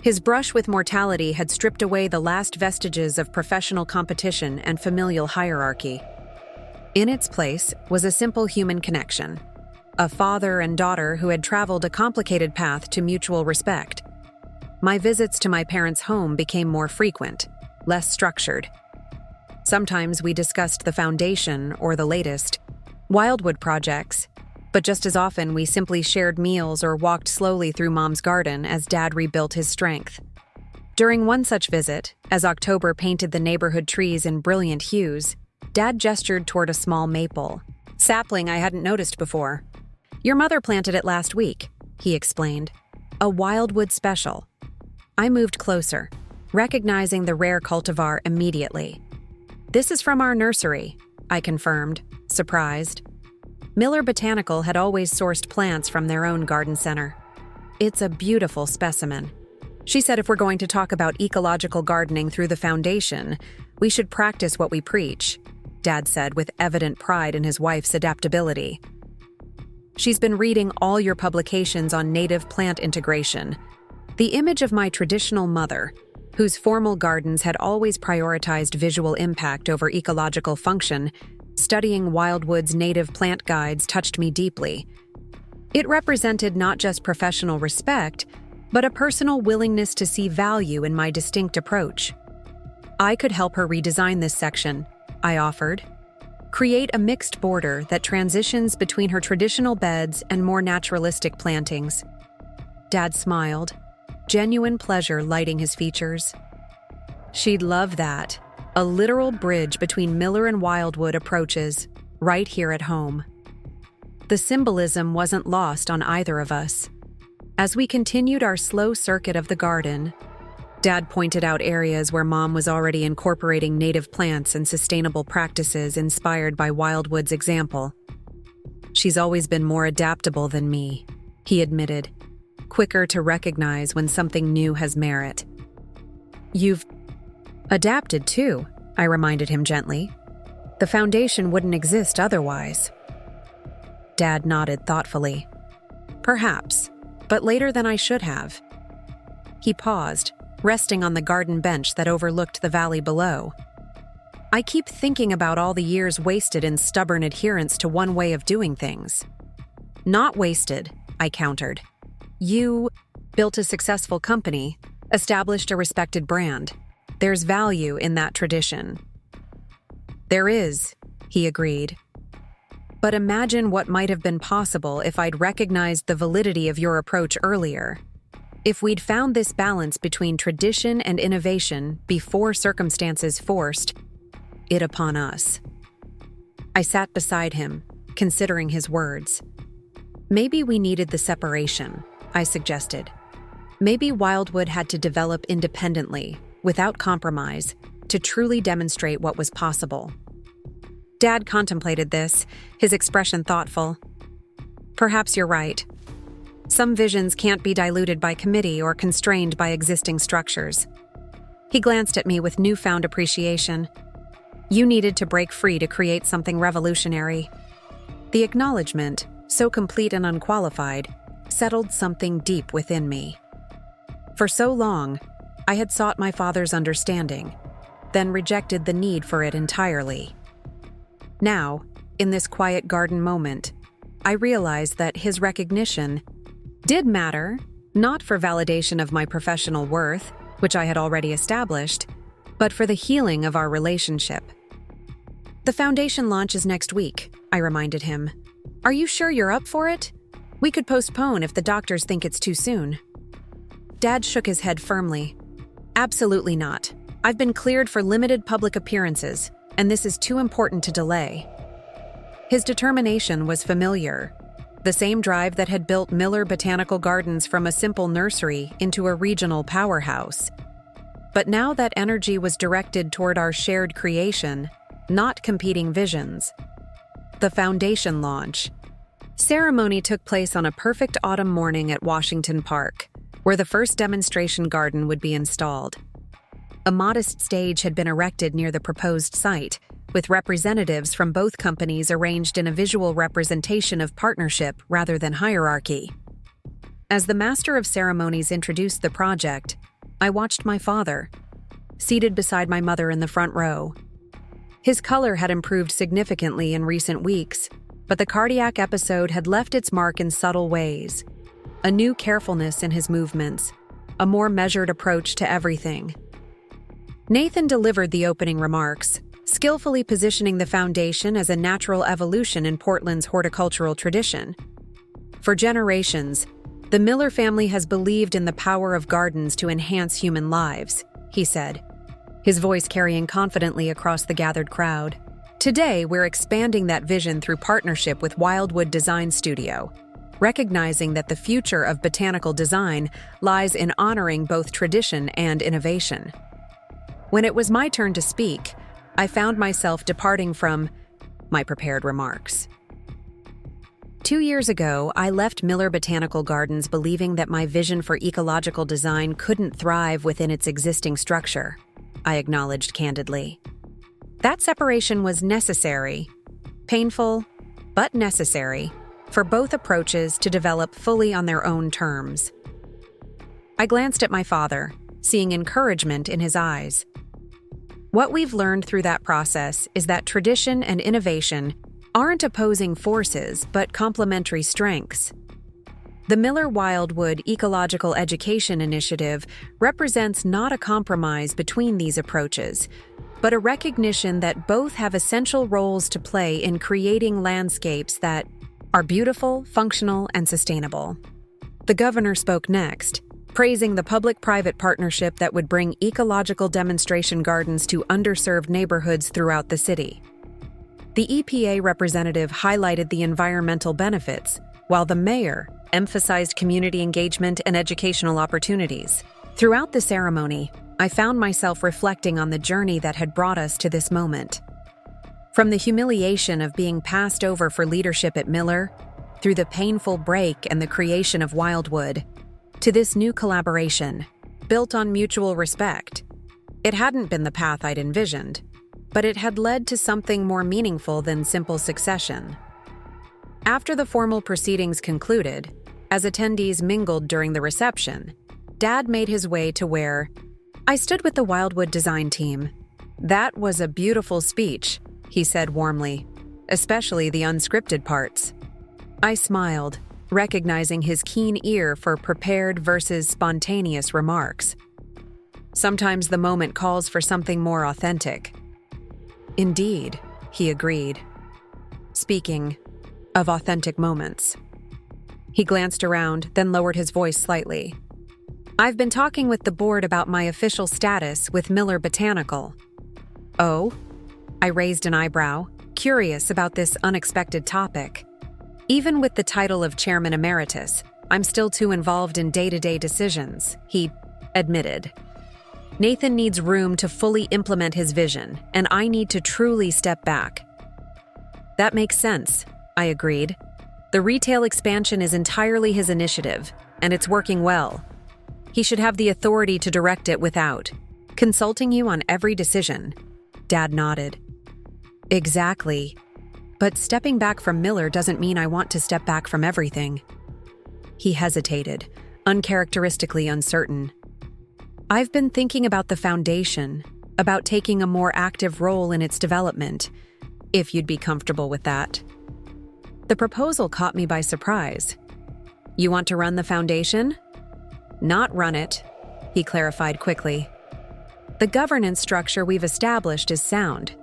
His brush with mortality had stripped away the last vestiges of professional competition and familial hierarchy. In its place was a simple human connection, a father and daughter who had traveled a complicated path to mutual respect. My visits to my parents' home became more frequent, less structured. Sometimes we discussed the foundation or the latest wildwood projects, but just as often we simply shared meals or walked slowly through Mom's garden as Dad rebuilt his strength. During one such visit, as October painted the neighborhood trees in brilliant hues, Dad gestured toward a small maple, sapling I hadn't noticed before. "Your mother planted it last week," he explained. "A wildwood special." I moved closer, recognizing the rare cultivar immediately. "This is from our nursery," I confirmed, surprised. Miller Botanical had always sourced plants from their own garden center. "It's a beautiful specimen." She said if we're going to talk about ecological gardening through the foundation, we should practice what we preach, Dad said with evident pride in his wife's adaptability. "She's been reading all your publications on native plant integration." The image of my traditional mother, whose formal gardens had always prioritized visual impact over ecological function, studying Wildwood's native plant guides touched me deeply. It represented not just professional respect, but a personal willingness to see value in my distinct approach. I could help her redesign this section, I offered. Create a mixed border that transitions between her traditional beds and more naturalistic plantings. Dad smiled, genuine pleasure lighting his features. "She'd love that. A literal bridge between Miller and Wildwood approaches, right here at home." The symbolism wasn't lost on either of us. As we continued our slow circuit of the garden, Dad pointed out areas where Mom was already incorporating native plants and sustainable practices inspired by Wildwood's example. "She's always been more adaptable than me," he admitted, quicker to recognize when something new has merit. "You've adapted too," I reminded him gently. "The foundation wouldn't exist otherwise." Dad nodded thoughtfully. "Perhaps, but later than I should have." He paused, resting on the garden bench that overlooked the valley below. "I keep thinking about all the years wasted in stubborn adherence to one way of doing things." "Not wasted," I countered. "You built a successful company, established a respected brand. There's value in that tradition." "There is," he agreed. "But imagine what might have been possible if I'd recognized the validity of your approach earlier. If we'd found this balance between tradition and innovation before circumstances forced it upon us." I sat beside him, considering his words. "Maybe we needed the separation," I suggested. "Maybe Wildwood had to develop independently, without compromise, to truly demonstrate what was possible." Dad contemplated this, his expression thoughtful. "Perhaps you're right. Some visions can't be diluted by committee or constrained by existing structures." He glanced at me with newfound appreciation. "You needed to break free to create something revolutionary." The acknowledgement, so complete and unqualified, settled something deep within me. For so long, I had sought my father's understanding, then rejected the need for it entirely. Now, in this quiet garden moment, I realized that his recognition did matter, not for validation of my professional worth, which I had already established, but for the healing of our relationship. "The foundation launch is next week," I reminded him. "Are you sure you're up for it?" We could postpone if the doctors think it's too soon. Dad shook his head firmly. Absolutely not. I've been cleared for limited public appearances, and this is too important to delay. His determination was familiar. The same drive that had built Miller Botanical Gardens from a simple nursery into a regional powerhouse. But now that energy was directed toward our shared creation, not competing visions. The foundation launch. Ceremony took place on a perfect autumn morning at Washington Park, where the first demonstration garden would be installed. A modest stage had been erected near the proposed site, with representatives from both companies arranged in a visual representation of partnership rather than hierarchy. As the master of ceremonies introduced the project, I watched my father, seated beside my mother in the front row. His color had improved significantly in recent weeks, but the cardiac episode had left its mark in subtle ways. A new carefulness in his movements, a more measured approach to everything. Nathan delivered the opening remarks, skillfully positioning the foundation as a natural evolution in Portland's horticultural tradition. For generations, the Miller family has believed in the power of gardens to enhance human lives, he said, his voice carrying confidently across the gathered crowd. Today, we're expanding that vision through partnership with Wildwood Design Studio, recognizing that the future of botanical design lies in honoring both tradition and innovation. When it was my turn to speak, I found myself departing from my prepared remarks. 2 years ago, I left Miller Botanical Gardens believing that my vision for ecological design couldn't thrive within its existing structure, I acknowledged candidly. That separation was necessary, painful, but necessary, for both approaches to develop fully on their own terms. I glanced at my father, seeing encouragement in his eyes. What we've learned through that process is that tradition and innovation aren't opposing forces, but complementary strengths. The Miller Wildwood Ecological Education Initiative represents not a compromise between these approaches, but a recognition that both have essential roles to play in creating landscapes that are beautiful, functional, and sustainable. The governor spoke next, praising the public-private partnership that would bring ecological demonstration gardens to underserved neighborhoods throughout the city. The EPA representative highlighted the environmental benefits, while the mayor emphasized community engagement and educational opportunities. Throughout the ceremony, I found myself reflecting on the journey that had brought us to this moment. From the humiliation of being passed over for leadership at Miller, through the painful break and the creation of Wildwood, to this new collaboration, built on mutual respect. It hadn't been the path I'd envisioned, but it had led to something more meaningful than simple succession. After the formal proceedings concluded, as attendees mingled during the reception, Dad made his way to where I stood with the Wildwood design team. "That was a beautiful speech," he said warmly, "especially the unscripted parts." I smiled, recognizing his keen ear for prepared versus spontaneous remarks. Sometimes the moment calls for something more authentic. Indeed, he agreed. Speaking of authentic moments. He glanced around, then lowered his voice slightly. "I've been talking with the board about my official status with Miller Botanical." "Oh?" I raised an eyebrow, curious about this unexpected topic. "Even with the title of Chairman Emeritus, I'm still too involved in day-to-day decisions," he admitted. "Nathan needs room to fully implement his vision, and I need to truly step back." "That makes sense," I agreed. "The retail expansion is entirely his initiative, and it's working well. He should have the authority to direct it without consulting you on every decision." Dad nodded. "Exactly. But stepping back from Miller doesn't mean I want to step back from everything." He hesitated, uncharacteristically uncertain. "I've been thinking about the foundation, about taking a more active role in its development, if you'd be comfortable with that." The proposal caught me by surprise. "You want to run the foundation?" "Not run it," he clarified quickly. "The governance structure we've established is sound,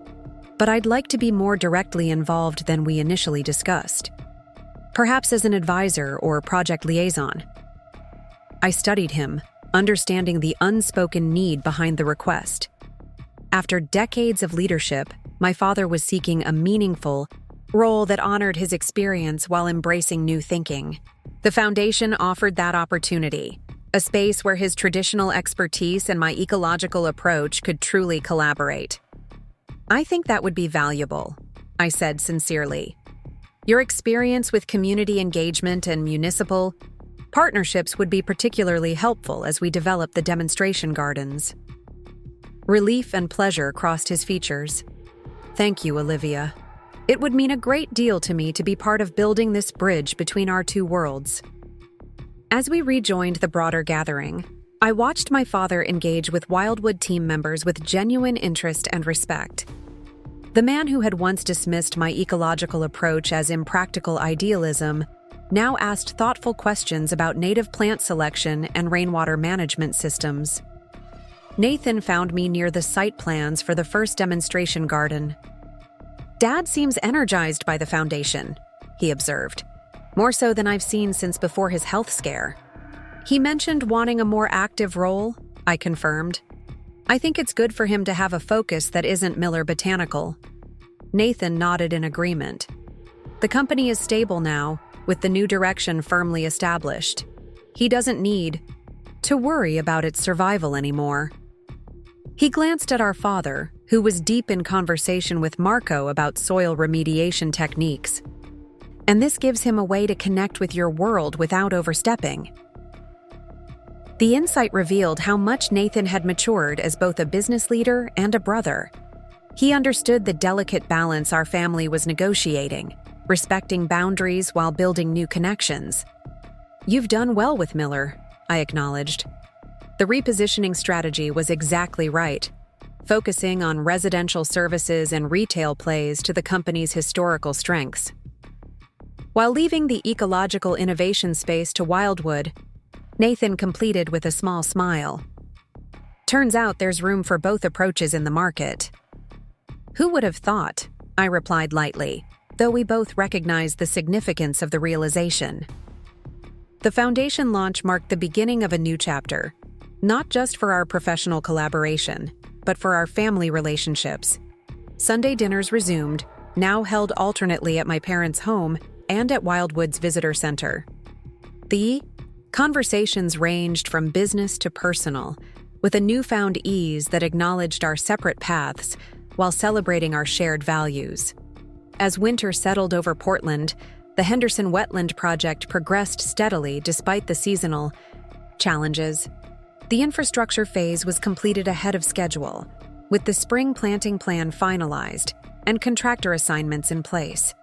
but I'd like to be more directly involved than we initially discussed. perhaps as an advisor or project liaison. I studied him, understanding the unspoken need behind the request. After decades of leadership, my father was seeking a meaningful role that honored his experience while embracing new thinking. The foundation offered that opportunity, a space where his traditional expertise and my ecological approach could truly collaborate. I think that would be valuable, I said sincerely. Your experience with community engagement and municipal partnerships would be particularly helpful as we develop the demonstration gardens. Relief and pleasure crossed his features. Thank you, Olivia. It would mean a great deal to me to be part of building this bridge between our two worlds. As we rejoined the broader gathering, I watched my father engage with Wildwood team members with genuine interest and respect. The man who had once dismissed my ecological approach as impractical idealism now asked thoughtful questions about native plant selection and rainwater management systems. Nathan found me near the site plans for the first demonstration garden. Dad seems energized by the foundation, he observed, more so than I've seen since before his health scare. He mentioned wanting a more active role, I confirmed. I think it's good for him to have a focus that isn't Miller Botanical. Nathan nodded in agreement. The company is stable now, with the new direction firmly established. He doesn't need to worry about its survival anymore. He glanced at our father, who was deep in conversation with Marco about soil remediation techniques. And this gives him a way to connect with your world without overstepping. The insight revealed how much Nathan had matured as both a business leader and a brother. He understood the delicate balance our family was negotiating, respecting boundaries while building new connections. You've done well with Miller, I acknowledged. The repositioning strategy was exactly right, focusing on residential services and retail plays to the company's historical strengths. While leaving the ecological innovation space to Wildwood, Nathan completed with a small smile. Turns out there's room for both approaches in the market. Who would have thought? I replied lightly, though we both recognized the significance of the realization. The foundation launch marked the beginning of a new chapter, not just for our professional collaboration, but for our family relationships. Sunday dinners resumed, now held alternately at my parents' home and at Wildwood's visitor center. The conversations ranged from business to personal, with a newfound ease that acknowledged our separate paths while celebrating our shared values. As winter settled over Portland, the Henderson Wetland project progressed steadily despite the seasonal challenges. The infrastructure phase was completed ahead of schedule, with the spring planting plan finalized and contractor assignments in place.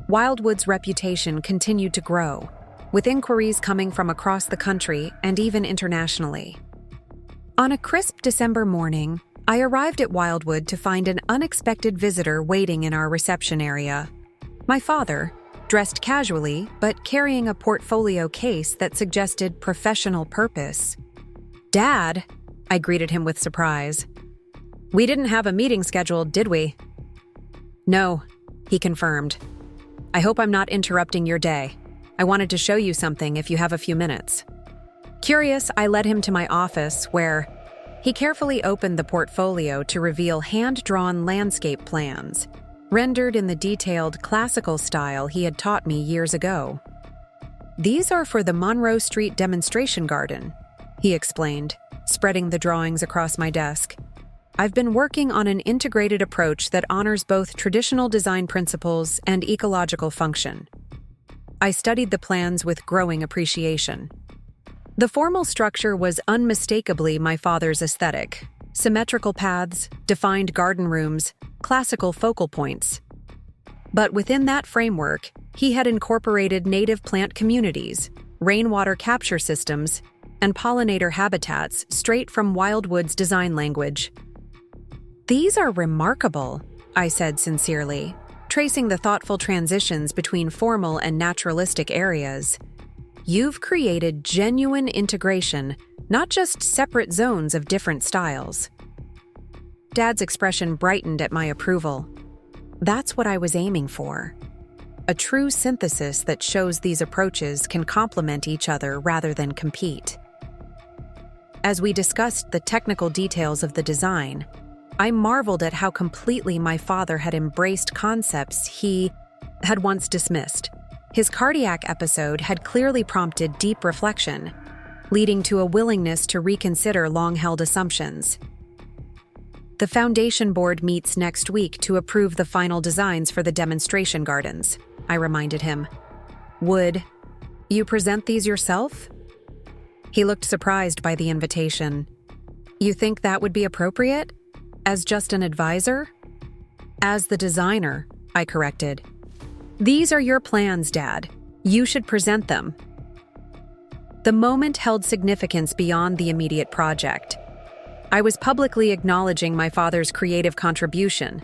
Wildwood's reputation continued to grow, with inquiries coming from across the country and even internationally. On a crisp December morning, I arrived at Wildwood to find an unexpected visitor waiting in our reception area. My father, dressed casually but carrying a portfolio case that suggested professional purpose. "Dad," I greeted him with surprise. "We didn't have a meeting scheduled, did we?" "No," he confirmed. "I hope I'm not interrupting your day. I wanted to show you something if you have a few minutes." Curious, I led him to my office where he carefully opened the portfolio to reveal hand-drawn landscape plans, rendered in the detailed classical style he had taught me years ago. "These are for the Monroe Street demonstration garden," he explained, spreading the drawings across my desk. "I've been working on an integrated approach that honors both traditional design principles and ecological function." I studied the plans with growing appreciation. The formal structure was unmistakably my father's aesthetic: symmetrical paths, defined garden rooms, classical focal points. But within that framework, he had incorporated native plant communities, rainwater capture systems, and pollinator habitats straight from Wildwood's design language. "These are remarkable," I said sincerely, tracing the thoughtful transitions between formal and naturalistic areas. "You've created genuine integration, not just separate zones of different styles." Dad's expression brightened at my approval. That's what I was aiming for. a true synthesis that shows these approaches can complement each other rather than compete. As we discussed the technical details of the design, I marveled at how completely my father had embraced concepts he had once dismissed. His cardiac episode had clearly prompted deep reflection, leading to a willingness to reconsider long-held assumptions. The foundation board meets next week to approve the final designs for the demonstration gardens, I reminded him. Would you present these yourself? He looked surprised by the invitation. You think that would be appropriate? As just an advisor? As the designer, I corrected. These are your plans, Dad. You should present them. The moment held significance beyond the immediate project. I was publicly acknowledging my father's creative contribution,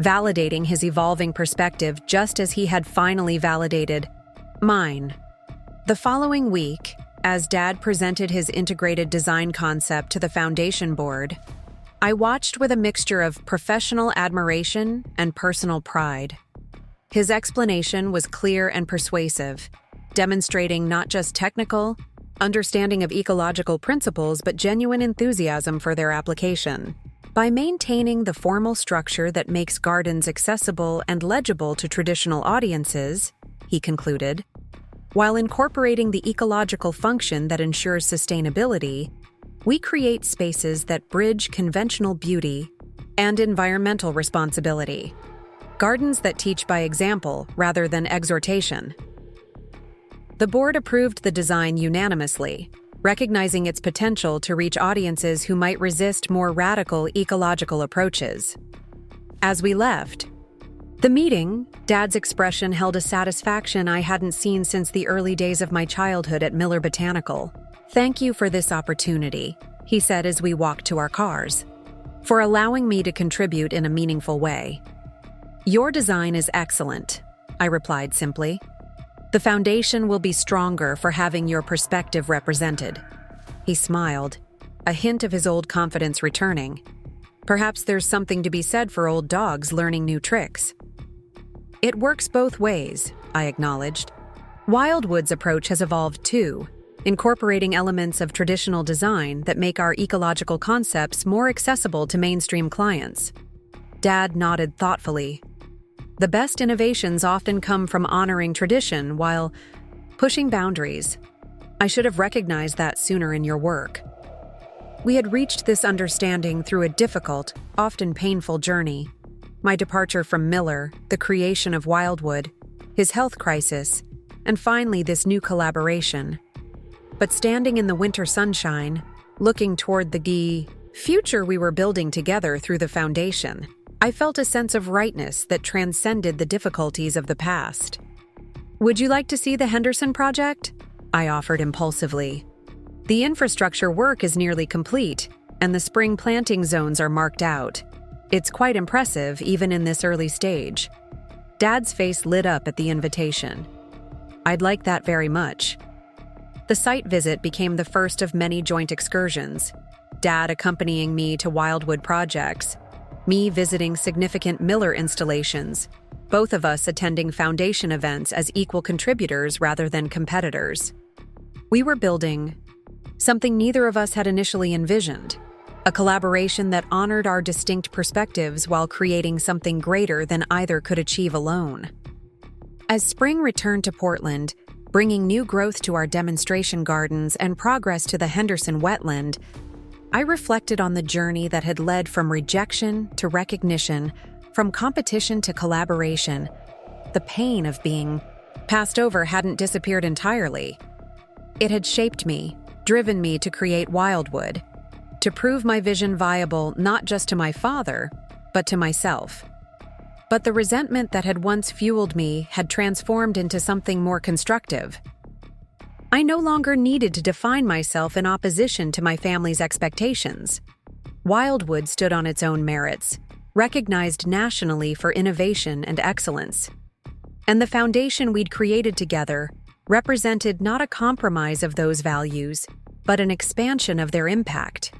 validating his evolving perspective just as he had finally validated mine. The following week, as Dad presented his integrated design concept to the foundation board, I watched with a mixture of professional admiration and personal pride. His explanation was clear and persuasive, demonstrating not just technical understanding of ecological principles but genuine enthusiasm for their application. By maintaining the formal structure that makes gardens accessible and legible to traditional audiences, he concluded, while incorporating the ecological function that ensures sustainability, we create spaces that bridge conventional beauty and environmental responsibility. Gardens that teach by example rather than exhortation. The board approved the design unanimously, recognizing its potential to reach audiences who might resist more radical ecological approaches. As we left the meeting, Dad's expression held a satisfaction I hadn't seen since the early days of my childhood at Miller Botanical. Thank you for this opportunity, he said as we walked to our cars, for allowing me to contribute in a meaningful way. Your design is excellent, I replied simply. The foundation will be stronger for having your perspective represented. He smiled, a hint of his old confidence returning. Perhaps there's something to be said for old dogs learning new tricks. It works both ways, I acknowledged. Wildwood's approach has evolved too, incorporating elements of traditional design that make our ecological concepts more accessible to mainstream clients. Dad nodded thoughtfully. The best innovations often come from honoring tradition while pushing boundaries. I should have recognized that sooner in your work. We had reached this understanding through a difficult, often painful journey. My departure from Miller, the creation of Wildwood, his health crisis, and finally this new collaboration. But standing in the winter sunshine, looking toward the future we were building together through the foundation, I felt a sense of rightness that transcended the difficulties of the past. Would you like to see the Henderson project? I offered impulsively. The infrastructure work is nearly complete, and the spring planting zones are marked out. It's quite impressive, even in this early stage. Dad's face lit up at the invitation. I'd like that very much. The site visit became the first of many joint excursions, Dad accompanying me to Wildwood projects, me visiting significant Miller installations, both of us attending foundation events as equal contributors rather than competitors. We were building something neither of us had initially envisioned, a collaboration that honored our distinct perspectives while creating something greater than either could achieve alone. As spring returned to Portland, bringing new growth to our demonstration gardens and progress to the Henderson wetland, I reflected on the journey that had led from rejection to recognition, from competition to collaboration. The pain of being passed over hadn't disappeared entirely. It had shaped me, driven me to create Wildwood, to prove my vision viable not just to my father, but to myself. But the resentment that had once fueled me had transformed into something more constructive. I no longer needed to define myself in opposition to my family's expectations. Wildwood stood on its own merits, recognized nationally for innovation and excellence. And the foundation we'd created together represented not a compromise of those values, but an expansion of their impact.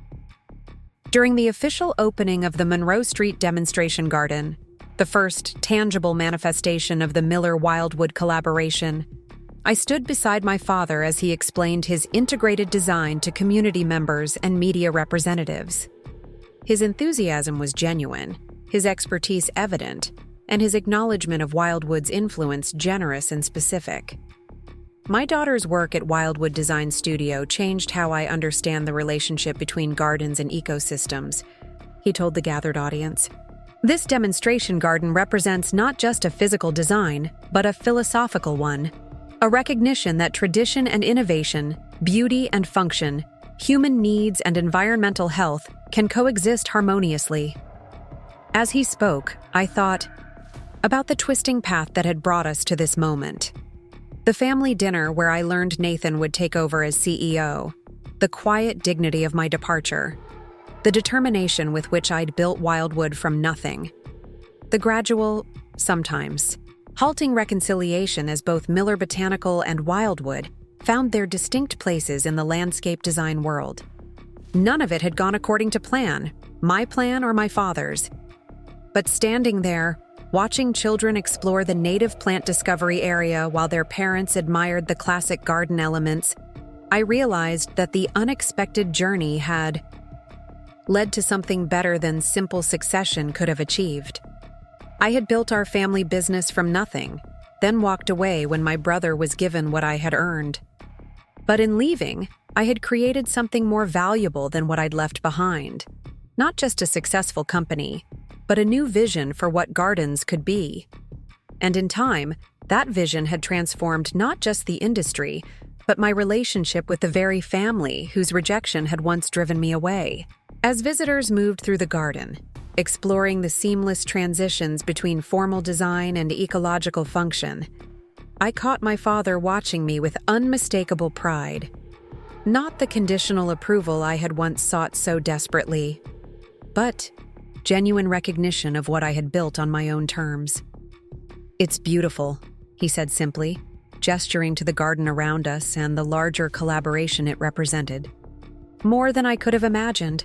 During the official opening of the Monroe Street Demonstration Garden, the first tangible manifestation of the Miller-Wildwood collaboration. I stood beside my father as he explained his integrated design to community members and media representatives. His enthusiasm was genuine, his expertise evident, and his acknowledgement of Wildwood's influence generous and specific. My daughter's work at Wildwood Design Studio changed how I understand the relationship between gardens and ecosystems, he told the gathered audience. This demonstration garden represents not just a physical design, but a philosophical one, a recognition that tradition and innovation, beauty and function, human needs and environmental health can coexist harmoniously. As he spoke, I thought about the twisting path that had brought us to this moment. The family dinner where I learned Nathan would take over as CEO, the quiet dignity of my departure, the determination with which I'd built Wildwood from nothing, the gradual, sometimes, halting reconciliation as both Miller Botanical and Wildwood found their distinct places in the landscape design world. None of it had gone according to plan, my plan or my father's. But standing there, watching children explore the native plant discovery area while their parents admired the classic garden elements, I realized that the unexpected journey had led to something better than simple succession could have achieved. I had built our family business from nothing, then walked away when my brother was given what I had earned. But in leaving, I had created something more valuable than what I'd left behind. Not just a successful company, but a new vision for what gardens could be. And in time, that vision had transformed not just the industry, but my relationship with the very family whose rejection had once driven me away. As visitors moved through the garden, exploring the seamless transitions between formal design and ecological function, I caught my father watching me with unmistakable pride. Not the conditional approval I had once sought so desperately, but genuine recognition of what I had built on my own terms. "It's beautiful," he said simply, gesturing to the garden around us and the larger collaboration it represented. "More than I could have imagined."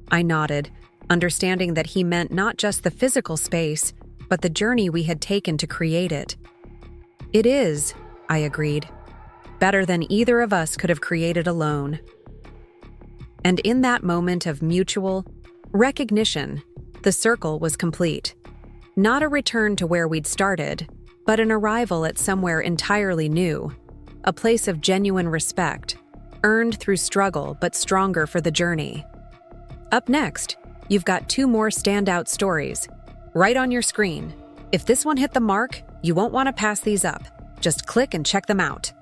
I nodded, understanding that he meant not just the physical space, but the journey we had taken to create it. "It is," I agreed, "better than either of us could have created alone." And in that moment of mutual recognition, the circle was complete. Not a return to where we'd started, but an arrival at somewhere entirely new, a place of genuine respect, earned through struggle but stronger for the journey. Up next, you've got 2 more standout stories, right on your screen. If this one hit the mark, you won't want to pass these up. Just click and check them out.